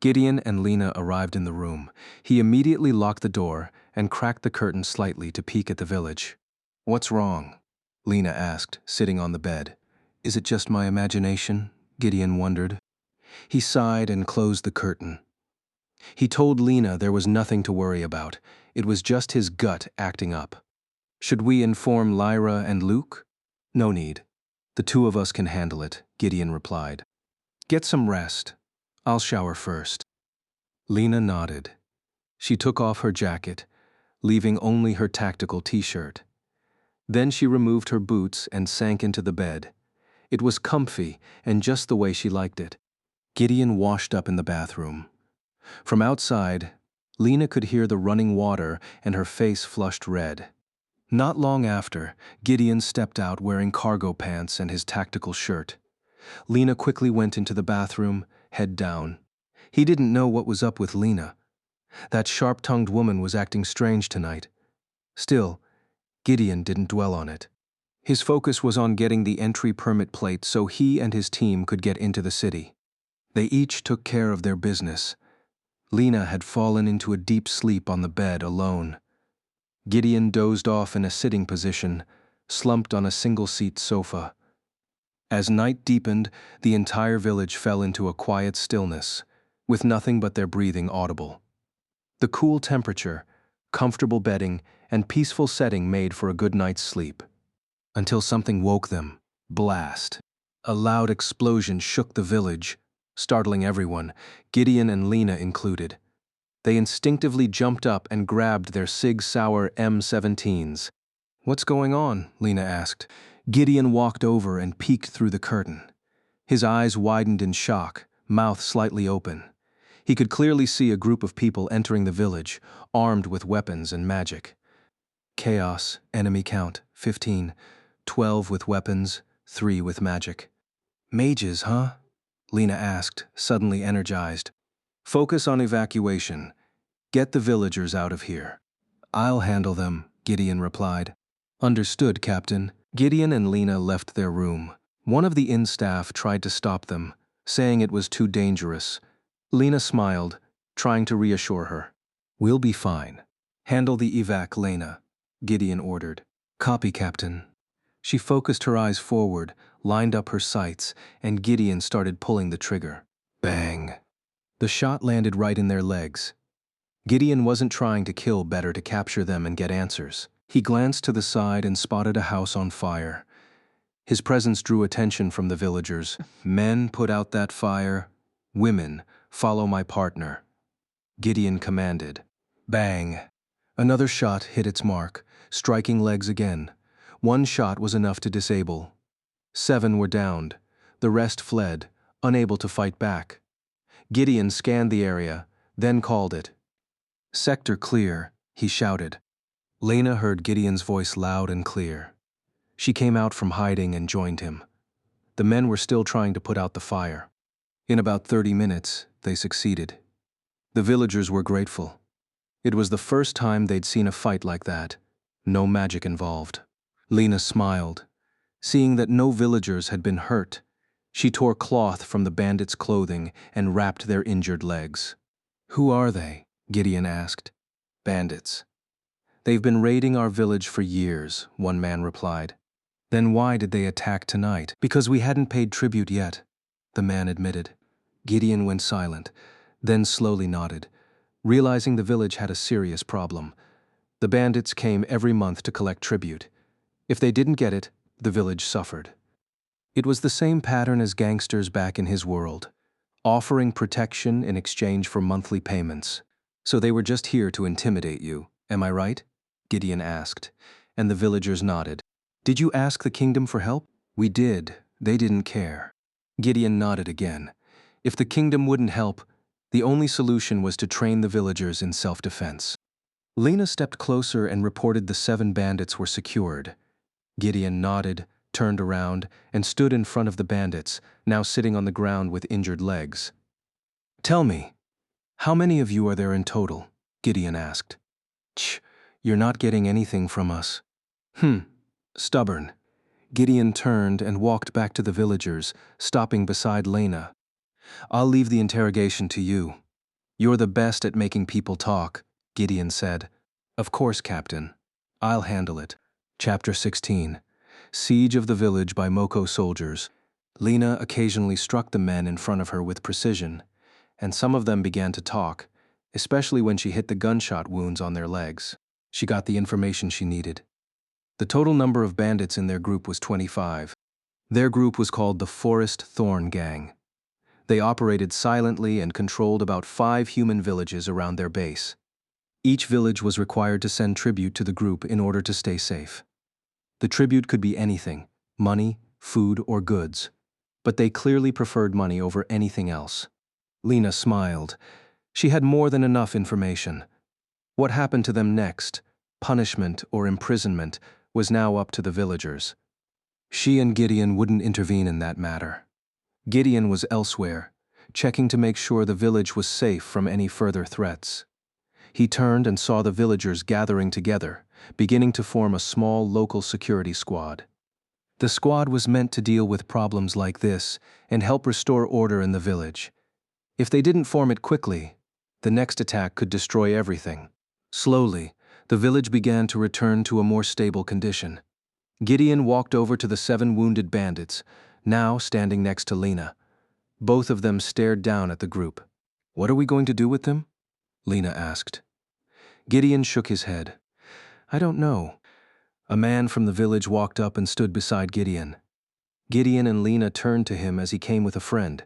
Gideon and Lena arrived in the room. He immediately locked the door and cracked the curtain slightly to peek at the village. What's wrong? Lena asked, sitting on the bed. Is it just my imagination? Gideon wondered. He sighed and closed the curtain. He told Lena there was nothing to worry about. It was just his gut acting up. Should we inform Lyra and Luke? No need. The 2 of us can handle it, Gideon replied. Get some rest. I'll shower first. Lena nodded. She took off her jacket, leaving only her tactical t-shirt. Then she removed her boots and sank into the bed. It was comfy and just the way she liked it. Gideon washed up in the bathroom. From outside, Lena could hear the running water and her face flushed red. Not long after, Gideon stepped out wearing cargo pants and his tactical shirt. Lena quickly went into the bathroom, head down. He didn't know what was up with Lena. That sharp-tongued woman was acting strange tonight. Still, Gideon didn't dwell on it. His focus was on getting the entry permit plate so he and his team could get into the city. They each took care of their business. Lena had fallen into a deep sleep on the bed alone. Gideon dozed off in a sitting position, slumped on a single-seat sofa. As night deepened, the entire village fell into a quiet stillness, with nothing but their breathing audible. The cool temperature, comfortable bedding, and peaceful setting made for a good night's sleep. Until something woke them. Blast. A loud explosion shook the village, startling everyone, Gideon and Lena included. They instinctively jumped up and grabbed their Sig Sauer M17s. "What's going on?" Lena asked. Gideon walked over and peeked through the curtain. His eyes widened in shock, mouth slightly open. He could clearly see a group of people entering the village, armed with weapons and magic. Chaos, enemy count, 15, 12 with weapons, 3 with magic. "Mages, huh?" Lena asked, suddenly energized. "Focus on evacuation. Get the villagers out of here." "I'll handle them," Gideon replied. "Understood, Captain." Gideon and Lena left their room. One of the inn staff tried to stop them, saying it was too dangerous. Lena smiled, trying to reassure her. "We'll be fine. Handle the evac, Lena," Gideon ordered. "Copy, Captain." She focused her eyes forward, lined up her sights, and Gideon started pulling the trigger. Bang! The shot landed right in their legs. Gideon wasn't trying to kill better to capture them and get answers. He glanced to the side and spotted a house on fire. His presence drew attention from the villagers. "Men, put out that fire. Women, follow my partner," Gideon commanded. Bang! Another shot hit its mark, striking legs again. One shot was enough to disable. 7 were downed. The rest fled, unable to fight back. Gideon scanned the area, then called it. "Sector clear," he shouted. Lena heard Gideon's voice loud and clear. She came out from hiding and joined him. The men were still trying to put out the fire. In about 30 minutes, they succeeded. The villagers were grateful. It was the first time they'd seen a fight like that. No magic involved. Lena smiled. Seeing that no villagers had been hurt, she tore cloth from the bandits' clothing and wrapped their injured legs. "Who are they?" Gideon asked. "Bandits. They've been raiding our village for years," one man replied. "Then why did they attack tonight?" "Because we hadn't paid tribute yet," the man admitted. Gideon went silent, then slowly nodded, realizing the village had a serious problem. The bandits came every month to collect tribute. If they didn't get it, the village suffered. It was the same pattern as gangsters back in his world, offering protection in exchange for monthly payments. "So they were just here to intimidate you, am I right?" Gideon asked, and the villagers nodded. "Did you ask the kingdom for help?" "We did. They didn't care." Gideon nodded again. If the kingdom wouldn't help, the only solution was to train the villagers in self-defense. Lena stepped closer and reported the 7 bandits were secured. Gideon nodded, turned around, and stood in front of the bandits, now sitting on the ground with injured legs. "Tell me, how many of you are there in total?" Gideon asked. "Tch, you're not getting anything from us." Stubborn." Gideon turned and walked back to the villagers, stopping beside Lena. "I'll leave the interrogation to you. You're the best at making people talk," Gideon said. "Of course, Captain. I'll handle it." Chapter 16. Siege of the Village by Moko Soldiers. Lena occasionally struck the men in front of her with precision, and some of them began to talk, especially when she hit the gunshot wounds on their legs. She got the information she needed. The total number of bandits in their group was 25. Their group was called the Forest Thorn Gang. They operated silently and controlled about 5 human villages around their base. Each village was required to send tribute to the group in order to stay safe. The tribute could be anything, money, food, or goods, but they clearly preferred money over anything else. Lena smiled. She had more than enough information. What happened to them next, punishment or imprisonment, was now up to the villagers. She and Gideon wouldn't intervene in that matter. Gideon was elsewhere, checking to make sure the village was safe from any further threats. He turned and saw the villagers gathering together, beginning to form a small local security squad. The squad was meant to deal with problems like this and help restore order in the village. If they didn't form it quickly, the next attack could destroy everything. Slowly, the village began to return to a more stable condition. Gideon walked over to the 7 wounded bandits, now standing next to Lena. Both of them stared down at the group. "What are we going to do with them?" Lena asked. Gideon shook his head. "I don't know." A man from the village walked up and stood beside Gideon. Gideon and Lena turned to him as he came with a friend,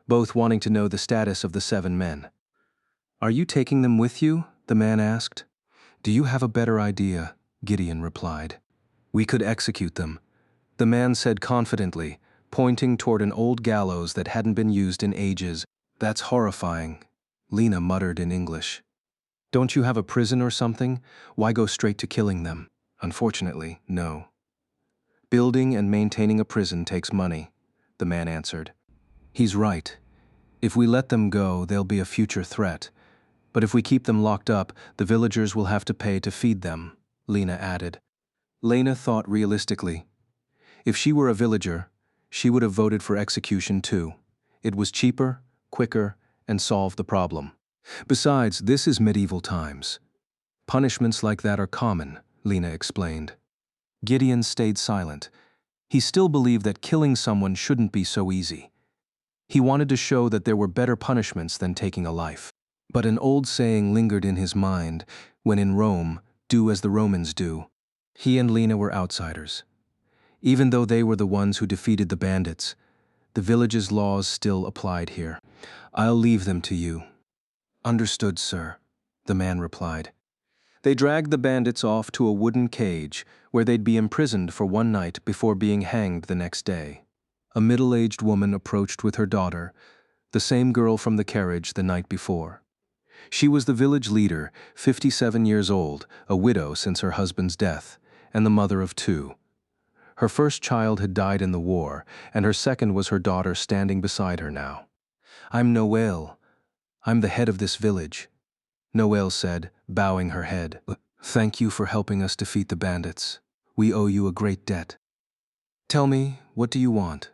both wanting to know the status of the 7 men. Are you taking them with you? The man asked. Do you have a better idea? Gideon replied. We could execute them, the man said confidently, pointing toward an old gallows that hadn't been used in ages. That's horrifying, Lena muttered in English. Don't you have a prison or something? Why go straight to killing them? Unfortunately, no. Building and maintaining a prison takes money, the man answered. He's right. If we let them go, they'll be a future threat. But if we keep them locked up, the villagers will have to pay to feed them, Lena added. Lena thought realistically. If she were a villager, she would have voted for execution too. It was cheaper, quicker, and solved the problem. Besides, this is medieval times. Punishments like that are common, Lena explained. Gideon stayed silent. He still believed that killing someone shouldn't be so easy. He wanted to show that there were better punishments than taking a life. But an old saying lingered in his mind, when in Rome, do as the Romans do. He and Lena were outsiders. Even though they were the ones who defeated the bandits, the village's laws still applied here. I'll leave them to you. Understood, sir, the man replied. They dragged the bandits off to a wooden cage where they'd be imprisoned for one night before being hanged the next day. A middle-aged woman approached with her daughter, the same girl from the carriage the night before. She was the village leader, 57 years old, a widow since her husband's death, and the mother of two. Her first child had died in the war, and her second was her daughter standing beside her now. I'm Noelle. I'm the head of this village, Noelle said, bowing her head. Thank you for helping us defeat the bandits. We owe you a great debt. Tell me, what do you want?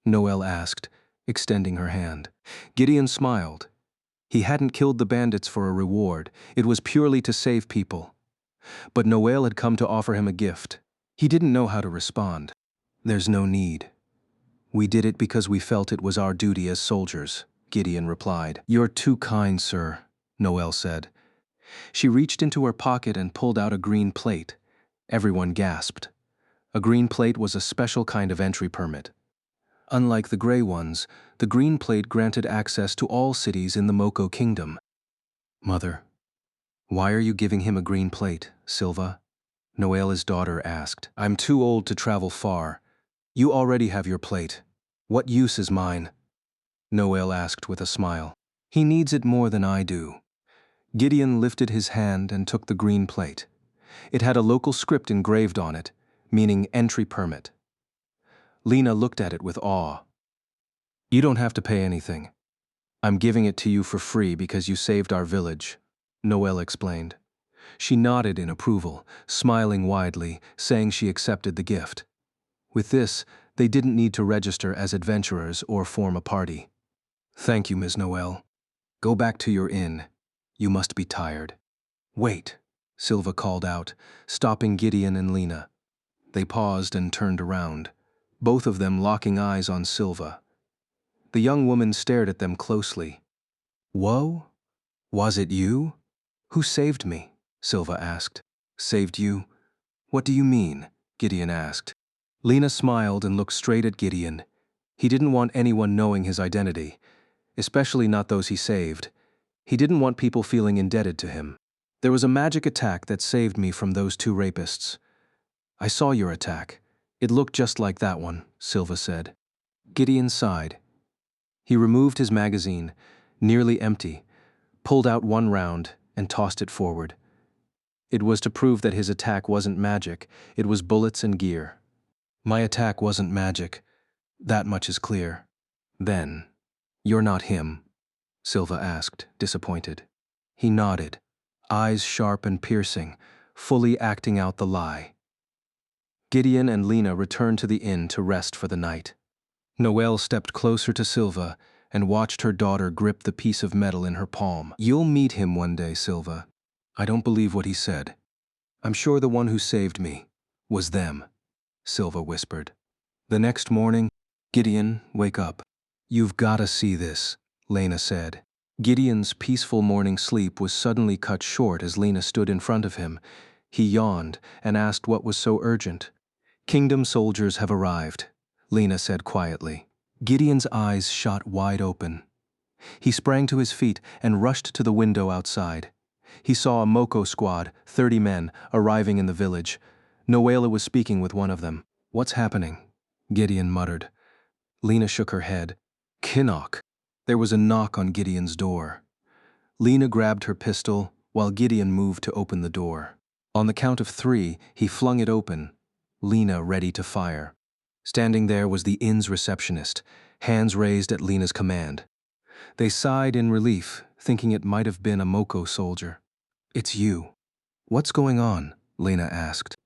Noelle asked, extending her hand. Gideon smiled. He hadn't killed the bandits for a reward. It was purely to save people. But Noelle had come to offer him a gift. He didn't know how to respond. There's no need. We did it because we felt it was our duty as soldiers, Gideon replied. You're too kind, sir, Noelle said. She reached into her pocket and pulled out a green plate. Everyone gasped. A green plate was a special kind of entry permit. Unlike the gray ones, the green plate granted access to all cities in the Moko Kingdom. Mother, why are you giving him a green plate, Silva? Noelle's daughter asked. I'm too old to travel far. You already have your plate. What use is mine? Noelle asked with a smile. He needs it more than I do. Gideon lifted his hand and took the green plate. It had a local script engraved on it, meaning entry permit. Lena looked at it with awe. You don't have to pay anything. I'm giving it to you for free because you saved our village, Noelle explained. She nodded in approval, smiling widely, saying she accepted the gift. With this, they didn't need to register as adventurers or form a party. Thank you, Ms. Noelle. Go back to your inn. You must be tired. Wait, Silva called out, stopping Gideon and Lena. They paused and turned around, both of them locking eyes on Silva. The young woman stared at them closely. Whoa? Was it you? Who saved me? Silva asked. Saved you? What do you mean? Gideon asked. Lena smiled and looked straight at Gideon. He didn't want anyone knowing his identity, especially not those he saved. He didn't want people feeling indebted to him. There was a magic attack that saved me from those two rapists. I saw your attack. It looked just like that one, Silva said. Gideon sighed. He removed his magazine, nearly empty, pulled out one round, and tossed it forward. It was to prove that his attack wasn't magic, it was bullets and gear. My attack wasn't magic. That much is clear. Then, you're not him, Silva asked, disappointed. He nodded, eyes sharp and piercing, fully acting out the lie. Gideon and Lena returned to the inn to rest for the night. Noelle stepped closer to Silva and watched her daughter grip the piece of metal in her palm. You'll meet him one day, Silva. I don't believe what he said. I'm sure the one who saved me was them, Silva whispered. The next morning, Gideon, wake up. You've got to see this, Lena said. Gideon's peaceful morning sleep was suddenly cut short as Lena stood in front of him. He yawned and asked what was so urgent. Kingdom soldiers have arrived, Lena said quietly. Gideon's eyes shot wide open. He sprang to his feet and rushed to the window outside. He saw a Moko squad, 30 men, arriving in the village. Noela was speaking with one of them. "What's happening?" Gideon muttered. Lena shook her head. "Kinnock." There was a knock on Gideon's door. Lena grabbed her pistol while Gideon moved to open the door. On the count of 3, he flung it open, Lena ready to fire. Standing there was the inn's receptionist, hands raised at Lena's command. They sighed in relief, thinking it might have been a Moko soldier. "It's you." "What's going on?" Lena asked.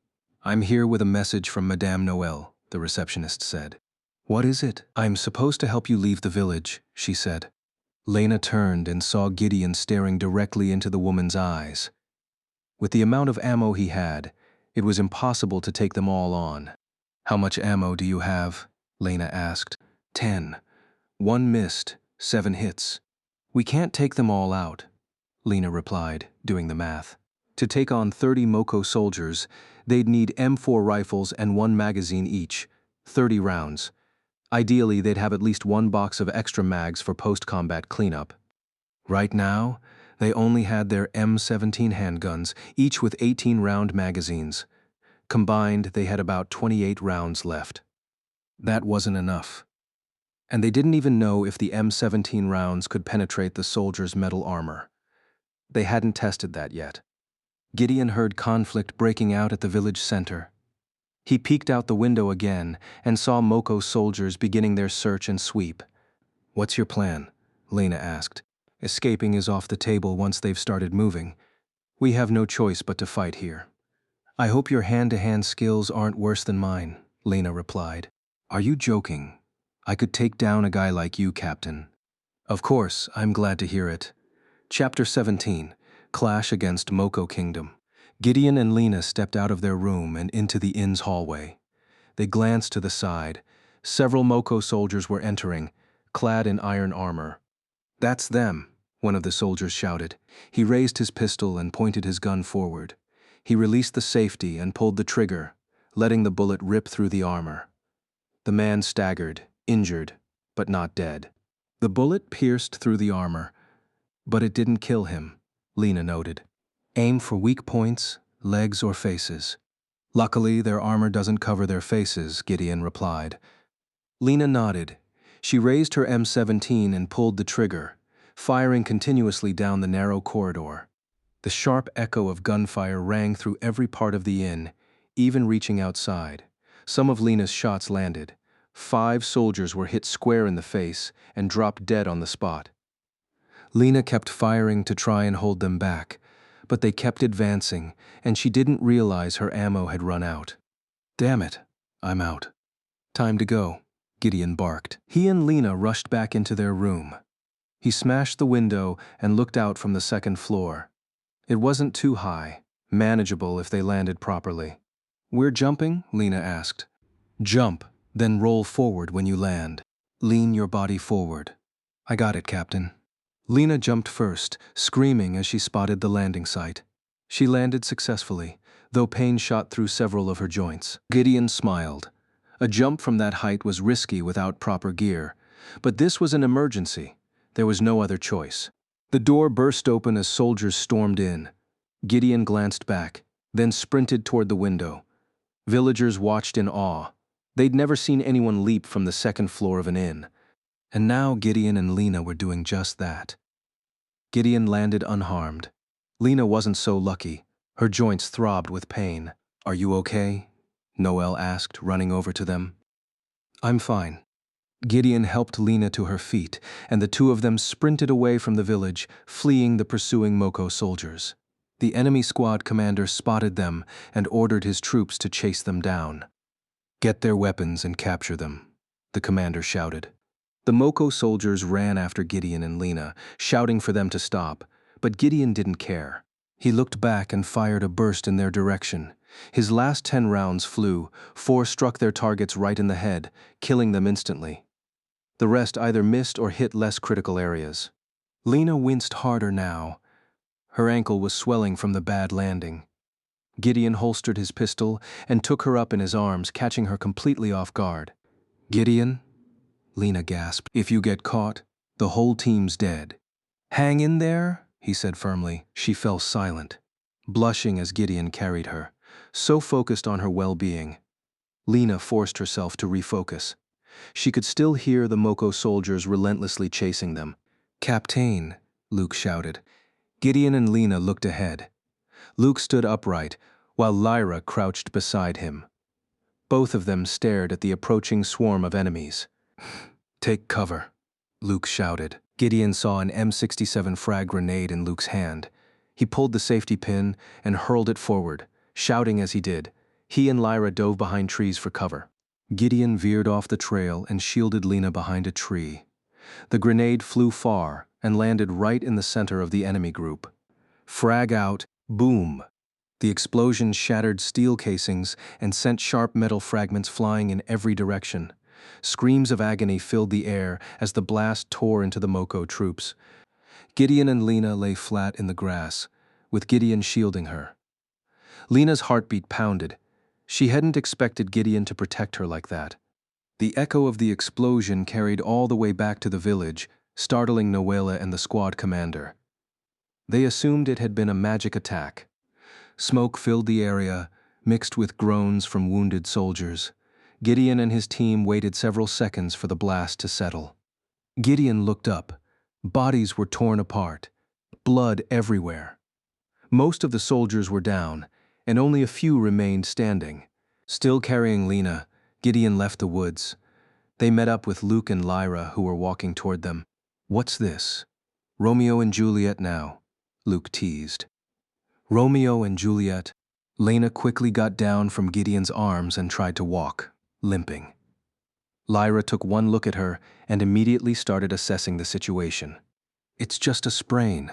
"I'm here with a message from Madame Noel," the receptionist said. "What is it?" "I'm supposed to help you leave the village," she said. Lena turned and saw Gideon staring directly into the woman's eyes. With the amount of ammo he had, it was impossible to take them all on. "How much ammo do you have?" Lena asked. 10. 1 missed, 7 hits. "We can't take them all out," Lena replied, doing the math. To take on 30 Moko soldiers, they'd need M4 rifles and 1 magazine each, 30 rounds. Ideally, they'd have at least 1 box of extra mags for post-combat cleanup. Right now, they only had their M17 handguns, each with 18-round magazines. Combined, they had about 28 rounds left. That wasn't enough. And they didn't even know if the M17 rounds could penetrate the soldiers' metal armor. They hadn't tested that yet. Gideon heard conflict breaking out at the village center. He peeked out the window again and saw Moko soldiers beginning their search and sweep. "What's your plan?" Lena asked. "Escaping is off the table once they've started moving. We have no choice but to fight here." "I hope your hand-to-hand skills aren't worse than mine," Lena replied. "Are you joking? I could take down a guy like you, Captain." "Of course, I'm glad to hear it." Chapter 17, Clash Against Moko Kingdom. Gideon and Lena stepped out of their room and into the inn's hallway. They glanced to the side. Several Moko soldiers were entering, clad in iron armor. "That's them," one of the soldiers shouted. He raised his pistol and pointed his gun forward. He released the safety and pulled the trigger, letting the bullet rip through the armor. The man staggered, injured, but not dead. The bullet pierced through the armor, but it didn't kill him, Lena noted. "Aim for weak points, legs or faces." "Luckily, their armor doesn't cover their faces," Gideon replied. Lena nodded. She raised her M17 and pulled the trigger, firing continuously down the narrow corridor. The sharp echo of gunfire rang through every part of the inn, even reaching outside. Some of Lena's shots landed. 5 soldiers were hit square in the face and dropped dead on the spot. Lena kept firing to try and hold them back, but they kept advancing, and she didn't realize her ammo had run out. "Damn it, I'm out." "Time to go," Gideon barked. He and Lena rushed back into their room. He smashed the window and looked out from the 2nd floor. It wasn't too high, manageable if they landed properly. "We're jumping?" Lena asked. "Jump, then roll forward when you land. Lean your body forward." "I got it, Captain." Lena jumped first, screaming as she spotted the landing site. She landed successfully, though pain shot through several of her joints. Gideon smiled. A jump from that height was risky without proper gear, but this was an emergency. There was no other choice. The door burst open as soldiers stormed in. Gideon glanced back, then sprinted toward the window. Villagers watched in awe. They'd never seen anyone leap from the 2nd floor of an inn. And now Gideon and Lena were doing just that. Gideon landed unharmed. Lena wasn't so lucky. Her joints throbbed with pain. "Are you okay?" Noel asked, running over to them. "I'm fine." Gideon helped Lena to her feet, and the two of them sprinted away from the village, fleeing the pursuing Moko soldiers. The enemy squad commander spotted them and ordered his troops to chase them down. "Get their weapons and capture them," the commander shouted. The Moko soldiers ran after Gideon and Lena, shouting for them to stop, but Gideon didn't care. He looked back and fired a burst in their direction. His last 10 rounds flew. 4 struck their targets right in the head, killing them instantly. The rest either missed or hit less critical areas. Lena winced harder now. Her ankle was swelling from the bad landing. Gideon holstered his pistol and took her up in his arms, catching her completely off guard. "Gideon?" Lena gasped. "If you get caught, The whole team's dead. Hang in there, he said firmly. She fell silent, blushing as Gideon carried her, so focused on her well-being. Lena forced herself to refocus. She could still hear the Moko soldiers relentlessly chasing them. "Captain," Luke shouted. Gideon and Lena looked ahead. Luke stood upright, while Lyra crouched beside him. Both of them stared at the approaching swarm of enemies. "Take cover," Luke shouted. Gideon saw an M67 frag grenade in Luke's hand. He pulled the safety pin and hurled it forward, shouting as he did. He and Lyra dove behind trees for cover. Gideon veered off the trail and shielded Lena behind a tree. The grenade flew far and landed right in the center of the enemy group. Frag out, boom! The explosion shattered steel casings and sent sharp metal fragments flying in every direction. Screams of agony filled the air as the blast tore into the Moko troops. Gideon and Lena lay flat in the grass, with Gideon shielding her. Lena's heartbeat pounded. She hadn't expected Gideon to protect her like that. The echo of the explosion carried all the way back to the village, startling Noella and the squad commander. They assumed it had been a magic attack. Smoke filled the area, mixed with groans from wounded soldiers. Gideon and his team waited several seconds for the blast to settle. Gideon looked up. Bodies were torn apart, blood everywhere. Most of the soldiers were down, and only a few remained standing. Still carrying Lena, Gideon left the woods. They met up with Luke and Lyra, who were walking toward them. "What's this? Romeo and Juliet now," Luke teased. Romeo and Juliet. Lena quickly got down from Gideon's arms and tried to walk, limping. Lyra took one look at her and immediately started assessing the situation. "It's just a sprain.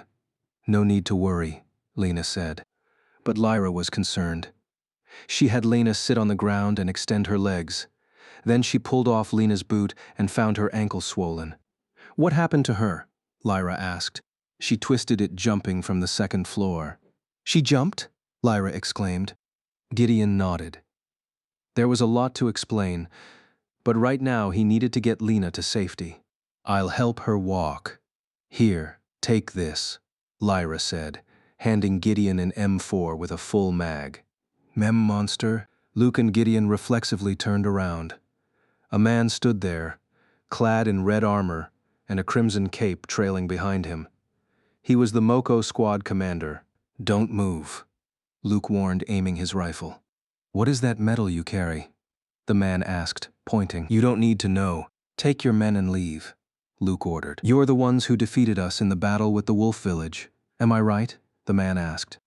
No need to worry," Lena said. But Lyra was concerned. She had Lena sit on the ground and extend her legs. Then she pulled off Lena's boot and found her ankle swollen. "What happened to her?" Lyra asked. "She twisted it jumping from the second floor." "She jumped?" Lyra exclaimed. Gideon nodded. There was a lot to explain, but right now he needed to get Lena to safety. "I'll help her walk. Here, take this," Lyra said, handing Gideon an M4 with a full mag. "Mem monster." Luke and Gideon reflexively turned around. A man stood there, clad in red armor and a crimson cape trailing behind him. He was the Moko squad commander. "Don't move," Luke warned, aiming his rifle. "What is that metal you carry?" the man asked, pointing. "You don't need to know. Take your men and leave," Luke ordered. "You're the ones who defeated us in the battle with the Wolf Village. Am I right?" the man asked.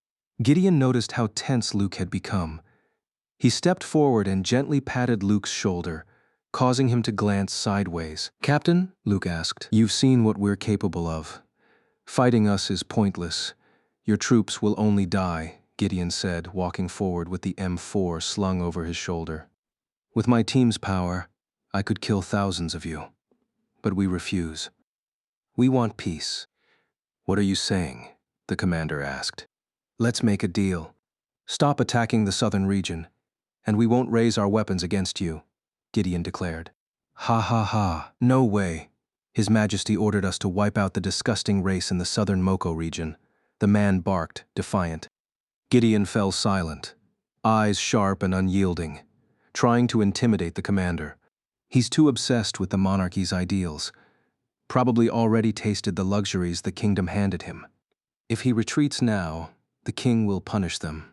Gideon noticed how tense Luke had become. He stepped forward and gently patted Luke's shoulder, causing him to glance sideways. "Captain," Luke asked, "you've seen what we're capable of. Fighting us is pointless. Your troops will only die," Gideon said, walking forward with the M4 slung over his shoulder. "With my team's power, I could kill thousands of you. But we refuse. We want peace." "What are you saying?" the commander asked. "Let's make a deal. Stop attacking the southern region, and we won't raise our weapons against you," Gideon declared. "Ha ha ha, no way. His Majesty ordered us to wipe out the disgusting race in the southern Moko region," the man barked, defiant. Gideon fell silent, eyes sharp and unyielding, trying to intimidate the commander. He's too obsessed with the monarchy's ideals, probably already tasted the luxuries the kingdom handed him. If he retreats now, the king will punish them.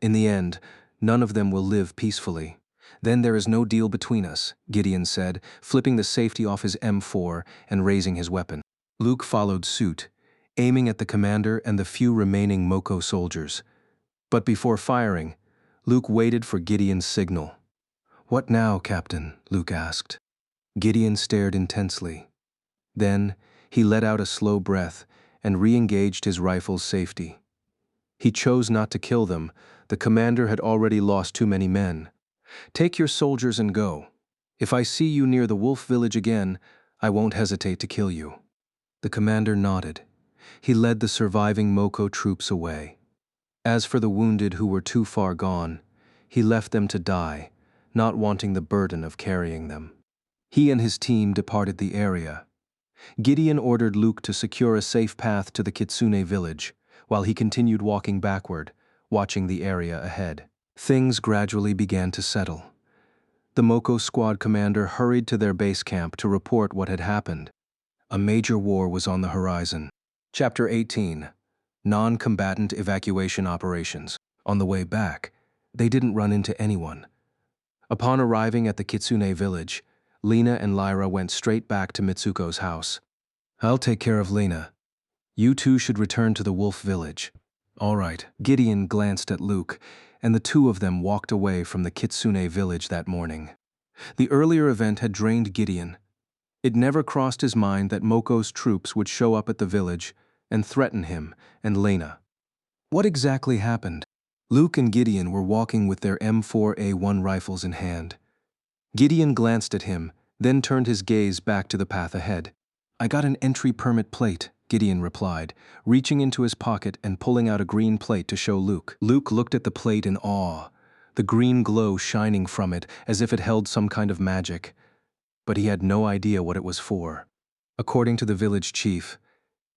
In the end, none of them will live peacefully. "Then there is no deal between us," Gideon said, flipping the safety off his M4 and raising his weapon. Luke followed suit, aiming at the commander and the few remaining Moko soldiers. But before firing, Luke waited for Gideon's signal. "What now, Captain?" Luke asked. Gideon stared intensely. Then he let out a slow breath and re-engaged his rifle's safety. He chose not to kill them. The commander had already lost too many men. "Take your soldiers and go. If I see you near the Wolf Village again, I won't hesitate to kill you." The commander nodded. He led the surviving Moko troops away. As for the wounded who were too far gone, he left them to die, not wanting the burden of carrying them. He and his team departed the area. Gideon ordered Luke to secure a safe path to the Kitsune village, while he continued walking backward, watching the area ahead. Things gradually began to settle. The Moko squad commander hurried to their base camp to report what had happened. A major war was on the horizon. Chapter 18. Non-combatant evacuation operations. On the way back, they didn't run into anyone. Upon arriving at the Kitsune village, Lena and Lyra went straight back to Mitsuko's house. "I'll take care of Lena. You two should return to the wolf village." "All right." Gideon glanced at Luke, and the two of them walked away from the Kitsune village that morning. The earlier event had drained Gideon. It never crossed his mind that Moko's troops would show up at the village and threaten him and Lena. What exactly happened? Luke and Gideon were walking with their M4A1 rifles in hand. Gideon glanced at him, then turned his gaze back to the path ahead. "I got an entry permit plate," Gideon replied, reaching into his pocket and pulling out a green plate to show Luke. Luke looked at the plate in awe, the green glow shining from it as if it held some kind of magic. But he had no idea what it was for. "According to the village chief,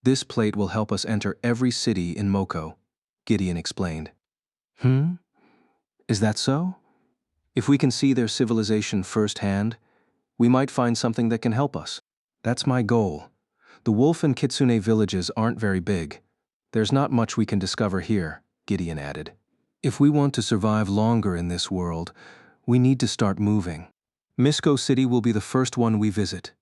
this plate will help us enter every city in Moko," Gideon explained. Is that so? If we can see their civilization firsthand, we might find something that can help us. That's my goal. The wolf and kitsune villages aren't very big. There's not much we can discover here," Gideon added. "If we want to survive longer in this world, we need to start moving." "Misko City will be the first one we visit,"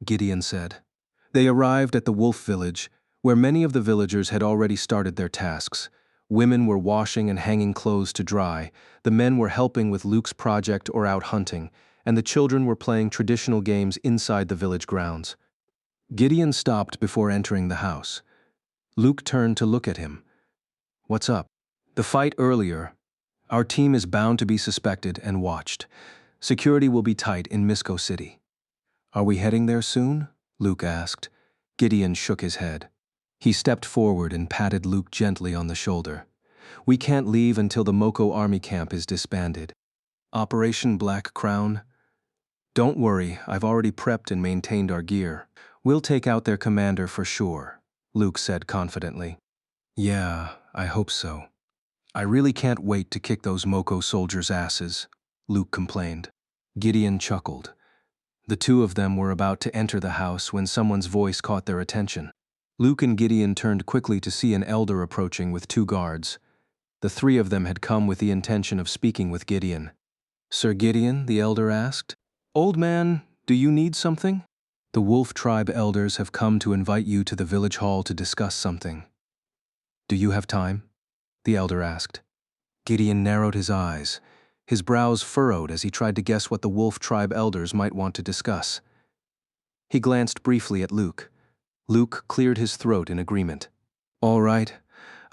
Gideon said. They arrived at the wolf village, where many of the villagers had already started their tasks. Women were washing and hanging clothes to dry, the men were helping with Luke's project or out hunting, and the children were playing traditional games inside the village grounds. Gideon stopped before entering the house. Luke turned to look at him. "What's up?" "The fight earlier. Our team is bound to be suspected and watched. Security will be tight in Misko City." "Are we heading there soon?" Luke asked. Gideon shook his head. He stepped forward and patted Luke gently on the shoulder. "We can't leave until the Moko army camp is disbanded." "Operation Black Crown?" "Don't worry, I've already prepped and maintained our gear. We'll take out their commander for sure," Luke said confidently. "Yeah, I hope so. I really can't wait to kick those Moko soldiers' asses," Luke complained. Gideon chuckled. The two of them were about to enter the house when someone's voice caught their attention. Luke and Gideon turned quickly to see an elder approaching with 2 guards. The 3 of them had come with the intention of speaking with Gideon. "Sir Gideon?" the elder asked. "Old man, do you need something?" "The Wolf Tribe elders have come to invite you to the village hall to discuss something." "Do you have time?" the elder asked. Gideon narrowed his eyes, his brows furrowed as he tried to guess what the Wolf Tribe elders might want to discuss. He glanced briefly at Luke. Luke cleared his throat in agreement. "All right,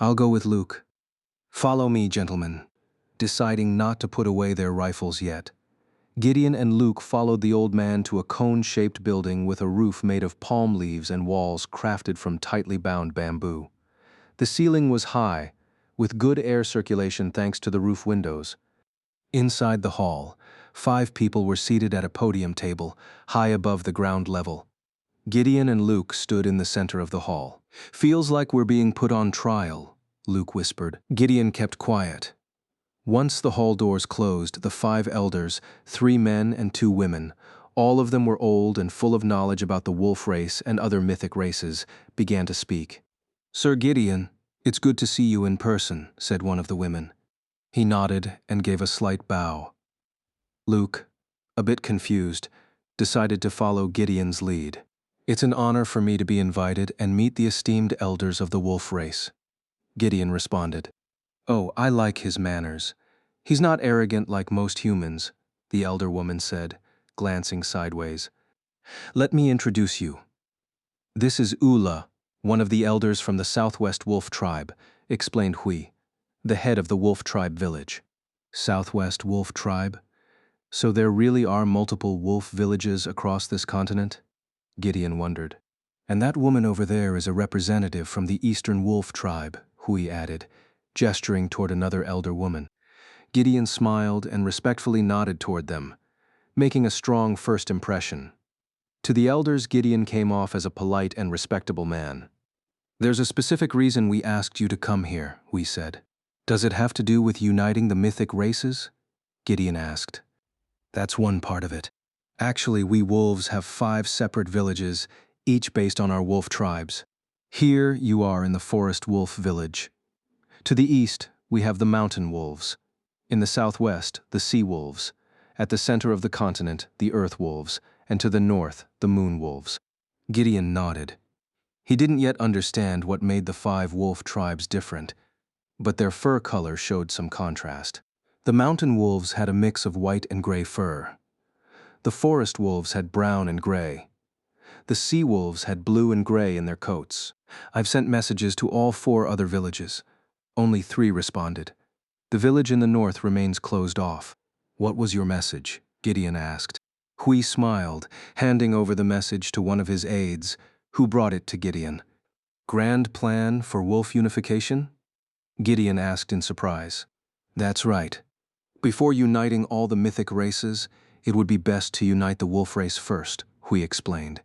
I'll go with Luke. Follow me, gentlemen," deciding not to put away their rifles yet. Gideon and Luke followed the old man to a cone-shaped building with a roof made of palm leaves and walls crafted from tightly bound bamboo. The ceiling was high, with good air circulation thanks to the roof windows. Inside the hall, 5 people were seated at a podium table, high above the ground level. Gideon and Luke stood in the center of the hall. "Feels like we're being put on trial," Luke whispered. Gideon kept quiet. Once the hall doors closed, the 5 elders, 3 men and 2 women, all of them were old and full of knowledge about the wolf race and other mythic races, began to speak. "Sir Gideon, it's good to see you in person," said one of the women. He nodded and gave a slight bow. Luke, a bit confused, decided to follow Gideon's lead. "It's an honor for me to be invited and meet the esteemed elders of the wolf race," Gideon responded. "Oh, I like his manners. He's not arrogant like most humans," the elder woman said, glancing sideways. "Let me introduce you. This is Ula, one of the elders from the Southwest Wolf Tribe," explained Hui, the head of the Wolf Tribe village. Southwest Wolf Tribe? So there really are multiple wolf villages across this continent? Gideon wondered. "And that woman over there is a representative from the Eastern Wolf Tribe," Hui added, gesturing toward another elder woman. Gideon smiled and respectfully nodded toward them, making a strong first impression. To the elders, Gideon came off as a polite and respectable man. "There's a specific reason we asked you to come here," we said. "Does it have to do with uniting the mythic races?" Gideon asked. "That's one part of it. Actually, we wolves have 5 separate villages, each based on our wolf tribes. Here you are in the forest wolf village. To the east, we have the mountain wolves. In the southwest, the sea wolves. At the center of the continent, the earth wolves. And to the north, the moon wolves." Gideon nodded. He didn't yet understand what made the 5 wolf tribes different, but their fur color showed some contrast. The mountain wolves had a mix of white and gray fur. The forest wolves had brown and gray. The sea wolves had blue and gray in their coats. I've sent messages to all 4 other villages. Only 3 responded. The village in the north remains closed off. "What was your message?" Gideon asked. Hui smiled, handing over the message to one of his aides, who brought it to Gideon. "Grand plan for wolf unification?" Gideon asked in surprise. "That's right. Before uniting all the mythic races, it would be best to unite the wolf race first," Hui explained.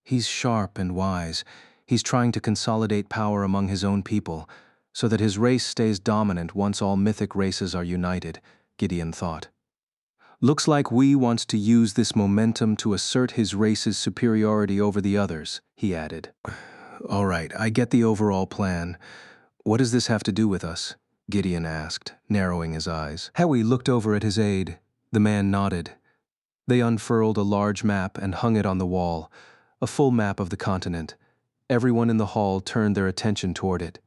"He's sharp and wise. He's trying to consolidate power among his own people, so that his race stays dominant once all mythic races are united," Gideon thought. "Looks like Hui wants to use this momentum to assert his race's superiority over the others," he added. "All right, I get the overall plan. What does this have to do with us?" Gideon asked, narrowing his eyes. Hui looked over at his aide. The man nodded. They unfurled a large map and hung it on the wall, a full map of the continent. Everyone in the hall turned their attention toward it.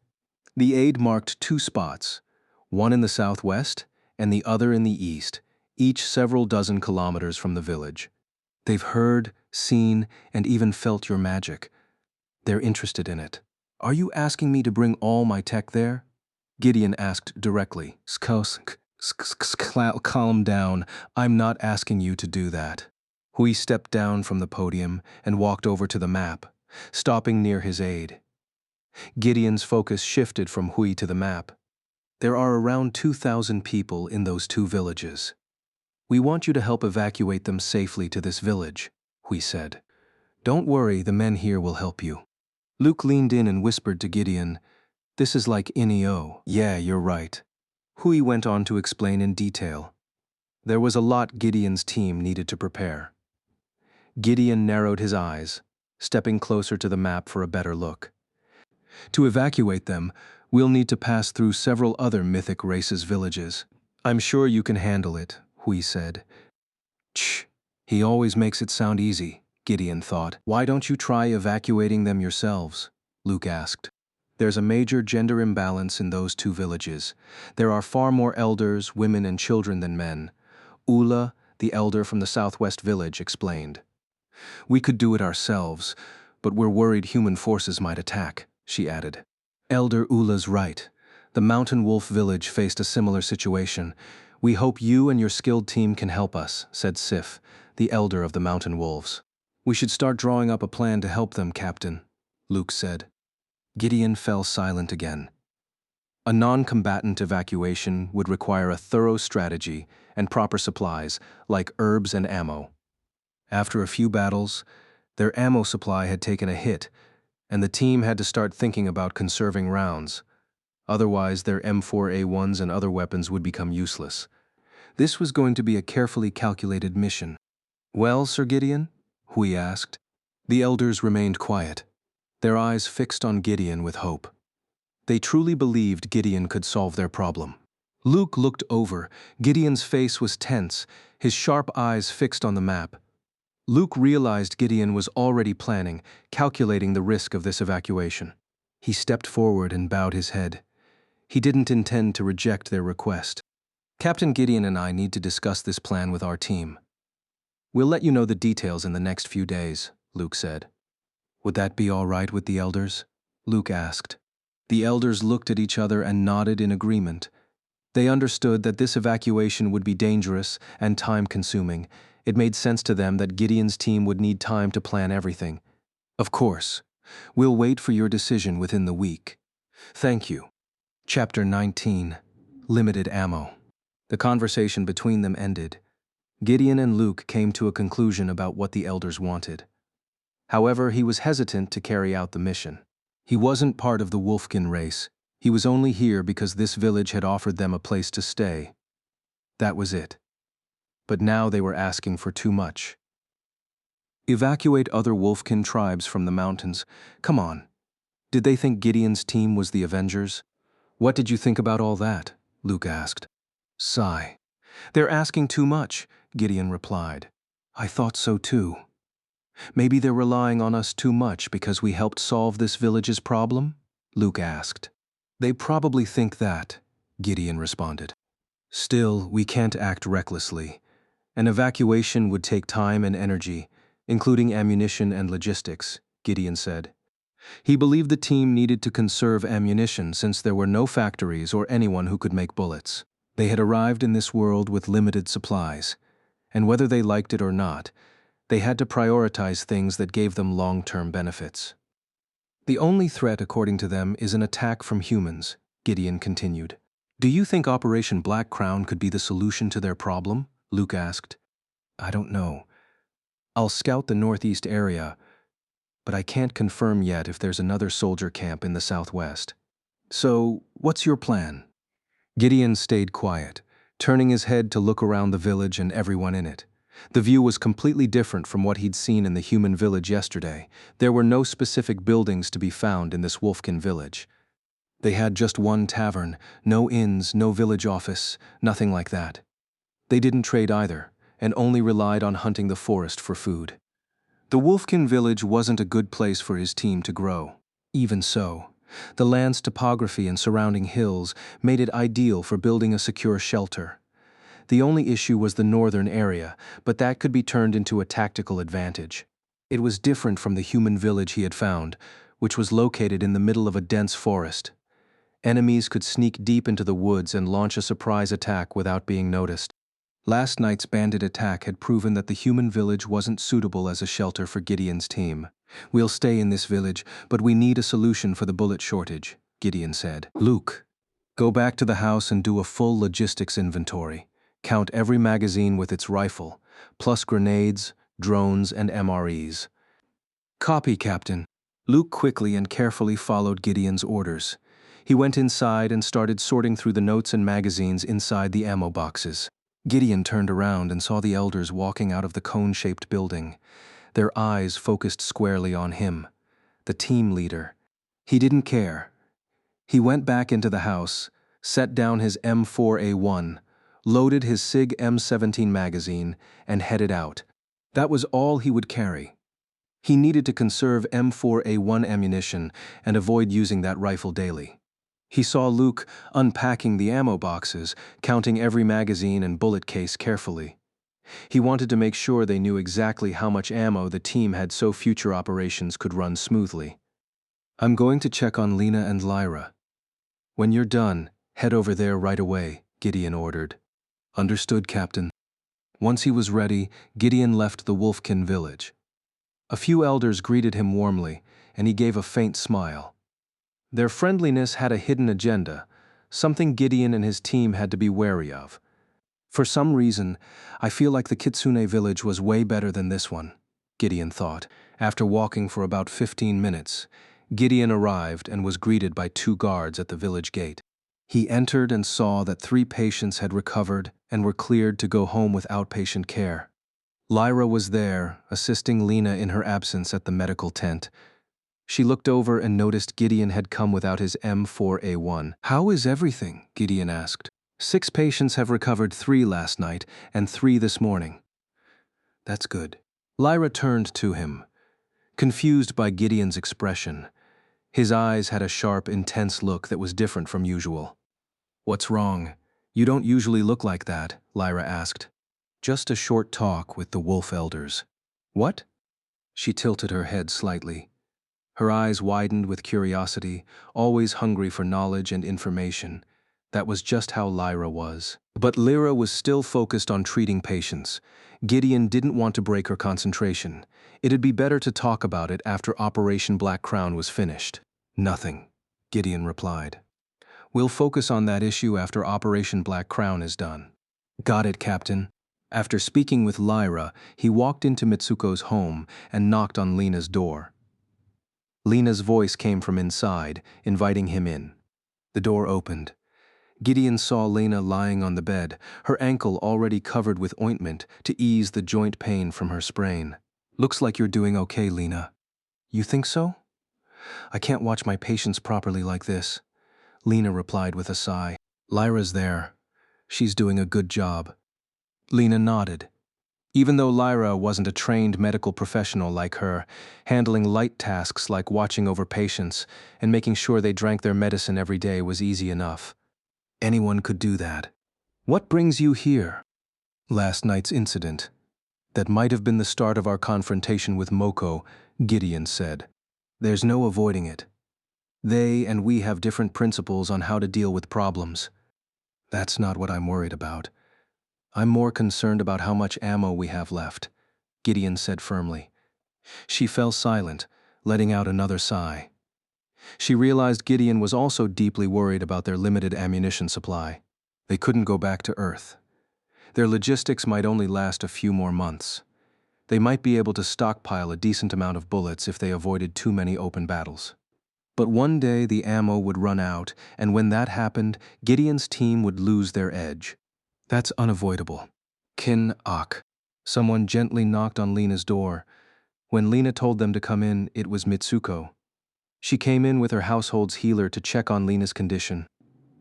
The aide marked 2 spots, one in the southwest and the other in the east, each several dozen kilometers from the village. "They've heard, seen, and even felt your magic. They're interested in it." "Are you asking me to bring all my tech there?" Gideon asked directly. "Calm down. I'm not asking you to do that." Hui stepped down from the podium and walked over to the map, stopping near his aide. Gideon's focus shifted from Hui to the map. "There are around 2,000 people in those 2 villages. We want you to help evacuate them safely to this village," Hui said. "Don't worry, the men here will help you." Luke leaned in and whispered to Gideon, "This is like NEO." "Yeah, you're right." Hui went on to explain in detail. There was a lot Gideon's team needed to prepare. Gideon narrowed his eyes, stepping closer to the map for a better look. "To evacuate them, we'll need to pass through several other mythic races' villages. I'm sure you can handle it," Hui said. "Shh, he always makes it sound easy," Gideon thought. "Why don't you try evacuating them yourselves?" Luke asked. "There's a major gender imbalance in those 2 villages. There are far more elders, women, and children than men," Ula, the elder from the southwest village, explained. "We could do it ourselves, but we're worried human forces might attack," she added. "Elder Ula's right. The mountain wolf village faced a similar situation. We hope you and your skilled team can help us," said Sif, the elder of the mountain wolves. "We should start drawing up a plan to help them, Captain," Luke said. Gideon fell silent again. A non-combatant evacuation would require a thorough strategy and proper supplies, like herbs and ammo. After a few battles, their ammo supply had taken a hit, and the team had to start thinking about conserving rounds. Otherwise, their M4A1s and other weapons would become useless. This was going to be a carefully calculated mission. "Well, Sir Gideon?" Hui asked. The elders remained quiet, their eyes fixed on Gideon with hope. They truly believed Gideon could solve their problem. Luke looked over. Gideon's face was tense, his sharp eyes fixed on the map. Luke realized Gideon was already planning, calculating the risk of this evacuation. He stepped forward and bowed his head. He didn't intend to reject their request. "Captain Gideon and I need to discuss this plan with our team. We'll let you know the details in the next few days," Luke said. "Would that be all right with the elders?" Luke asked. The elders looked at each other and nodded in agreement. They understood that this evacuation would be dangerous and time-consuming. It made sense to them that Gideon's team would need time to plan everything. "Of course. We'll wait for your decision within the week. Thank you." Chapter 19. Limited Ammo. The conversation between them ended. Gideon and Luke came to a conclusion about what the elders wanted. However, he was hesitant to carry out the mission. He wasn't part of the Wolfkin race. He was only here because this village had offered them a place to stay. That was it. But now they were asking for too much. Evacuate other Wolfkin tribes from the mountains. Come on. Did they think Gideon's team was the Avengers? What did you think about all that? Luke asked. Sigh. They're asking too much, Gideon replied. I thought so too. Maybe they're relying on us too much because we helped solve this village's problem? Luke asked. They probably think that, Gideon responded. Still, we can't act recklessly. An evacuation would take time and energy, including ammunition and logistics, Gideon said. He believed the team needed to conserve ammunition since there were no factories or anyone who could make bullets. They had arrived in this world with limited supplies, and whether they liked it or not, they had to prioritize things that gave them long-term benefits. The only threat, according to them, is an attack from humans, Gideon continued. Do you think Operation Black Crown could be the solution to their problem? Luke asked. I don't know. I'll scout the northeast area, but I can't confirm yet if there's another soldier camp in the southwest. So, what's your plan? Gideon stayed quiet, turning his head to look around the village and everyone in it. The view was completely different from what he'd seen in the human village yesterday. There were no specific buildings to be found in this Wolfkin village. They had just one tavern, no inns, no village office, nothing like that. They didn't trade either, and only relied on hunting the forest for food. The Wolfkin village wasn't a good place for his team to grow. Even so, the land's topography and surrounding hills made it ideal for building a secure shelter. The only issue was the northern area, but that could be turned into a tactical advantage. It was different from the human village he had found, which was located in the middle of a dense forest. Enemies could sneak deep into the woods and launch a surprise attack without being noticed. Last night's bandit attack had proven that the human village wasn't suitable as a shelter for Gideon's team. We'll stay in this village, but we need a solution for the bullet shortage, Gideon said. Luke, go back to the house and do a full logistics inventory. Count every magazine with its rifle, plus grenades, drones, and MREs. Copy, Captain. Luke quickly and carefully followed Gideon's orders. He went inside and started sorting through the notes and magazines inside the ammo boxes. Gideon turned around and saw the elders walking out of the cone-shaped building, their eyes focused squarely on him, the team leader. He didn't care. He went back into the house, set down his M4A1, loaded his SIG M17 magazine, and headed out. That was all he would carry. He needed to conserve M4A1 ammunition and avoid using that rifle daily. He saw Luke unpacking the ammo boxes, counting every magazine and bullet case carefully. He wanted to make sure they knew exactly how much ammo the team had so future operations could run smoothly. I'm going to check on Lena and Lyra. When you're done, head over there right away, Gideon ordered. Understood, Captain. Once he was ready, Gideon left the Wolfkin village. A few elders greeted him warmly, and he gave a faint smile. Their friendliness had a hidden agenda, something Gideon and his team had to be wary of. For some reason, I feel like the Kitsune village was way better than this one, Gideon thought. After walking for about 15 minutes, Gideon arrived and was greeted by 2 guards at the village gate. He entered and saw that 3 patients had recovered and were cleared to go home with outpatient care. Lyra was there, assisting Lena in her absence at the medical tent. She looked over and noticed Gideon had come without his M4A1. How is everything? Gideon asked. 6 patients have recovered, 3 last night and 3 this morning. That's good. Lyra turned to him, confused by Gideon's expression. His eyes had a sharp, intense look that was different from usual. What's wrong? You don't usually look like that, Lyra asked. Just a short talk with the wolf elders. What? She tilted her head slightly. Her eyes widened with curiosity, always hungry for knowledge and information. That was just how Lyra was. But Lyra was still focused on treating patients. Gideon didn't want to break her concentration. It'd be better to talk about it after Operation Black Crown was finished. Nothing, Gideon replied. We'll focus on that issue after Operation Black Crown is done. Got it, Captain. After speaking with Lyra, he walked into Mitsuko's home and knocked on Lena's door. Lena's voice came from inside, inviting him in. The door opened. Gideon saw Lena lying on the bed, her ankle already covered with ointment to ease the joint pain from her sprain. "Looks like you're doing okay, Lena." "You think so? I can't watch my patients properly like this," Lena replied with a sigh. "Lyra's there. She's doing a good job." Lena nodded. Even though Lyra wasn't a trained medical professional like her, handling light tasks like watching over patients and making sure they drank their medicine every day was easy enough. Anyone could do that. "What brings you here?" "Last night's incident. That might have been the start of our confrontation with Moko," Gideon said. "There's no avoiding it. They and we have different principles on how to deal with problems. That's not what I'm worried about. I'm more concerned about how much ammo we have left," Gideon said firmly. She fell silent, letting out another sigh. She realized Gideon was also deeply worried about their limited ammunition supply. They couldn't go back to Earth. Their logistics might only last a few more months. They might be able to stockpile a decent amount of bullets if they avoided too many open battles. But one day the ammo would run out, and when that happened, Gideon's team would lose their edge. That's unavoidable. Kin Ak. Someone gently knocked on Lena's door. When Lena told them to come in, it was Mitsuko. She came in with her household's healer to check on Lena's condition.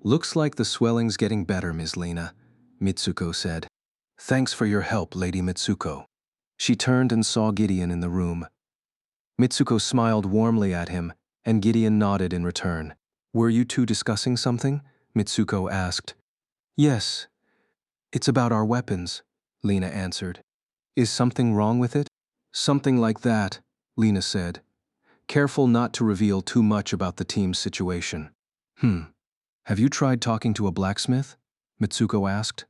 "Looks like the swelling's getting better, Ms. Lena," Mitsuko said. "Thanks for your help, Lady Mitsuko." She turned and saw Gideon in the room. Mitsuko smiled warmly at him, and Gideon nodded in return. "Were you two discussing something?" Mitsuko asked. "Yes. It's about our weapons," Lena answered. "Is something wrong with it?" "Something like that," Lena said, careful not to reveal too much about the team's situation. Have you tried talking to a blacksmith?" Mitsuko asked.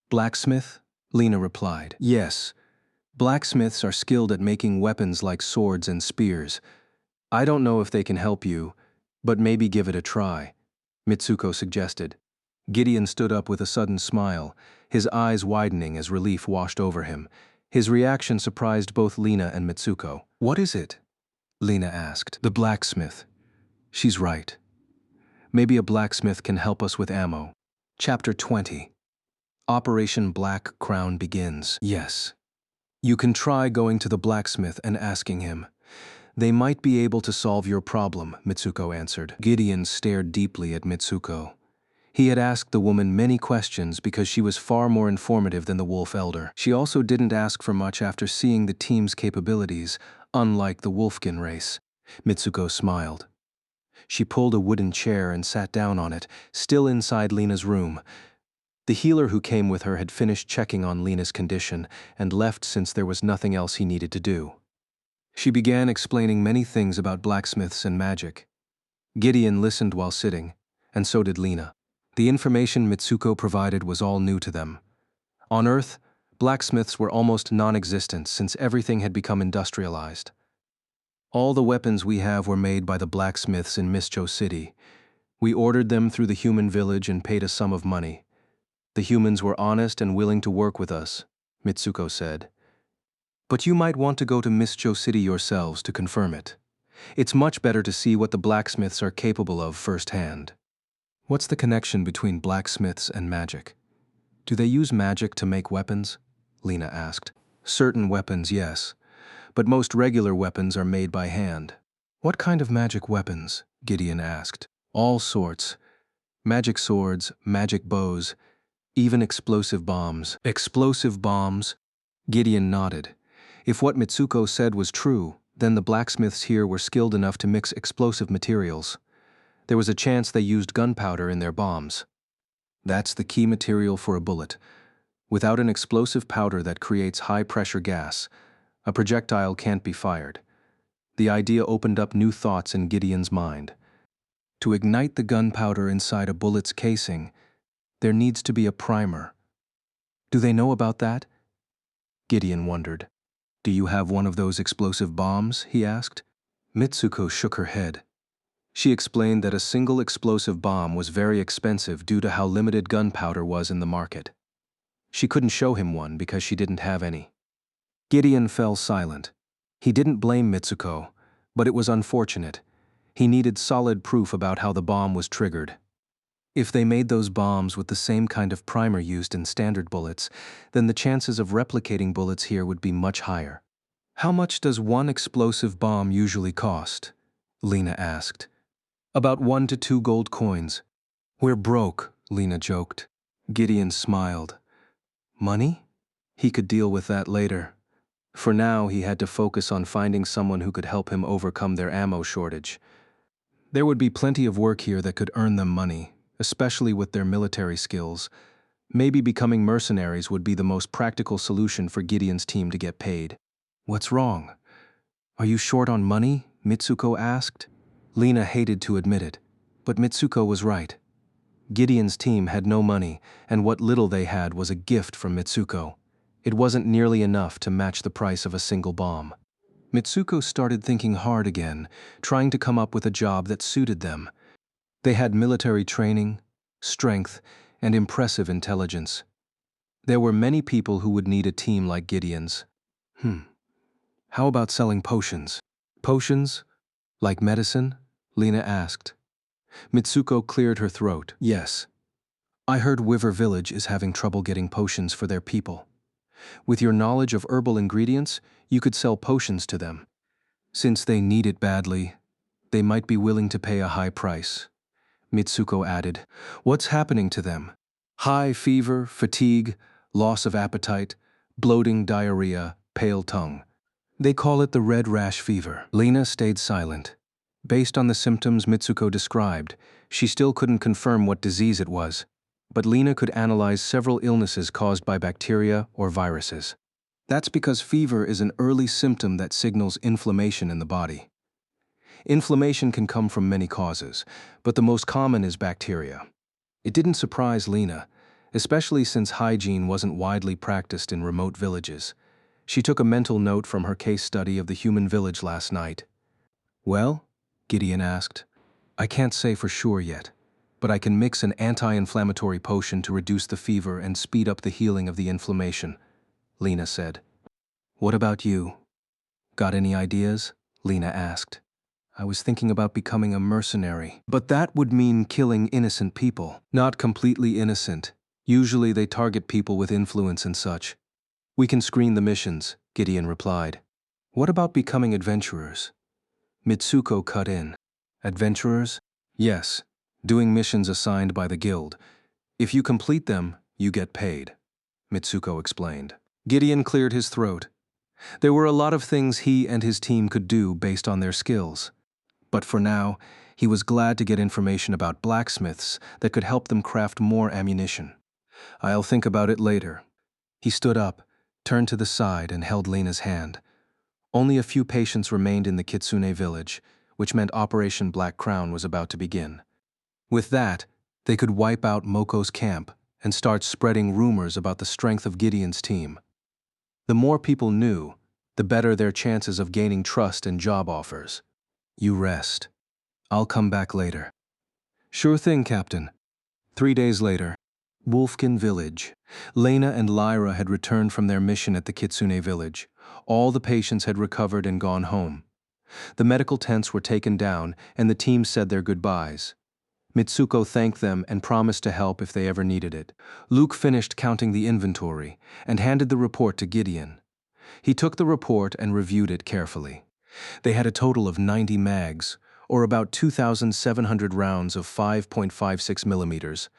"Blacksmith?" Lena replied. "Yes. Blacksmiths are skilled at making weapons like swords and spears. I don't know if they can help you, but maybe give it a try," Mitsuko suggested. Gideon stood up with a sudden smile, his eyes widening as relief washed over him. His reaction surprised both Lena and Mitsuko. "What is it?" Lena asked. "The blacksmith. She's right. Maybe a blacksmith can help us with ammo." Chapter 20. Operation Black Crown begins. "Yes. You can try going to the blacksmith and asking him. They might be able to solve your problem," Mitsuko answered. Gideon stared deeply at Mitsuko. He had asked the woman many questions because she was far more informative than the wolf elder. She also didn't ask for much after seeing the team's capabilities, unlike the Wolfkin race. Mitsuko smiled. She pulled a wooden chair and sat down on it, still inside Lena's room. The healer who came with her had finished checking on Lena's condition and left since there was nothing else he needed to do. She began explaining many things about blacksmiths and magic. Gideon listened while sitting, and so did Lena. The information Mitsuko provided was all new to them. On Earth, blacksmiths were almost non-existent since everything had become industrialized. "All the weapons we have were made by the blacksmiths in Mischo City. We ordered them through the human village and paid a sum of money. The humans were honest and willing to work with us," Mitsuko said. "But you might want to go to Mischo City yourselves to confirm it. It's much better to see what the blacksmiths are capable of firsthand." "What's the connection between blacksmiths and magic? Do they use magic to make weapons?" Lena asked. "Certain weapons, yes. But most regular weapons are made by hand." "What kind of magic weapons?" Gideon asked. "All sorts. Magic swords, magic bows, even explosive bombs." "Explosive bombs?" Gideon nodded. If what Mitsuko said was true, then the blacksmiths here were skilled enough to mix explosive materials. There was a chance they used gunpowder in their bombs. That's the key material for a bullet. Without an explosive powder that creates high-pressure gas, a projectile can't be fired. The idea opened up new thoughts in Gideon's mind. To ignite the gunpowder inside a bullet's casing, there needs to be a primer. Do they know about that? Gideon wondered. "Do you have one of those explosive bombs?" he asked. Mitsuko shook her head. She explained that a single explosive bomb was very expensive due to how limited gunpowder was in the market. She couldn't show him one because she didn't have any. Gideon fell silent. He didn't blame Mitsuko, but it was unfortunate. He needed solid proof about how the bomb was triggered. If they made those bombs with the same kind of primer used in standard bullets, then the chances of replicating bullets here would be much higher. How much does one explosive bomb usually cost? Lena asked. About 1 to 2 gold coins. We're broke, Lena joked. Gideon smiled. Money? He could deal with that later. For now, he had to focus on finding someone who could help him overcome their ammo shortage. There would be plenty of work here that could earn them money, especially with their military skills. Maybe becoming mercenaries would be the most practical solution for Gideon's team to get paid. What's wrong? Are you short on money? Mitsuko asked. Lena hated to admit it, but Mitsuko was right. Gideon's team had no money, and what little they had was a gift from Mitsuko. It wasn't nearly enough to match the price of a single bomb. Mitsuko started thinking hard again, trying to come up with a job that suited them. They had military training, strength, and impressive intelligence. There were many people who would need a team like Gideon's. How about selling potions? Potions? Like medicine? Lena asked. Mitsuko cleared her throat. Yes. I heard Wiver Village is having trouble getting potions for their people. With your knowledge of herbal ingredients, you could sell potions to them. Since they need it badly, they might be willing to pay a high price. Mitsuko added, what's happening to them? High fever, fatigue, loss of appetite, bloating, diarrhea, pale tongue. They call it the red rash fever. Lena stayed silent. Based on the symptoms Mitsuko described, she still couldn't confirm what disease it was, but Lena could analyze several illnesses caused by bacteria or viruses. That's because fever is an early symptom that signals inflammation in the body. Inflammation can come from many causes, but the most common is bacteria. It didn't surprise Lena, especially since hygiene wasn't widely practiced in remote villages. She took a mental note from her case study of the human village last night. Well? Gideon asked. I can't say for sure yet, but I can mix an anti-inflammatory potion to reduce the fever and speed up the healing of the inflammation, Lena said. What about you? Got any ideas? Lena asked. I was thinking about becoming a mercenary, but that would mean killing innocent people. Not completely innocent. Usually they target people with influence and such. We can screen the missions, Gideon replied. What about becoming adventurers? Mitsuko cut in. Adventurers? Yes, doing missions assigned by the guild. If you complete them, you get paid, Mitsuko explained. Gideon cleared his throat. There were a lot of things he and his team could do based on their skills. But for now, he was glad to get information about blacksmiths that could help them craft more ammunition. I'll think about it later. He stood up, turned to the side, and held Lena's hand. Only a few patients remained in the Kitsune village, which meant Operation Black Crown was about to begin. With that, they could wipe out Moko's camp and start spreading rumors about the strength of Gideon's team. The more people knew, the better their chances of gaining trust and job offers. You rest. I'll come back later. Sure thing, Captain. 3 days later, Wolfkin Village. Lena and Lyra had returned from their mission at the Kitsune village. All the patients had recovered and gone home. The medical tents were taken down, and the team said their goodbyes. Mitsuko thanked them and promised to help if they ever needed it. Luke finished counting the inventory and handed the report to Gideon. He took the report and reviewed it carefully. They had a total of 90 mags, or about 2,700 rounds of 5.56 millimeters,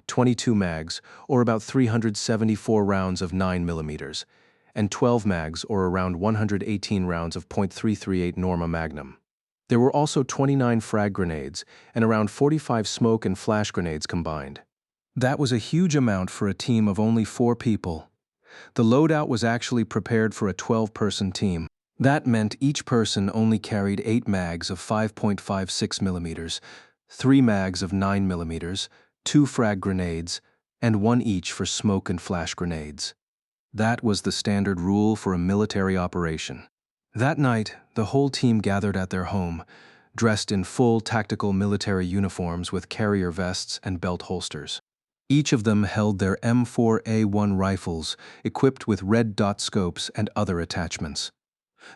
22 mags, or about 374 rounds of 9 millimeters, and 12 mags, or around 118 rounds of .338 Norma Magnum. There were also 29 frag grenades and around 45 smoke and flash grenades combined. That was a huge amount for a team of only 4 people. The loadout was actually prepared for a 12-person team. That meant each person only carried 8 mags of 5.56 millimeters, 3 mags of 9 millimeters, 2 frag grenades, and 1 each for smoke and flash grenades. That was the standard rule for a military operation. That night, the whole team gathered at their home, dressed in full tactical military uniforms with carrier vests and belt holsters. Each of them held their M4A1 rifles, equipped with red dot scopes and other attachments.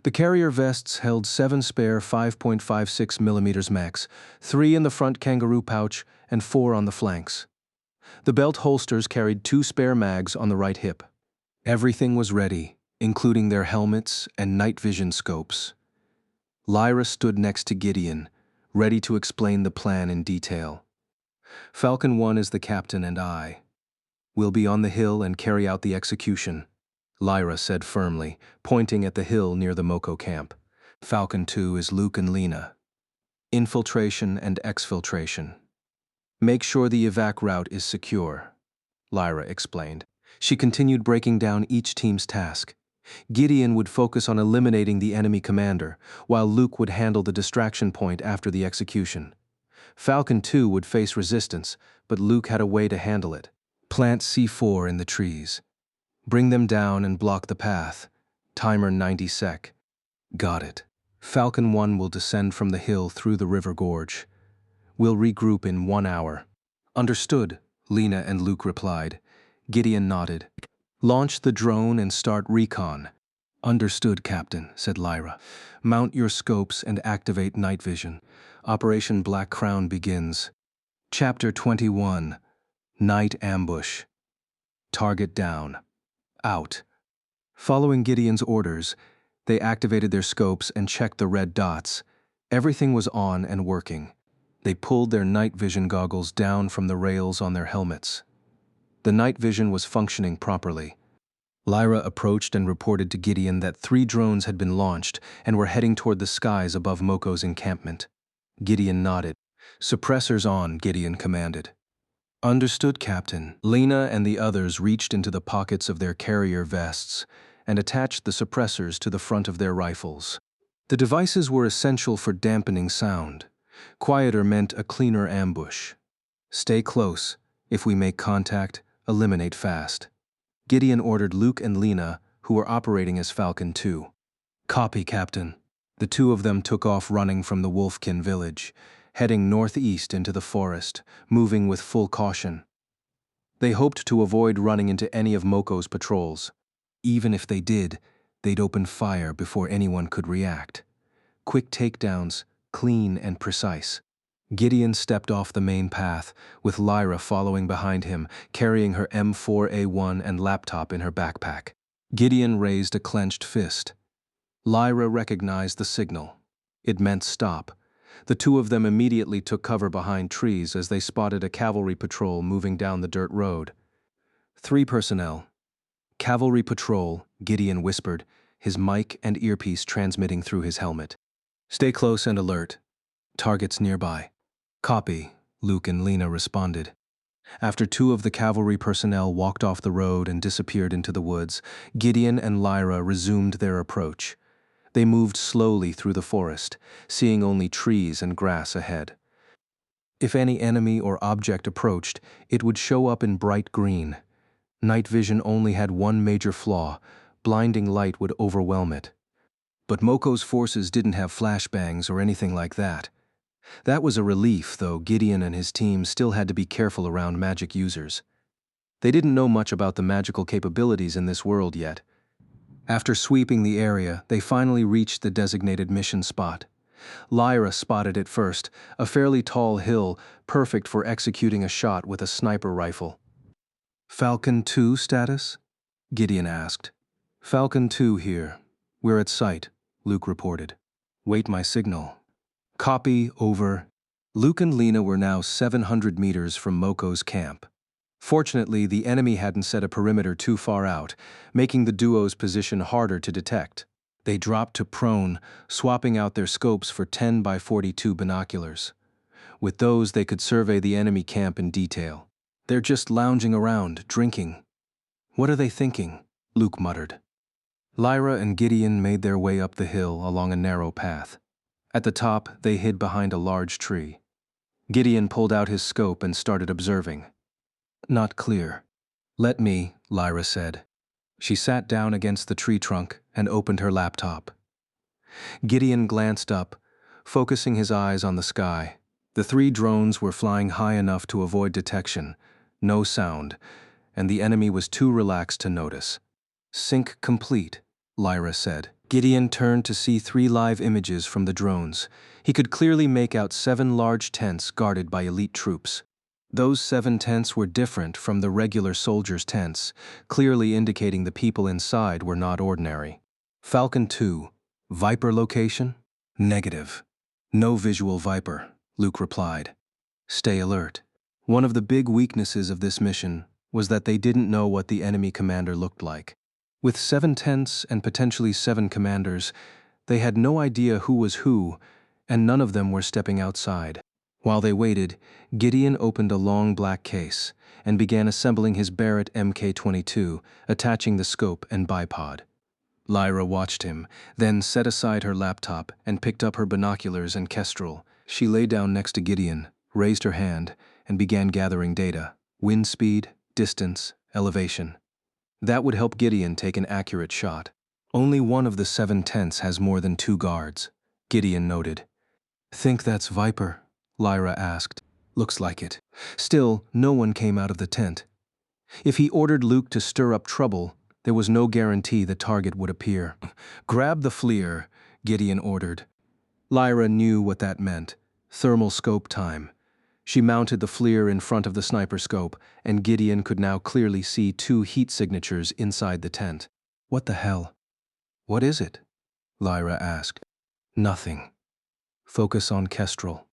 The carrier vests held 7 spare 5.56mm max, 3 in the front kangaroo pouch and 4 on the flanks. The belt holsters carried 2 spare mags on the right hip. Everything was ready, including their helmets and night vision scopes. Lyra stood next to Gideon, ready to explain the plan in detail. Falcon 1 is the captain and I. We'll be on the hill and carry out the execution, Lyra said firmly, pointing at the hill near the Moko camp. Falcon 2 is Luke and Lena. Infiltration and exfiltration. Make sure the evac route is secure, Lyra explained. She continued breaking down each team's task. Gideon would focus on eliminating the enemy commander, while Luke would handle the distraction point after the execution. Falcon 2 would face resistance, but Luke had a way to handle it. Plant C4 in the trees. Bring them down and block the path. Timer 90 sec. Got it. Falcon 1 will descend from the hill through the river gorge. We'll regroup in 1 hour. Understood, Lena and Luke replied. Gideon nodded. Launch the drone and start recon. Understood, Captain, said Lyra. Mount your scopes and activate night vision. Operation Black Crown begins. Chapter 21. Night Ambush. Target down. Out. Following Gideon's orders, they activated their scopes and checked the red dots. Everything was on and working. They pulled their night vision goggles down from the rails on their helmets. The night vision was functioning properly. Lyra approached and reported to Gideon that 3 drones had been launched and were heading toward the skies above Moko's encampment. Gideon nodded. Suppressors on, Gideon commanded. Understood, Captain. Lena and the others reached into the pockets of their carrier vests and attached the suppressors to the front of their rifles. The devices were essential for dampening sound. Quieter meant a cleaner ambush. Stay close. If we make contact, eliminate fast. Gideon ordered Luke and Lena, who were operating as Falcon 2. Copy, Captain. The 2 of them took off running from the Wolfkin village, heading northeast into the forest, moving with full caution. They hoped to avoid running into any of Moko's patrols. Even if they did, they'd open fire before anyone could react. Quick takedowns, clean and precise. Gideon stepped off the main path, with Lyra following behind him, carrying her M4A1 and laptop in her backpack. Gideon raised a clenched fist. Lyra recognized the signal. It meant stop. The 2 of them immediately took cover behind trees as they spotted a cavalry patrol moving down the dirt road. 3 personnel. Cavalry patrol, Gideon whispered, his mic and earpiece transmitting through his helmet. Stay close and alert. Targets nearby. Copy, Luke and Lena responded. After 2 of the cavalry personnel walked off the road and disappeared into the woods, Gideon and Lyra resumed their approach. They moved slowly through the forest, seeing only trees and grass ahead. If any enemy or object approached, it would show up in bright green. Night vision only had one major flaw: blinding light would overwhelm it. But Moko's forces didn't have flashbangs or anything like that. That was a relief, though Gideon and his team still had to be careful around magic users. They didn't know much about the magical capabilities in this world yet. After sweeping the area, they finally reached the designated mission spot. Lyra spotted it first, a fairly tall hill, perfect for executing a shot with a sniper rifle. Falcon 2 status? Gideon asked. Falcon 2 here. We're at site, Luke reported. Wait my signal. Copy, over. Luke and Lena were now 700 meters from Moko's camp. Fortunately, the enemy hadn't set a perimeter too far out, making the duo's position harder to detect. They dropped to prone, swapping out their scopes for 10 by 42 binoculars. With those, they could survey the enemy camp in detail. They're just lounging around, drinking. What are they thinking? Luke muttered. Lyra and Gideon made their way up the hill along a narrow path. At the top, they hid behind a large tree. Gideon pulled out his scope and started observing. Not clear. Let me, Lyra said. She sat down against the tree trunk and opened her laptop. Gideon glanced up, focusing his eyes on the sky. The 3 drones were flying high enough to avoid detection, No sound, and the enemy was too relaxed to notice. "Sync complete," Lyra said. Gideon turned to see 3 live images from the drones. He could clearly make out 7 large tents guarded by elite troops. Those 7 tents were different from the regular soldiers' tents, clearly indicating the people inside were not ordinary. Falcon 2, Viper location? Negative. No visual Viper, Luke replied. Stay alert. One of the big weaknesses of this mission was that they didn't know what the enemy commander looked like. With 7 tents and potentially 7 commanders, they had no idea who was who, and none of them were stepping outside. While they waited, Gideon opened a long black case and began assembling his Barrett Mk-22, attaching the scope and bipod. Lyra watched him, then set aside her laptop and picked up her binoculars and kestrel. She lay down next to Gideon, raised her hand, and began gathering data: wind speed, distance, elevation. That would help Gideon take an accurate shot. Only one of the 7 tents has more than 2 guards, Gideon noted. Think that's Viper? Lyra asked. Looks like it. Still, no one came out of the tent. If he ordered Luke to stir up trouble, there was no guarantee the target would appear. Grab the FLIR, Gideon ordered. Lyra knew what that meant. Thermal scope time. She mounted the FLIR in front of the sniper scope, and Gideon could now clearly see 2 heat signatures inside the tent. What the hell? What is it? Lyra asked. Nothing. Focus on kestrel.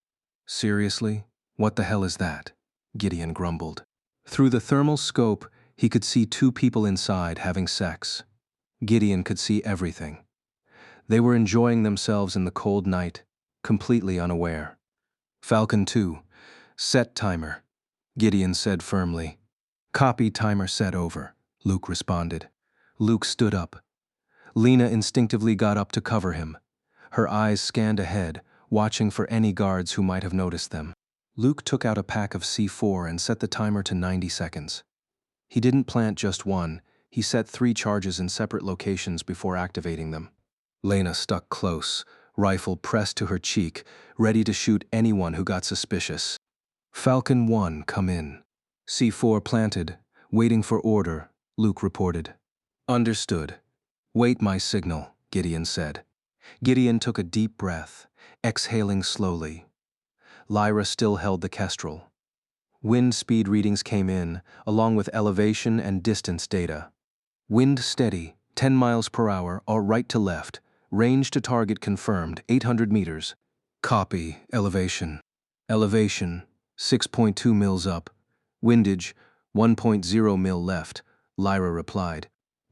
Seriously? What the hell is that? Gideon grumbled. Through the thermal scope, he could see 2 people inside having sex. Gideon could see everything. They were enjoying themselves in the cold night, completely unaware. Falcon 2, set timer, Gideon said firmly. Copy, timer set over, Luke responded. Luke stood up. Lena instinctively got up to cover him. Her eyes scanned ahead, watching for any guards who might have noticed them. Luke took out a pack of C4 and set the timer to 90 seconds. He didn't plant just one, he set 3 charges in separate locations before activating them. Lena stuck close, rifle pressed to her cheek, ready to shoot anyone who got suspicious. Falcon 1, come in. C4 planted, waiting for order, Luke reported. Understood. Wait my signal, Gideon said. Gideon took a deep breath, exhaling slowly. Lyra still held the kestrel. Wind speed readings came in, along with elevation and distance data. Wind steady, 10 miles per hour, or right to left. Range to target confirmed, 800 meters. Copy, elevation. Elevation, 6.2 mils up. Windage, 1.0 mil left, Lyra replied.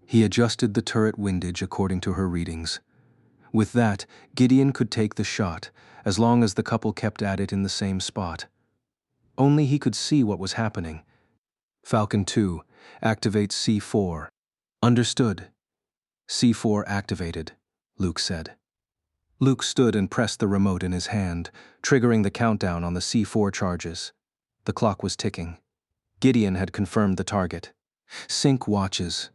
He adjusted the turret windage according to her readings. With that, Gideon could take the shot, as long as the couple kept at it in the same spot. Only he could see what was happening. Falcon 2, activate C4. Understood. C4 activated, Luke said. Luke stood and pressed the remote in his hand, triggering the countdown on the C4 charges. The clock was ticking. Gideon had confirmed the target. Sync watches.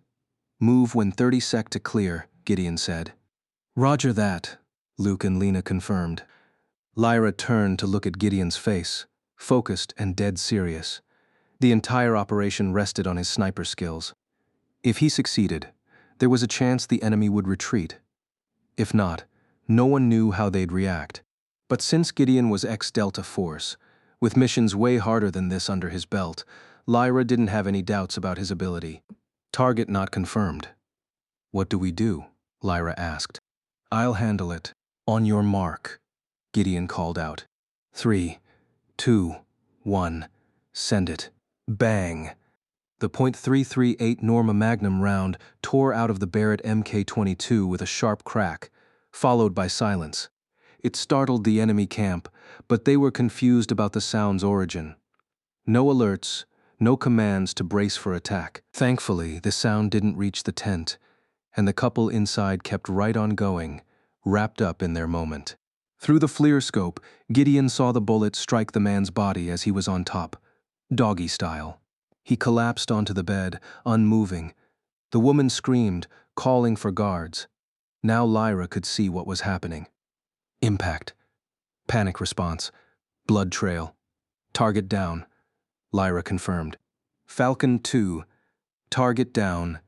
Move when 30 sec to clear, Gideon said. Roger that, Luke and Lena confirmed. Lyra turned to look at Gideon's face, focused and dead serious. The entire operation rested on his sniper skills. If he succeeded, there was a chance the enemy would retreat. If not, no one knew how they'd react. But since Gideon was ex-Delta Force, with missions way harder than this under his belt, Lyra didn't have any doubts about his ability. Target not confirmed. What do we do? Lyra asked. I'll handle it. On your mark, Gideon called out. 3, 2, 1, send it. Bang! The .338 Norma Magnum round tore out of the Barrett Mk-22 with a sharp crack, followed by silence. It startled the enemy camp, but they were confused about the sound's origin. No alerts, no commands to brace for attack. Thankfully, the sound didn't reach the tent, and the couple inside kept right on going, wrapped up in their moment. Through the FLIR scope, Gideon saw the bullet strike the man's body as he was on top, doggy style. He collapsed onto the bed, unmoving. The woman screamed, calling for guards. Now Lyra could see what was happening. Impact. Panic response. Blood trail. Target down. Lyra confirmed. Falcon 2, target down,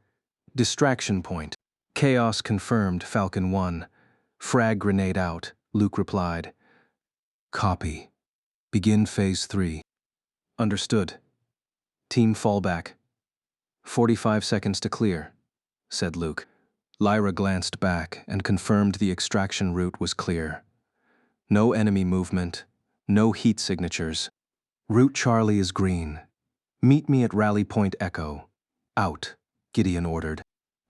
distraction point. Chaos confirmed, Falcon 1. Frag grenade out, Luke replied. Copy. Begin Phase 3. Understood. Team fallback. 45 seconds to clear, said Luke. Lyra glanced back and confirmed the extraction route was clear. No enemy movement, no heat signatures. Route Charlie is green. Meet me at Rally Point Echo. Out, Gideon ordered.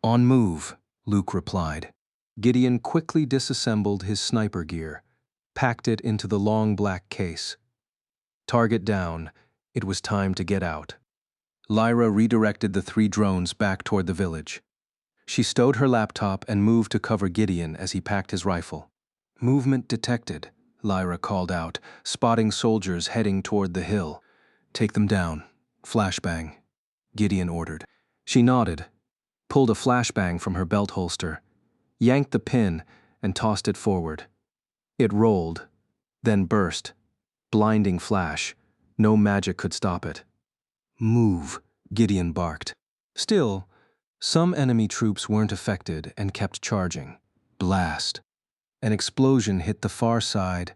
On move, Luke replied. Gideon quickly disassembled his sniper gear, packed it into the long black case. Target down, it was time to get out. Lyra redirected the 3 drones back toward the village. She stowed her laptop and moved to cover Gideon as he packed his rifle. Movement detected, Lyra called out, spotting soldiers heading toward the hill. Take them down. Flashbang, Gideon ordered. She nodded, pulled a flashbang from her belt holster, yanked the pin, and tossed it forward. It rolled, then burst. Blinding flash. No magic could stop it. Move, Gideon barked. Still, some enemy troops weren't affected and kept charging. Blast. An explosion hit the far side,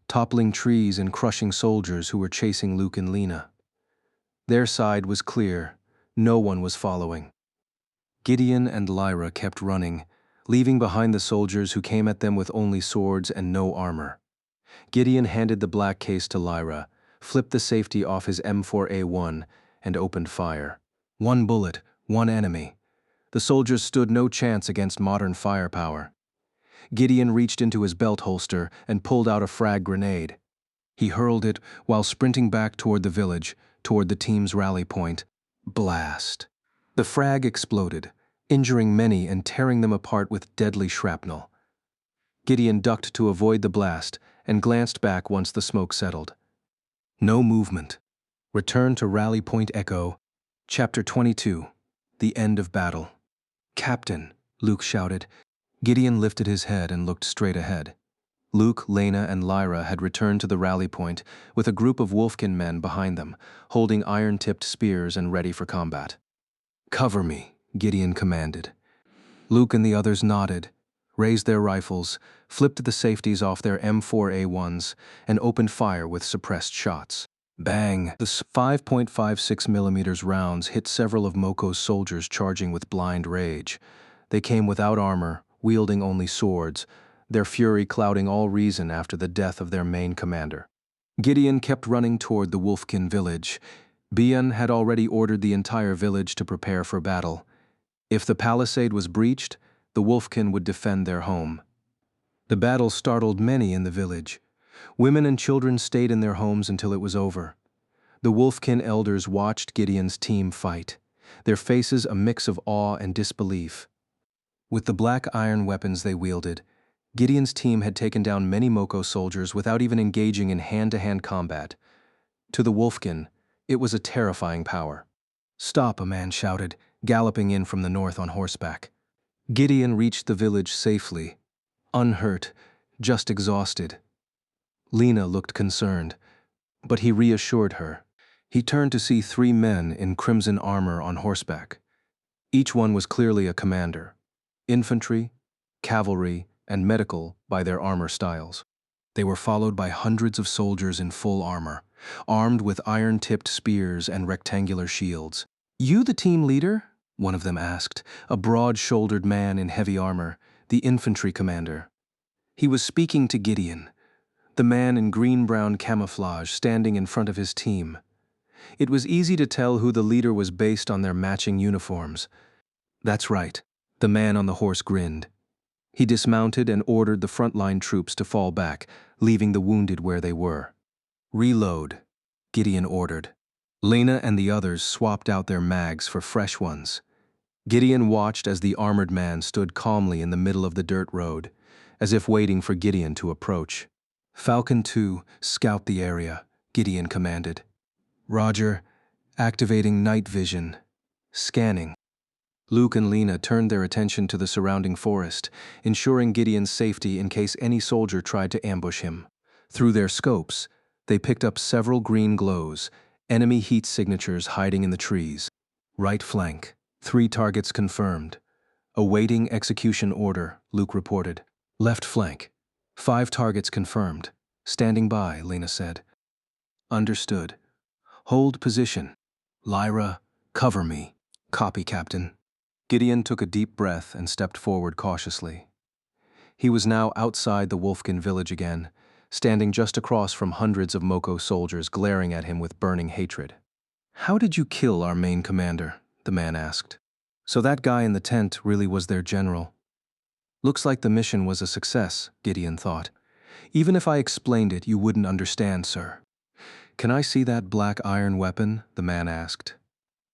toppling trees and crushing soldiers who were chasing Luke and Lena. Their side was clear. No one was following. Gideon and Lyra kept running, leaving behind the soldiers who came at them with only swords and no armor. Gideon handed the black case to Lyra, flipped the safety off his M4A1, and opened fire. 1 bullet, 1 enemy. The soldiers stood no chance against modern firepower. Gideon reached into his belt holster and pulled out a frag grenade. He hurled it while sprinting back toward the village, toward the team's rally point. Blast. The frag exploded, injuring many and tearing them apart with deadly shrapnel. Gideon ducked to avoid the blast and glanced back once the smoke settled. No movement. Return to Rally Point Echo. Chapter 22. The End of Battle. Captain, Luke shouted. Gideon lifted his head and looked straight ahead. Luke, Lena, and Lyra had returned to the rally point with a group of Wolfkin men behind them, holding iron-tipped spears and ready for combat. Cover me, Gideon commanded. Luke and the others nodded, raised their rifles, flipped the safeties off their M4A1s, and opened fire with suppressed shots. Bang! The 5.56mm rounds hit several of Moko's soldiers charging with blind rage. They came without armor, wielding only swords, their fury clouding all reason after the death of their main commander. Gideon kept running toward the Wolfkin village. Bian had already ordered the entire village to prepare for battle. If the palisade was breached, the Wolfkin would defend their home. The battle startled many in the village. Women and children stayed in their homes until it was over. The Wolfkin elders watched Gideon's team fight, their faces a mix of awe and disbelief. With the black iron weapons they wielded, Gideon's team had taken down many Moko soldiers without even engaging in hand-to-hand combat. To the Wolfkin, it was a terrifying power. Stop, a man shouted, galloping in from the north on horseback. Gideon reached the village safely, unhurt, just exhausted. Lena looked concerned, but he reassured her. He turned to see 3 men in crimson armor on horseback. Each one was clearly a commander. Infantry, cavalry, and medical by their armor styles. They were followed by hundreds of soldiers in full armor, armed with iron-tipped spears and rectangular shields. "You the team leader?" one of them asked, a broad-shouldered man in heavy armor, the infantry commander. He was speaking to Gideon, the man in green-brown camouflage standing in front of his team. It was easy to tell who the leader was based on their matching uniforms. That's right, the man on the horse grinned. He dismounted and ordered the frontline troops to fall back, leaving the wounded where they were. Reload, Gideon ordered. Lena and the others swapped out their mags for fresh ones. Gideon watched as the armored man stood calmly in the middle of the dirt road, as if waiting for Gideon to approach. Falcon 2, scout the area, Gideon commanded. Roger, activating night vision. Scanning. Luke and Lena turned their attention to the surrounding forest, ensuring Gideon's safety in case any soldier tried to ambush him. Through their scopes, they picked up several green glows, Enemy heat signatures hiding in the trees. Right flank. 3 targets confirmed. Awaiting execution order, Luke reported. Left flank. 5 targets confirmed. Standing by, Lena said. Understood. Hold position. Lyra, cover me. Copy, Captain. Gideon took a deep breath and stepped forward cautiously. He was now outside the Wolfkin village again, standing just across from hundreds of Moko soldiers glaring at him with burning hatred. "How did you kill our main commander?" the man asked. So that guy in the tent really was their general. Looks like the mission was a success, Gideon thought. Even if I explained it, you wouldn't understand, sir. Can I see that black iron weapon? The man asked.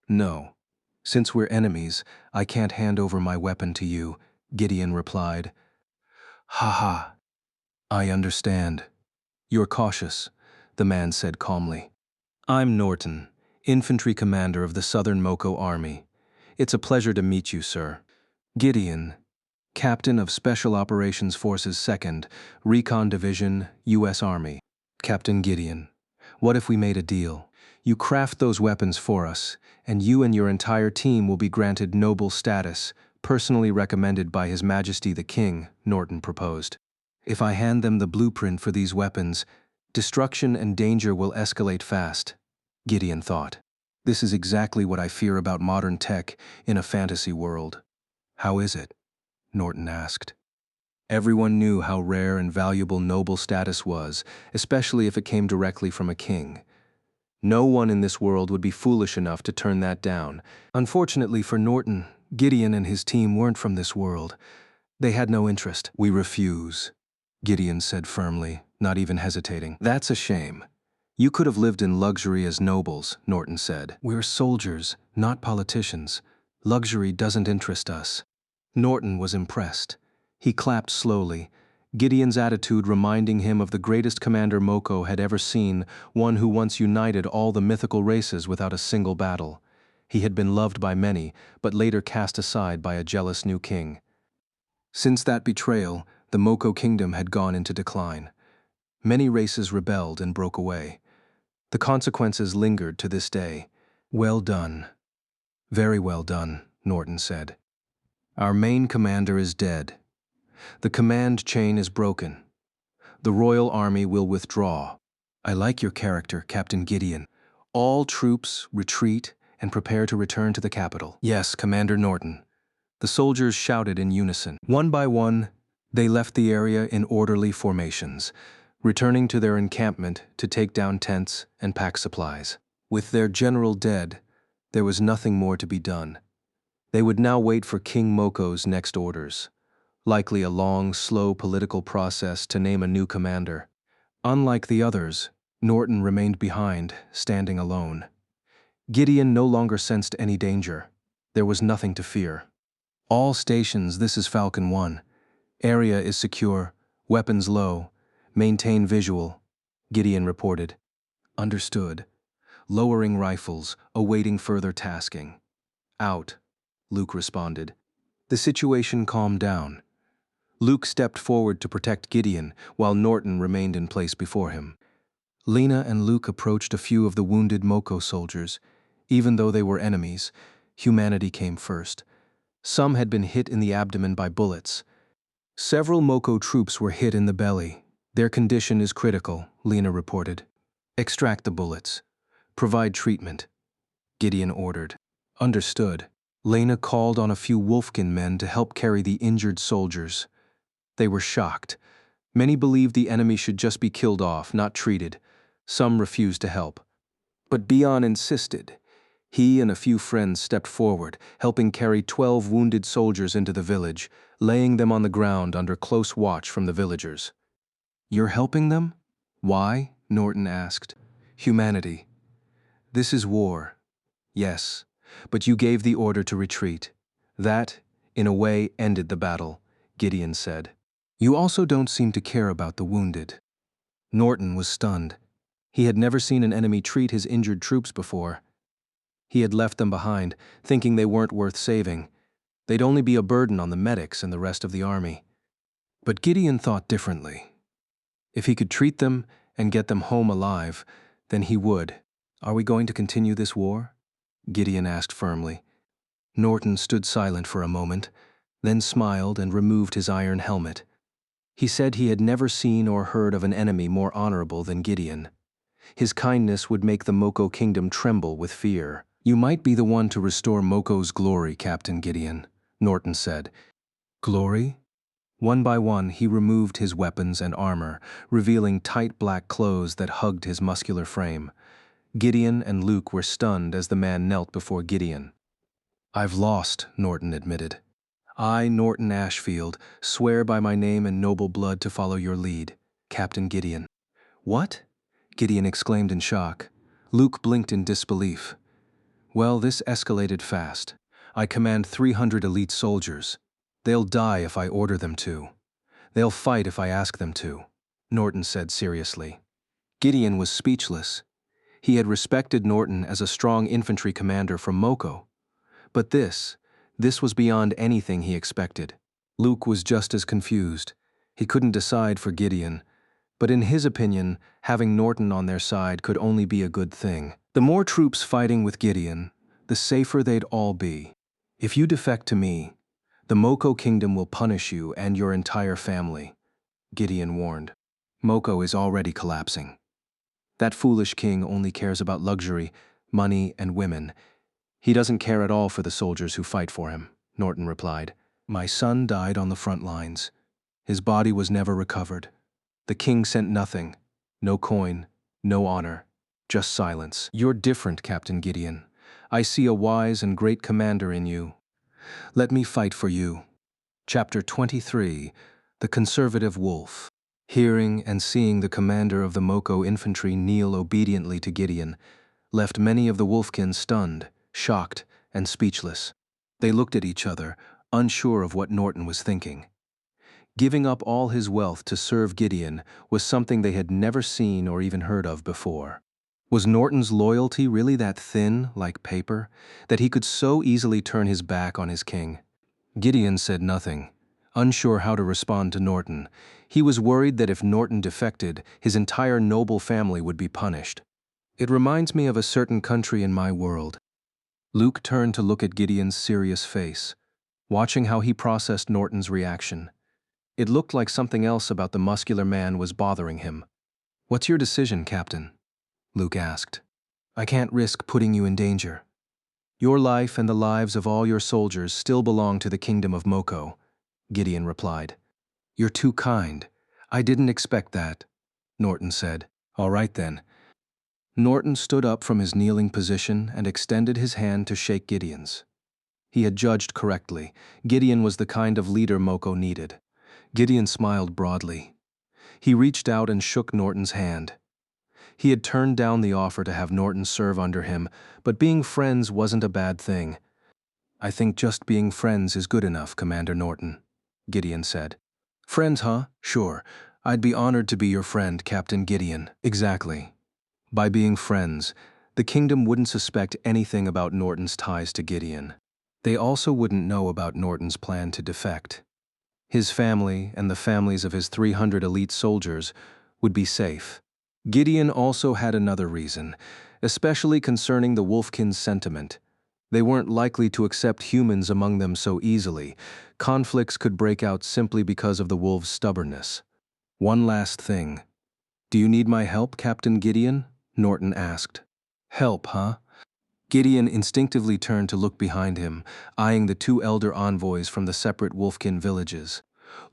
No. Since we're enemies, I can't hand over my weapon to you, Gideon replied. Ha ha. I understand. You're cautious, the man said calmly. I'm Norton, infantry commander of the Southern Moko Army. It's a pleasure to meet you, sir. Gideon, captain of Special Operations Forces 2nd, Recon Division, U.S. Army. Captain Gideon, what if we made a deal? You craft those weapons for us, and you and your entire team will be granted noble status, personally recommended by His Majesty the King, Norton proposed. If I hand them the blueprint for these weapons, destruction and danger will escalate fast, Gideon thought. This is exactly what I fear about modern tech in a fantasy world. How is it? Norton asked. Everyone knew how rare and valuable noble status was, especially if it came directly from a king. No one in this world would be foolish enough to turn that down. Unfortunately for Norton, Gideon and his team weren't from this world. They had no interest. We refuse, Gideon said firmly, not even hesitating. That's a shame. You could have lived in luxury as nobles, Norton said. We're soldiers, not politicians. Luxury doesn't interest us. Norton was impressed. He clapped slowly, Gideon's attitude reminding him of the greatest commander Moko had ever seen, one who once united all the mythical races without a single battle. He had been loved by many, but later cast aside by a jealous new king. Since that betrayal, the Moko kingdom had gone into decline. Many races rebelled and broke away. The consequences lingered to this day. Well done. Very well done, Norton said. Our main commander is dead. The command chain is broken. The Royal Army will withdraw. I like your character, Captain Gideon. All troops retreat and prepare to return to the capital. Yes, Commander Norton. The soldiers shouted in unison. One by one, they left the area in orderly formations, returning to their encampment to take down tents and pack supplies. With their general dead, there was nothing more to be done. They would now wait for King Moko's next orders. Likely a long, slow political process to name a new commander. Unlike the others, Norton remained behind, standing alone. Gideon no longer sensed any danger. There was nothing to fear. All stations, this is Falcon 1. Area is secure, weapons low, maintain visual, Gideon reported. Understood. Lowering rifles, awaiting further tasking. Out, Luke responded. The situation calmed down. Luke stepped forward to protect Gideon, while Norton remained in place before him. Lena and Luke approached a few of the wounded Moko soldiers. Even though they were enemies, humanity came first. Some had been hit in the abdomen by bullets. Several Moko troops were hit in the belly. Their condition is critical, Lena reported. Extract the bullets. Provide treatment, Gideon ordered. Understood. Lena called on a few Wolfkin men to help carry the injured soldiers. They were shocked. Many believed the enemy should just be killed off, not treated. Some refused to help. But Bion insisted. He and a few friends stepped forward, helping carry 12 wounded soldiers into the village, laying them on the ground under close watch from the villagers. You're helping them? Why? Norton asked. Humanity. This is war. Yes, but you gave the order to retreat. That, in a way, ended the battle, Gideon said. You also don't seem to care about the wounded. Norton was stunned. He had never seen an enemy treat his injured troops before. He had left them behind, thinking they weren't worth saving. They'd only be a burden on the medics and the rest of the army. But Gideon thought differently. If he could treat them and get them home alive, then he would. Are we going to continue this war? Gideon asked firmly. Norton stood silent for a moment, then smiled and removed his iron helmet. He said he had never seen or heard of an enemy more honorable than Gideon. His kindness would make the Moko kingdom tremble with fear. You might be the one to restore Moko's glory, Captain Gideon, Norton said. Glory? One by one, he removed his weapons and armor, revealing tight black clothes that hugged his muscular frame. Gideon and Luke were stunned as the man knelt before Gideon. I've lost, Norton admitted. I, Norton Ashfield, swear by my name and noble blood to follow your lead, Captain Gideon. What? Gideon exclaimed in shock. Luke blinked in disbelief. Well, this escalated fast. I command 300 elite soldiers. They'll die if I order them to. They'll fight if I ask them to, Norton said seriously. Gideon was speechless. He had respected Norton as a strong infantry commander from Moko. But this was beyond anything he expected. Luke was just as confused. He couldn't decide for Gideon, but in his opinion, having Norton on their side could only be a good thing. The more troops fighting with Gideon, the safer they'd all be. If you defect to me, the Moko kingdom will punish you and your entire family, Gideon warned. Moko is already collapsing. That foolish king only cares about luxury, money, and women. He doesn't care at all for the soldiers who fight for him, Norton replied. My son died on the front lines. His body was never recovered. The king sent nothing. No coin, no honor, just silence. You're different, Captain Gideon. I see a wise and great commander in you. Let me fight for you. Chapter 23, The Conservative Wolf. Hearing and seeing the commander of the Moko infantry kneel obediently to Gideon left many of the Wolfkin stunned, shocked, and speechless. They looked at each other, unsure of what Norton was thinking. Giving up all his wealth to serve Gideon was something they had never seen or even heard of before. Was Norton's loyalty really that thin, like paper, that he could so easily turn his back on his king? Gideon said nothing, unsure how to respond to Norton. He was worried that if Norton defected, his entire noble family would be punished. It reminds me of a certain country in my world. Luke turned to look at Gideon's serious face, watching how he processed Norton's reaction. It looked like something else about the muscular man was bothering him. What's your decision, Captain? Luke asked. I can't risk putting you in danger. Your life and the lives of all your soldiers still belong to the kingdom of Moko, Gideon replied. You're too kind. I didn't expect that, Norton said. All right then. Norton stood up from his kneeling position and extended his hand to shake Gideon's. He had judged correctly. Gideon was the kind of leader Moko needed. Gideon smiled broadly. He reached out and shook Norton's hand. He had turned down the offer to have Norton serve under him, but being friends wasn't a bad thing. I think just being friends is good enough, Commander Norton, Gideon said. Friends, huh? Sure. I'd be honored to be your friend, Captain Gideon. Exactly. By being friends, the kingdom wouldn't suspect anything about Norton's ties to Gideon. They also wouldn't know about Norton's plan to defect. His family and the families of his 300 elite soldiers would be safe. Gideon also had another reason, especially concerning the Wolfkin's sentiment. They weren't likely to accept humans among them so easily. Conflicts could break out simply because of the wolves' stubbornness. One last thing. Do you need my help, Captain Gideon? Norton asked. Help, huh? Gideon instinctively turned to look behind him, eyeing the two elder envoys from the separate Wolfkin villages.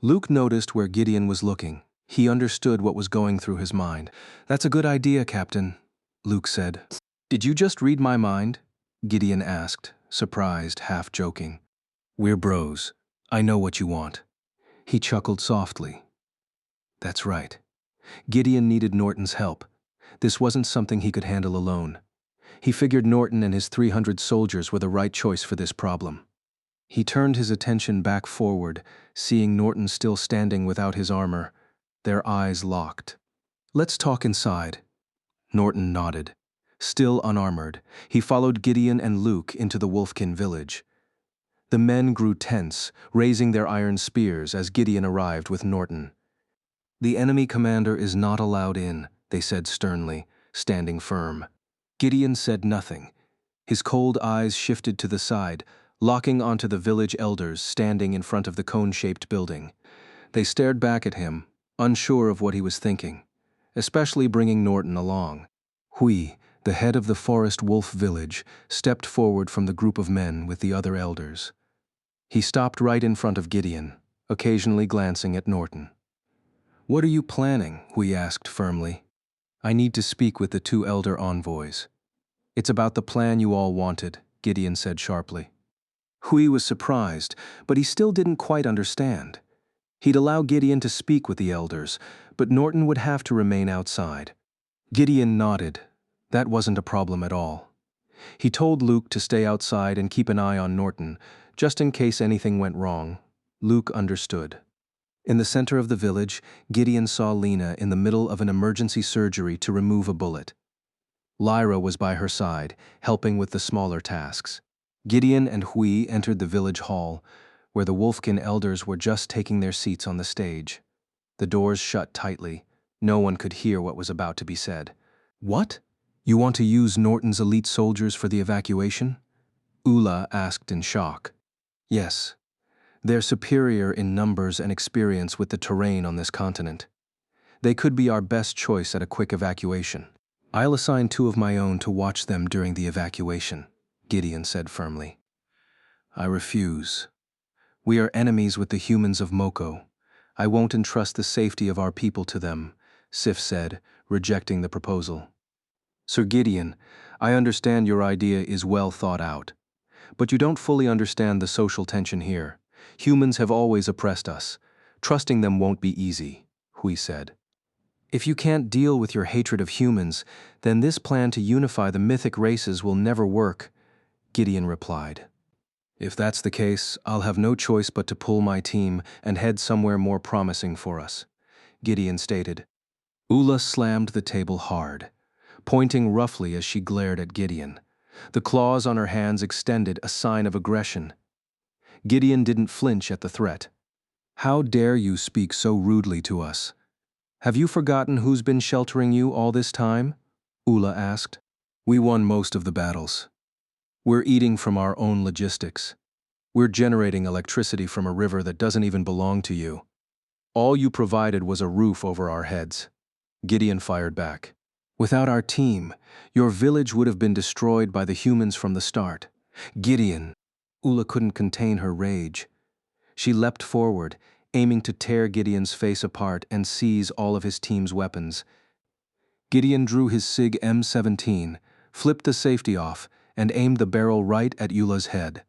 Luke noticed where Gideon was looking. He understood what was going through his mind. That's a good idea, Captain, Luke said. Did you just read my mind? Gideon asked, surprised, half joking. We're bros. I know what you want. He chuckled softly. That's right. Gideon needed Norton's help. This wasn't something he could handle alone. He figured Norton and his 300 soldiers were the right choice for this problem. He turned his attention back forward, seeing Norton still standing without his armor, their eyes locked. Let's talk inside. Norton nodded. Still unarmored, he followed Gideon and Luke into the Wolfkin village. The men grew tense, raising their iron spears as Gideon arrived with Norton. The enemy commander is not allowed in, they said sternly, standing firm. Gideon said nothing. His cold eyes shifted to the side, locking onto the village elders standing in front of the cone-shaped building. They stared back at him, unsure of what he was thinking, especially bringing Norton along. Hui, the head of the Forest Wolf village, stepped forward from the group of men with the other elders. He stopped right in front of Gideon, occasionally glancing at Norton. "What are you planning?" Hui asked firmly. "I need to speak with the two elder envoys." "It's about the plan you all wanted," Gideon said sharply. Hui was surprised, but he still didn't quite understand. He'd allow Gideon to speak with the elders, but Norton would have to remain outside. Gideon nodded. That wasn't a problem at all. He told Luke to stay outside and keep an eye on Norton, just in case anything went wrong. Luke understood. In the center of the village, Gideon saw Lena in the middle of an emergency surgery to remove a bullet. Lyra was by her side, helping with the smaller tasks. Gideon and Hui entered the village hall, where the Wolfkin elders were just taking their seats on the stage. The doors shut tightly. No one could hear what was about to be said. "What? You want to use Norton's elite soldiers for the evacuation?" Ula asked in shock. "Yes. They're superior in numbers and experience with the terrain on this continent. They could be our best choice at a quick evacuation. I'll assign 2 of my own to watch them during the evacuation," Gideon said firmly. "I refuse. We are enemies with the humans of Moko. I won't entrust the safety of our people to them," Sif said, rejecting the proposal. "Sir Gideon, I understand your idea is well thought out. But you don't fully understand the social tension here. Humans have always oppressed us. Trusting them won't be easy," Hui said. "If you can't deal with your hatred of humans, then this plan to unify the mythic races will never work," Gideon replied. "If that's the case, I'll have no choice but to pull my team and head somewhere more promising for us," Gideon stated. Ula slammed the table hard, pointing roughly as she glared at Gideon. The claws on her hands extended, a sign of aggression. Gideon didn't flinch at the threat. "How dare you speak so rudely to us? Have you forgotten who's been sheltering you all this time?" Ula asked. "We won most of the battles. We're eating from our own logistics. We're generating electricity from a river that doesn't even belong to you. All you provided was a roof over our heads." Gideon fired back. "Without our team, your village would have been destroyed by the humans from the start." "Gideon!" Ula couldn't contain her rage. She leapt forward, aiming to tear Gideon's face apart and seize all of his team's weapons. Gideon drew his SIG M17, flipped the safety off, and aimed the barrel right at Ula's head.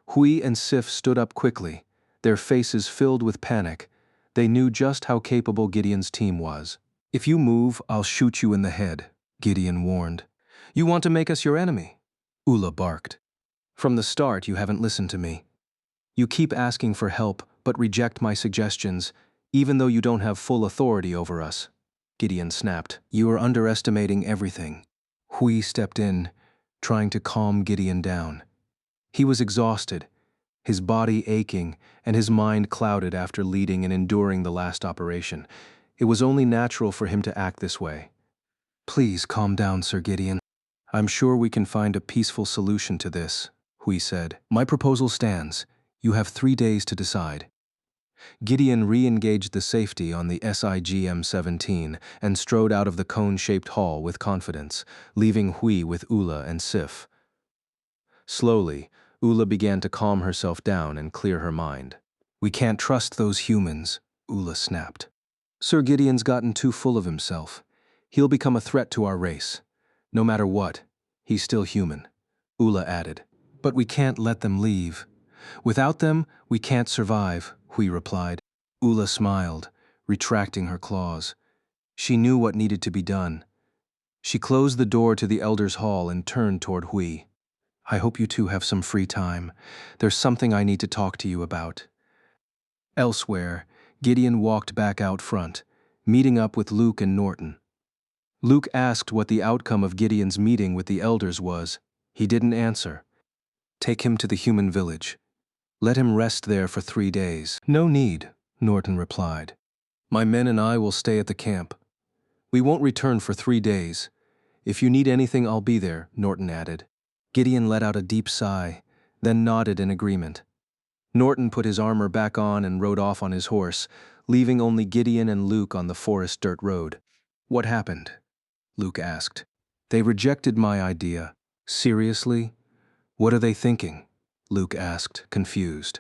Hui and Sif stood up quickly, their faces filled with panic. They knew just how capable Gideon's team was. "If you move, I'll shoot you in the head," Gideon warned. "You want to make us your enemy?" Ula barked. "From the start, you haven't listened to me. You keep asking for help, but reject my suggestions, even though you don't have full authority over us," Gideon snapped. "You are underestimating everything." Hui stepped in, trying to calm Gideon down. He was exhausted, his body aching, and his mind clouded after leading and enduring the last operation. It was only natural for him to act this way. "Please calm down, Sir Gideon. I'm sure we can find a peaceful solution to this," Hui said. "My proposal stands. You have 3 days to decide." Gideon re-engaged the safety on the SIG-M17 and strode out of the cone-shaped hall with confidence, leaving Hui with Ula and Sif. Slowly, Ula began to calm herself down and clear her mind. "We can't trust those humans," Ula snapped. "Sir Gideon's gotten too full of himself. He'll become a threat to our race. No matter what, he's still human," Ula added. "But we can't let them leave. Without them, we can't survive," Hui replied. Ula smiled, retracting her claws. She knew what needed to be done. She closed the door to the elders' hall and turned toward Hui. "I hope you two have some free time. There's something I need to talk to you about." Elsewhere, Gideon walked back out front, meeting up with Luke and Norton. Luke asked what the outcome of Gideon's meeting with the elders was. He didn't answer. "Take him to the human village. Let him rest there for 3 days." "No need," Norton replied. "My men and I will stay at the camp. We won't return for 3 days. If you need anything, I'll be there, Norton added. Gideon let out a deep sigh, then nodded in agreement. Norton put his armor back on and rode off on his horse, leaving only Gideon and Luke on the forest dirt road. What happened? Luke asked. They rejected my idea. Seriously? What are they thinking? Luke asked, confused.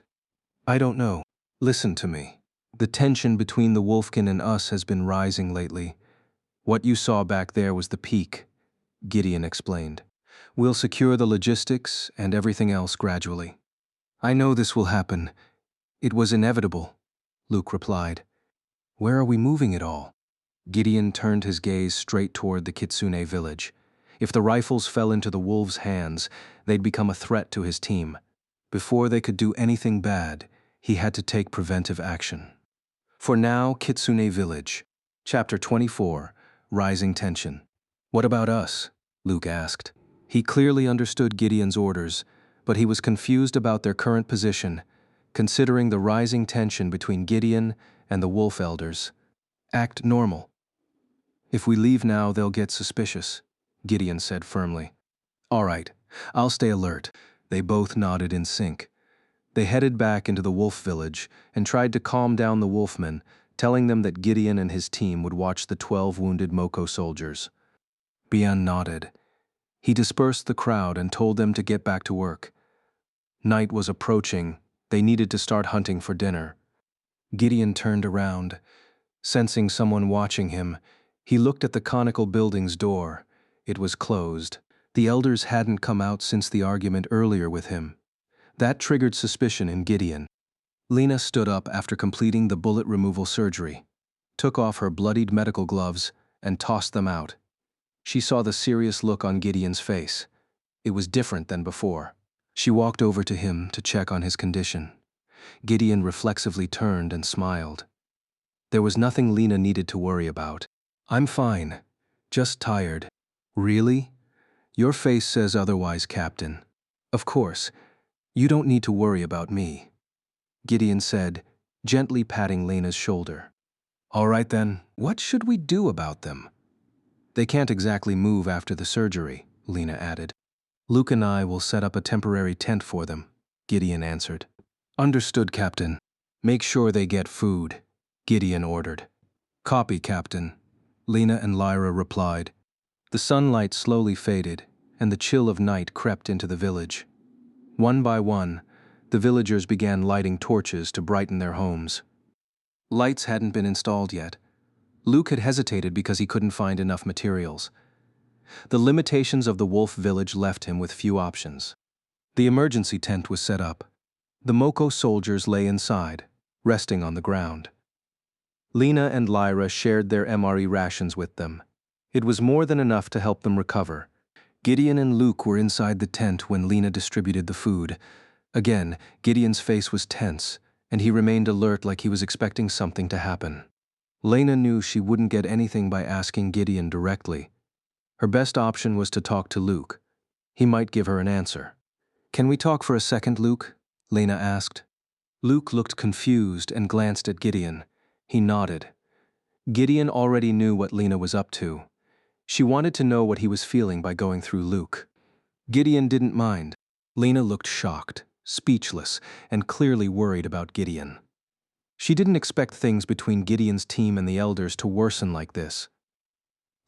I don't know. Listen to me. The tension between the Wolfkin and us has been rising lately. What you saw back there was the peak, Gideon explained. We'll secure the logistics and everything else gradually. I know this will happen. It was inevitable, Luke replied. Where are we moving it all? Gideon turned his gaze straight toward the Kitsune village. If the rifles fell into the wolves' hands, they'd become a threat to his team. Before they could do anything bad, he had to take preventive action. For now, Kitsune Village. Chapter 24, Rising Tension. What about us? Luke asked. He clearly understood Gideon's orders, but he was confused about their current position, considering the rising tension between Gideon and the Wolf Elders. Act normal. If we leave now, they'll get suspicious, Gideon said firmly. All right, I'll stay alert. They both nodded in sync. They headed back into the wolf village and tried to calm down the wolfmen, telling them that Gideon and his team would watch the 12 wounded Moko soldiers. Bian nodded. He dispersed the crowd and told them to get back to work. Night was approaching. They needed to start hunting for dinner. Gideon turned around. Sensing someone watching him, he looked at the conical building's door. It was closed. The elders hadn't come out since the argument earlier with him. That triggered suspicion in Gideon. Lena stood up after completing the bullet removal surgery, took off her bloodied medical gloves, and tossed them out. She saw the serious look on Gideon's face. It was different than before. She walked over to him to check on his condition. Gideon reflexively turned and smiled. There was nothing Lena needed to worry about. I'm fine. Just tired. Really? Your face says otherwise, Captain. Of course. You don't need to worry about me, Gideon said, gently patting Lena's shoulder. All right then, what should we do about them? They can't exactly move after the surgery, Lena added. Luke and I will set up a temporary tent for them, Gideon answered. Understood, Captain. Make sure they get food, Gideon ordered. Copy, Captain, Lena and Lyra replied. The sunlight slowly faded, and the chill of night crept into the village. One by one, the villagers began lighting torches to brighten their homes. Lights hadn't been installed yet. Luke had hesitated because he couldn't find enough materials. The limitations of the wolf village left him with few options. The emergency tent was set up. The Moko soldiers lay inside, resting on the ground. Lena and Lyra shared their MRE rations with them. It was more than enough to help them recover. Gideon and Luke were inside the tent when Lena distributed the food. Again, Gideon's face was tense, and he remained alert like he was expecting something to happen. Lena knew she wouldn't get anything by asking Gideon directly. Her best option was to talk to Luke. He might give her an answer. Can we talk for a second, Luke? Lena asked. Luke looked confused and glanced at Gideon. He nodded. Gideon already knew what Lena was up to. She wanted to know what he was feeling by going through Luke. Gideon didn't mind. Lena looked shocked, speechless, and clearly worried about Gideon. She didn't expect things between Gideon's team and the elders to worsen like this.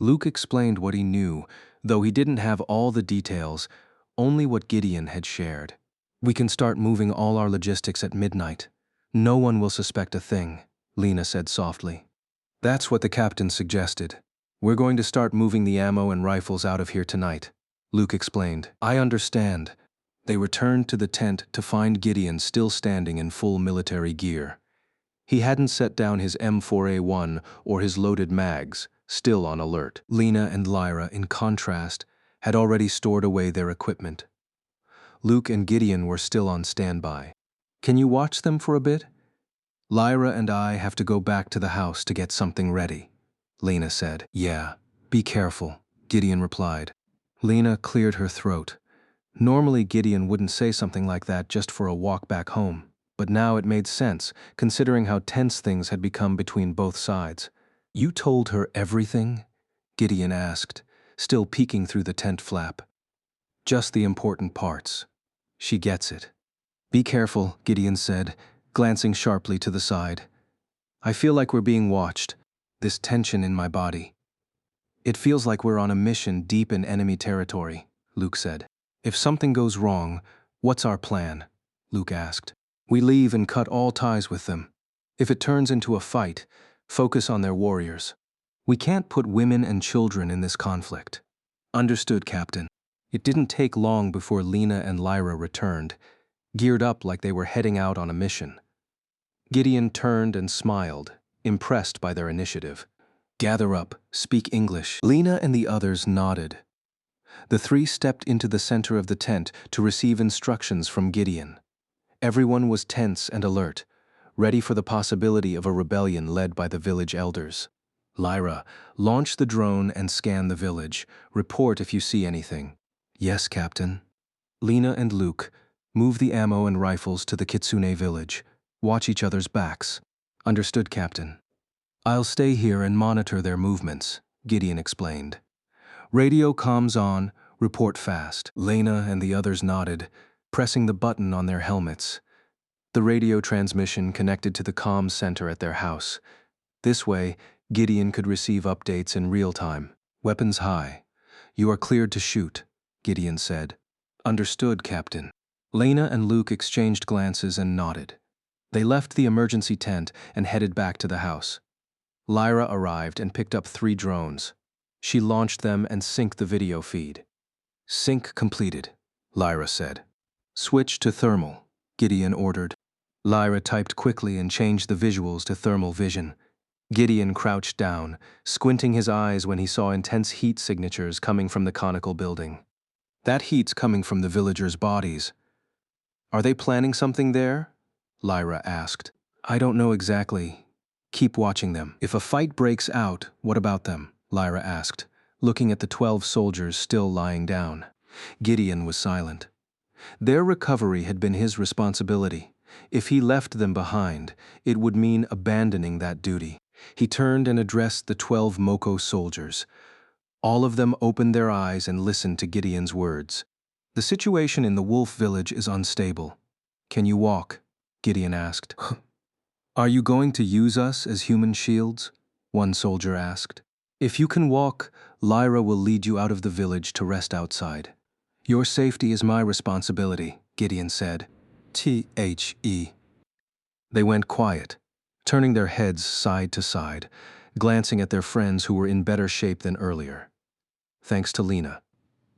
Luke explained what he knew, though he didn't have all the details, only what Gideon had shared. We can start moving all our logistics at midnight. No one will suspect a thing, Lena said softly. That's what the captain suggested. We're going to start moving the ammo and rifles out of here tonight, Luke explained. I understand. They returned to the tent to find Gideon still standing in full military gear. He hadn't set down his M4A1 or his loaded mags, still on alert. Lena and Lyra, in contrast, had already stored away their equipment. Luke and Gideon were still on standby. Can you watch them for a bit? Lyra and I have to go back to the house to get something ready, Lena said. Yeah, be careful, Gideon replied. Lena cleared her throat. Normally Gideon wouldn't say something like that just for a walk back home, but now it made sense, considering how tense things had become between both sides. You told her everything? Gideon asked. still peeking through the tent flap. Just the important parts. She gets it. Be careful, Gideon said, glancing sharply to the side. I feel like we're being watched, this tension in my body. It feels like we're on a mission deep in enemy territory, Luke said. If something goes wrong, what's our plan? Luke asked. We leave and cut all ties with them. If it turns into a fight, focus on their warriors. We can't put women and children in this conflict. Understood, Captain. It didn't take long before Lena and Lyra returned, geared up like they were heading out on a mission. Gideon turned and smiled, impressed by their initiative. Gather up, speak English. Lena and the others nodded. The three stepped into the center of the tent to receive instructions from Gideon. Everyone was tense and alert, ready for the possibility of a rebellion led by the village elders. Lyra, launch the drone and scan the village. Report if you see anything. Yes, Captain. Lena and Luke, move the ammo and rifles to the Kitsune village. Watch each other's backs. Understood, Captain. I'll stay here and monitor their movements, Gideon explained. Radio comms on, report fast. Lena and the others nodded, pressing the button on their helmets. The radio transmission connected to the comms center at their house. This way, Gideon could receive updates in real time. Weapons high. You are cleared to shoot, Gideon said. Understood, Captain. Lena and Luke exchanged glances and nodded. They left the emergency tent and headed back to the house. Lyra arrived and picked up 3 drones. She launched them and synced the video feed. Sync completed, Lyra said. Switch to thermal, Gideon ordered. Lyra typed quickly and changed the visuals to thermal vision. Gideon crouched down, squinting his eyes when he saw intense heat signatures coming from the conical building. That heat's coming from the villagers' bodies. Are they planning something there? Lyra asked. I don't know exactly. Keep watching them. If a fight breaks out, what about them? Lyra asked, looking at the 12 soldiers still lying down. Gideon was silent. Their recovery had been his responsibility. If he left them behind, it would mean abandoning that duty. He turned and addressed the 12 Moko soldiers. All of them opened their eyes and listened to Gideon's words. The situation in the wolf village is unstable. Can you walk? Gideon asked. Are you going to use us as human shields? One soldier asked. If you can walk, Lyra will lead you out of the village to rest outside. Your safety is my responsibility, Gideon said. The. They went quiet, turning their heads side to side, glancing at their friends who were in better shape than earlier. Thanks to Lena.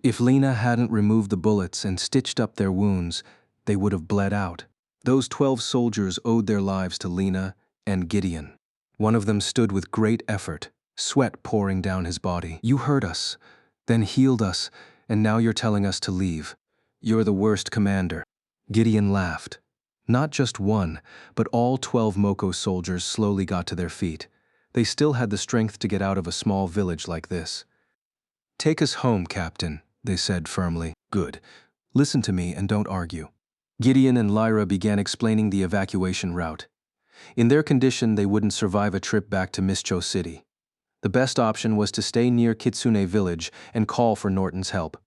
If Lena hadn't removed the bullets and stitched up their wounds, they would have bled out. Those 12 soldiers owed their lives to Lena and Gideon. One of them stood with great effort, sweat pouring down his body. You hurt us, then healed us, and now you're telling us to leave. You're the worst commander. Gideon laughed. Not just one, but all 12 Moko soldiers slowly got to their feet. They still had the strength to get out of a small village like this. Take us home, Captain, they said firmly. Good. Listen to me and don't argue. Gideon and Lyra began explaining the evacuation route. In their condition, they wouldn't survive a trip back to Mischo City. The best option was to stay near Kitsune Village and call for Norton's help.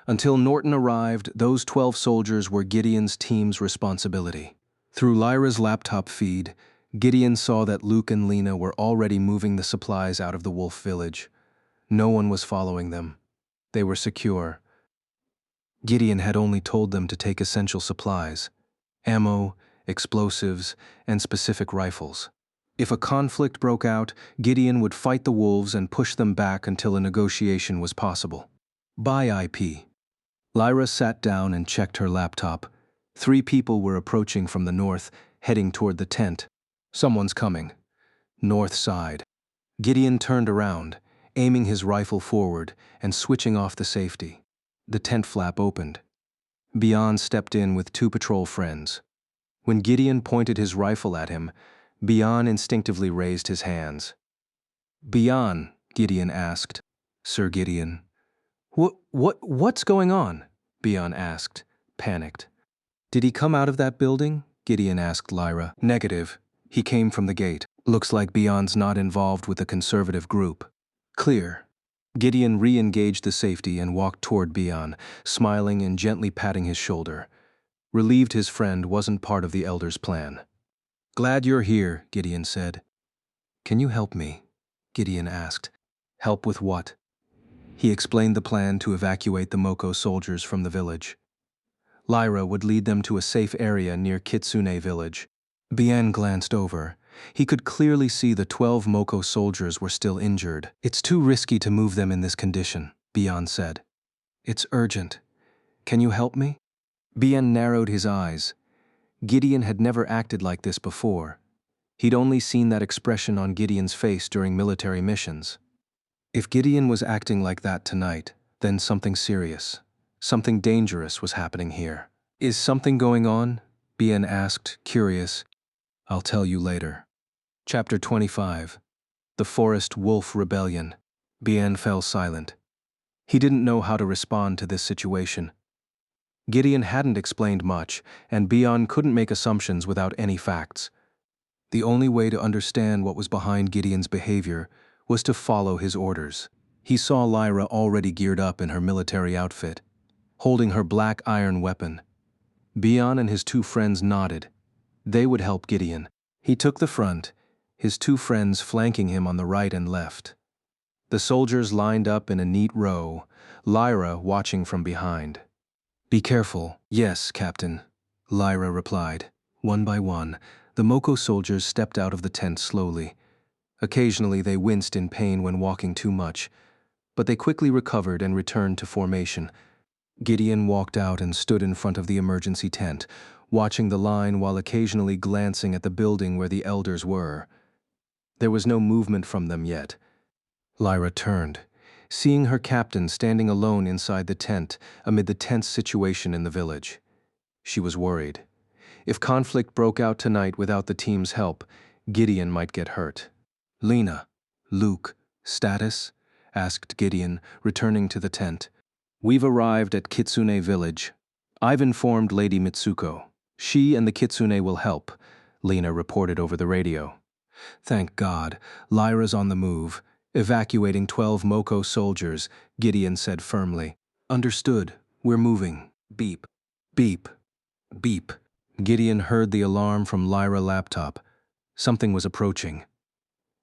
Until Norton arrived, those 12 soldiers were Gideon's team's responsibility. Through Lyra's laptop feed, Gideon saw that Luke and Lena were already moving the supplies out of the wolf village. No one was following them. They were secure. Gideon had only told them to take essential supplies: ammo, explosives, and specific rifles. If a conflict broke out, Gideon would fight the wolves and push them back until a negotiation was possible. By IP. Lyra sat down and checked her laptop. 3 people were approaching from the north, heading toward the tent. Someone's coming. North side. Gideon turned around, aiming his rifle forward and switching off the safety. The tent flap opened. Beyond stepped in with 2 patrol friends. When Gideon pointed his rifle at him, Beyond instinctively raised his hands. Beyond, Gideon asked. Sir Gideon. What's going on? Beyond asked, panicked. Did he come out of that building? Gideon asked Lyra. Negative. He came from the gate. Looks like Beyond's not involved with the conservative group. Clear. Gideon re-engaged the safety and walked toward Bian, smiling and gently patting his shoulder. Relieved his friend wasn't part of the elder's plan. "Glad you're here," Gideon said. "Can you help me?" Gideon asked. "Help with what?" He explained the plan to evacuate the Moko soldiers from the village. Lyra would lead them to a safe area near Kitsune village. Bian glanced over. He could clearly see the 12 Moko soldiers were still injured. "It's too risky to move them in this condition," Bian said. "It's urgent. Can you help me?" Bian narrowed his eyes. Gideon had never acted like this before. He'd only seen that expression on Gideon's face during military missions. If Gideon was acting like that tonight, then something serious, something dangerous was happening here. "Is something going on?" Bian asked, curious. "I'll tell you later." Chapter 25. The Forest Wolf Rebellion. Bian fell silent. He didn't know how to respond to this situation. Gideon hadn't explained much, and Bian couldn't make assumptions without any facts. The only way to understand what was behind Gideon's behavior was to follow his orders. He saw Lyra already geared up in her military outfit, holding her black iron weapon. Bian and his two friends nodded. They would help Gideon. He took the front, his two friends flanking him on the right and left. The soldiers lined up in a neat row, Lyra watching from behind. "Be careful." "Yes, Captain," Lyra replied. One by one, the Moko soldiers stepped out of the tent slowly. Occasionally they winced in pain when walking too much, but they quickly recovered and returned to formation. Gideon walked out and stood in front of the emergency tent, watching the line while occasionally glancing at the building where the elders were. There was no movement from them yet. Lyra turned, seeing her captain standing alone inside the tent amid the tense situation in the village. She was worried. If conflict broke out tonight without the team's help, Gideon might get hurt. "Lena, Luke, status?" asked Gideon, returning to the tent. "We've arrived at Kitsune village. I've informed Lady Mitsuko. She and the Kitsune will help," Lena reported over the radio. "Thank God, Lyra's on the move, evacuating 12 Moko soldiers," Gideon said firmly. "Understood. We're moving." Beep. Beep. Beep. Gideon heard the alarm from Lyra's laptop. Something was approaching.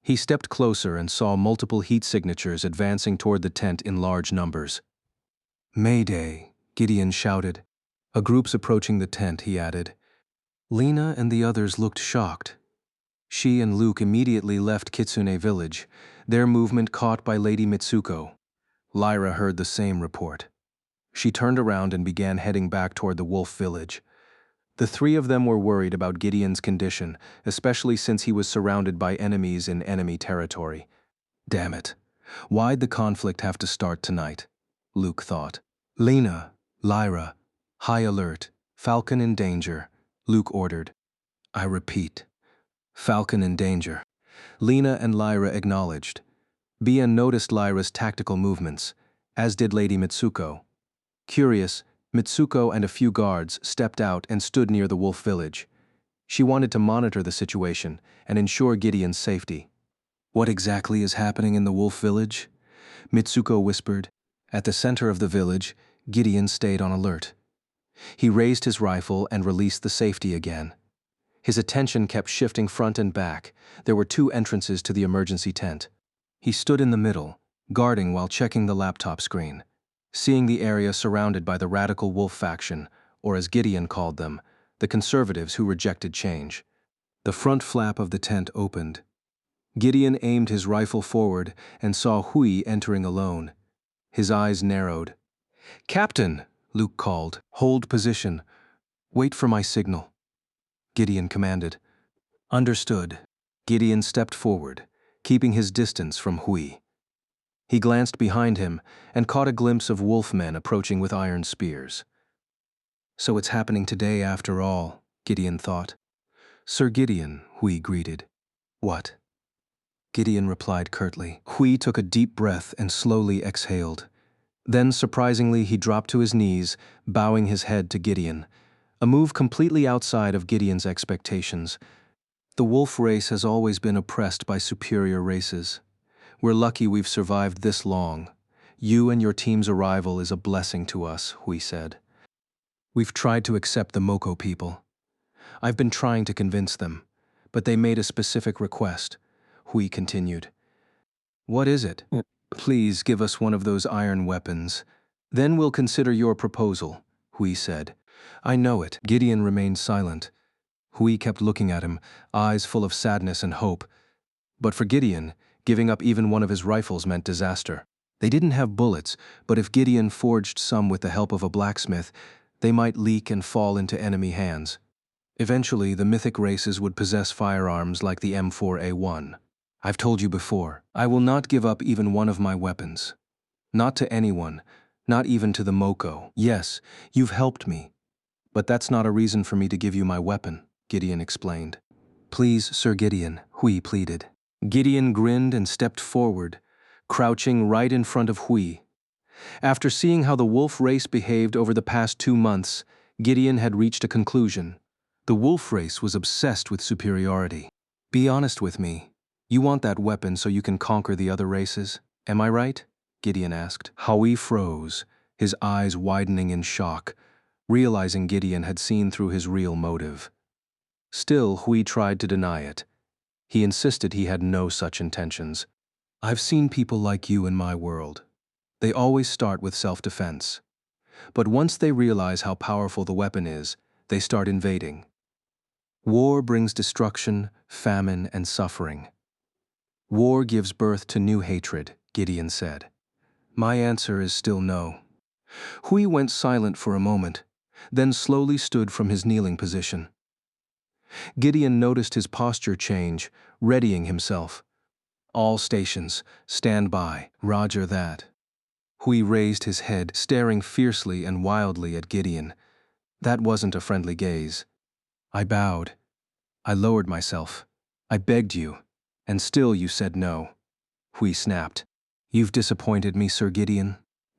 He stepped closer and saw multiple heat signatures advancing toward the tent in large numbers. "Mayday," Gideon shouted. "A group's approaching the tent," he added. Lena and the others looked shocked. She and Luke immediately left Kitsune village, their movement caught by Lady Mitsuko. Lyra heard the same report. She turned around and began heading back toward the wolf village. The three of them were worried about Gideon's condition, especially since he was surrounded by enemies in enemy territory. Damn it. Why'd the conflict have to start tonight? Luke thought. "Lena, Lyra, high alert, Falcon in danger," Luke ordered. "I repeat, Falcon in danger." Lena and Lyra acknowledged. Bian noticed Lyra's tactical movements, as did Lady Mitsuko. Curious, Mitsuko and a few guards stepped out and stood near the wolf village. She wanted to monitor the situation and ensure Gideon's safety. "What exactly is happening in the wolf village?" Mitsuko whispered. At the center of the village, Gideon stayed on alert. He raised his rifle and released the safety again. His attention kept shifting front and back. There were two entrances to the emergency tent. He stood in the middle, guarding while checking the laptop screen, seeing the area surrounded by the radical wolf faction, or as Gideon called them, the conservatives who rejected change. The front flap of the tent opened. Gideon aimed his rifle forward and saw Hui entering alone. His eyes narrowed. "Captain," Luke called. "Hold position. Wait for my signal," Gideon commanded. "Understood." Gideon stepped forward, keeping his distance from Hui. He glanced behind him and caught a glimpse of wolfmen approaching with iron spears. "So it's happening today after all," Gideon thought. "Sir Gideon," Hui greeted. "What?" Gideon replied curtly. Hui took a deep breath and slowly exhaled. Then, surprisingly, he dropped to his knees, bowing his head to Gideon, a move completely outside of Gideon's expectations. "The wolf race has always been oppressed by superior races. We're lucky we've survived this long," You and your team's arrival is a blessing to us, Hui said. We've tried to accept the Moko people. I've been trying to convince them, but they made a specific request, Hui continued. What is it? Please give us one of those iron weapons. Then we'll consider your proposal, Hui said. I know it. Gideon remained silent. Hui kept looking at him, eyes full of sadness and hope. But for Gideon, giving up even one of his rifles meant disaster. They didn't have bullets, but if Gideon forged some with the help of a blacksmith, they might leak and fall into enemy hands. Eventually, the mythic races would possess firearms like the M4A1. I've told you before, I will not give up even one of my weapons. Not to anyone, not even to the Moko. Yes, you've helped me. But that's not a reason for me to give you my weapon, Gideon explained. Please, Sir Gideon, Hui pleaded. Gideon grinned and stepped forward, crouching right in front of Hui. After seeing how the wolf race behaved over the past 2 months, Gideon had reached a conclusion. The wolf race was obsessed with superiority. Be honest with me. You want that weapon so you can conquer the other races, am I right? Gideon asked. Hui froze, his eyes widening in shock, realizing Gideon had seen through his real motive. Still, Hui tried to deny it. He insisted he had no such intentions. I've seen people like you in my world. They always start with self-defense. But once they realize how powerful the weapon is, they start invading. War brings destruction, famine, and suffering. War gives birth to new hatred, Gideon said. My answer is still no. Hui went silent for a moment, then slowly stood from his kneeling position. Gideon noticed his posture change, readying himself. All stations, stand by, roger that. Hui raised his head, staring fiercely and wildly at Gideon. That wasn't a friendly gaze. I bowed. I lowered myself. I begged you, and still you said no. Hui snapped. You've disappointed me, Sir Gideon.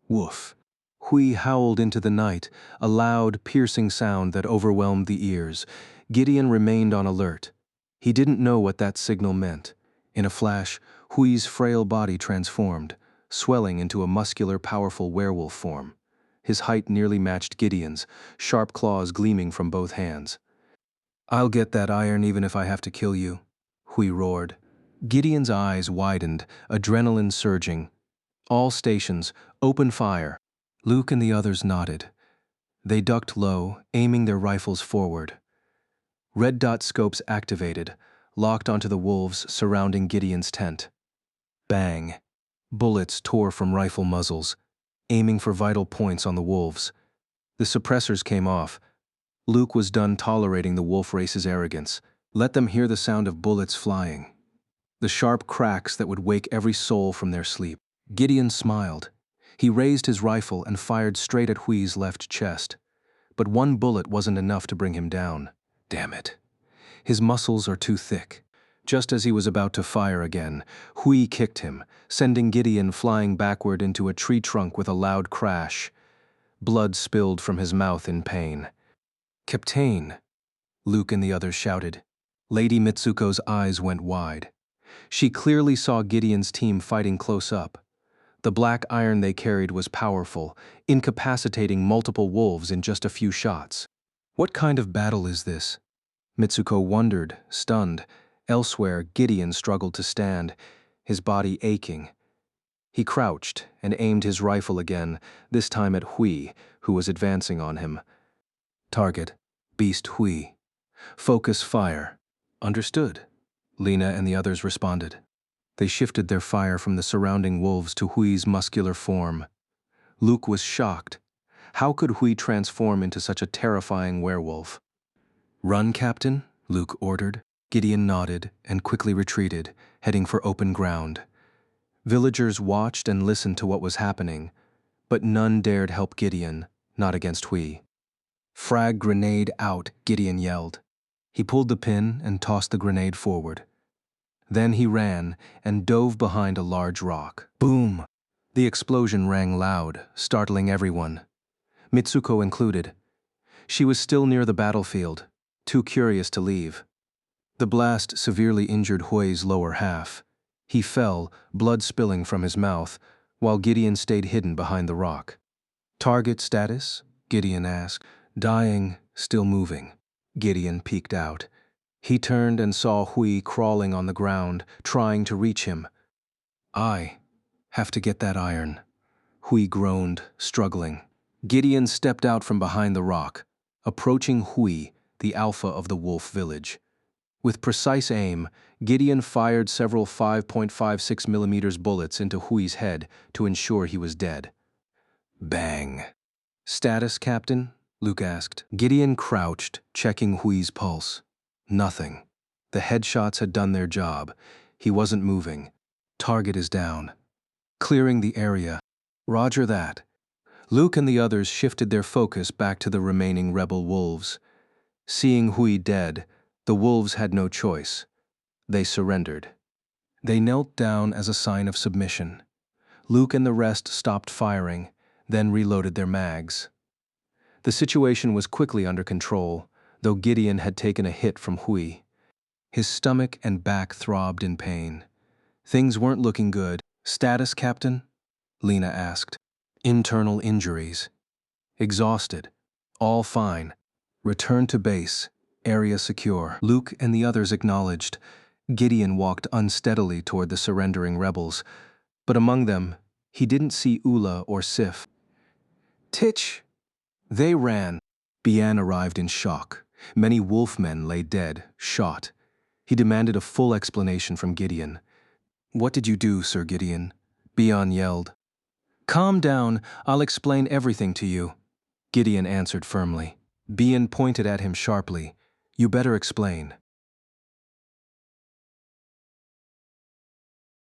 Woof. Hui howled into the night, a loud, piercing sound that overwhelmed the ears. Gideon remained on alert. He didn't know what that signal meant. In a flash, Hui's frail body transformed, swelling into a muscular, powerful werewolf form. His height nearly matched Gideon's, sharp claws gleaming from both hands. I'll get that iron even if I have to kill you, Hui roared. Gideon's eyes widened, adrenaline surging. All stations, open fire. Luke and the others nodded. They ducked low, aiming their rifles forward. Red dot scopes activated, locked onto the wolves surrounding Gideon's tent. Bang. Bullets tore from rifle muzzles, aiming for vital points on the wolves. The suppressors came off. Luke was done tolerating the wolf race's arrogance. Let them hear the sound of bullets flying. The sharp cracks that would wake every soul from their sleep. Gideon smiled. He raised his rifle and fired straight at Hui's left chest. But one bullet wasn't enough to bring him down. Damn it. His muscles are too thick. Just as he was about to fire again, Hui kicked him, sending Gideon flying backward into a tree trunk with a loud crash. Blood spilled from his mouth in pain. Captain, Luke and the others shouted. Lady Mitsuko's eyes went wide. She clearly saw Gideon's team fighting close up. The black iron they carried was powerful, incapacitating multiple wolves in just a few shots. What kind of battle is this? Mitsuko wondered, stunned. Elsewhere, Gideon struggled to stand, his body aching. He crouched and aimed his rifle again, this time at Hui, who was advancing on him. Target, Beast Hui. Focus fire. Understood. Lena and the others responded. They shifted their fire from the surrounding wolves to Hui's muscular form. Luke was shocked. How could Hui transform into such a terrifying werewolf? Run, Captain, Luke ordered. Gideon nodded and quickly retreated, heading for open ground. Villagers watched and listened to what was happening, but none dared help Gideon, not against Hui. Frag grenade out, Gideon yelled. He pulled the pin and tossed the grenade forward. Then he ran and dove behind a large rock. Boom! The explosion rang loud, startling everyone. Mitsuko included. She was still near the battlefield, too curious to leave. The blast severely injured Hui's lower half. He fell, blood spilling from his mouth, while Gideon stayed hidden behind the rock. Target status? Gideon asked. Dying, still moving. Gideon peeked out. He turned and saw Hui crawling on the ground, trying to reach him. I have to get that iron. Hui groaned, struggling. Gideon stepped out from behind the rock, approaching Hui, the alpha of the wolf village. With precise aim, Gideon fired several 5.56mm bullets into Hui's head to ensure he was dead. Bang. Status, Captain? Luke asked. Gideon crouched, checking Hui's pulse. Nothing. The headshots had done their job. He wasn't moving. Target is down. Clearing the area. Roger that. Luke and the others shifted their focus back to the remaining rebel wolves. Seeing Hui dead, the wolves had no choice. They surrendered. They knelt down as a sign of submission. Luke and the rest stopped firing, then reloaded their mags. The situation was quickly under control, though Gideon had taken a hit from Hui. His stomach and back throbbed in pain. Things weren't looking good. Status, Captain? Lena asked. Internal injuries. Exhausted. All fine. Return to base. Area secure. Luke and the others acknowledged. Gideon walked unsteadily toward the surrendering rebels, but among them, he didn't see Ula or Sif. Titch! They ran. Bian arrived in shock. Many wolfmen lay dead, shot. He demanded a full explanation from Gideon. What did you do, Sir Gideon? Bian yelled. Calm down, I'll explain everything to you. Gideon answered firmly. Bian pointed at him sharply. You better explain.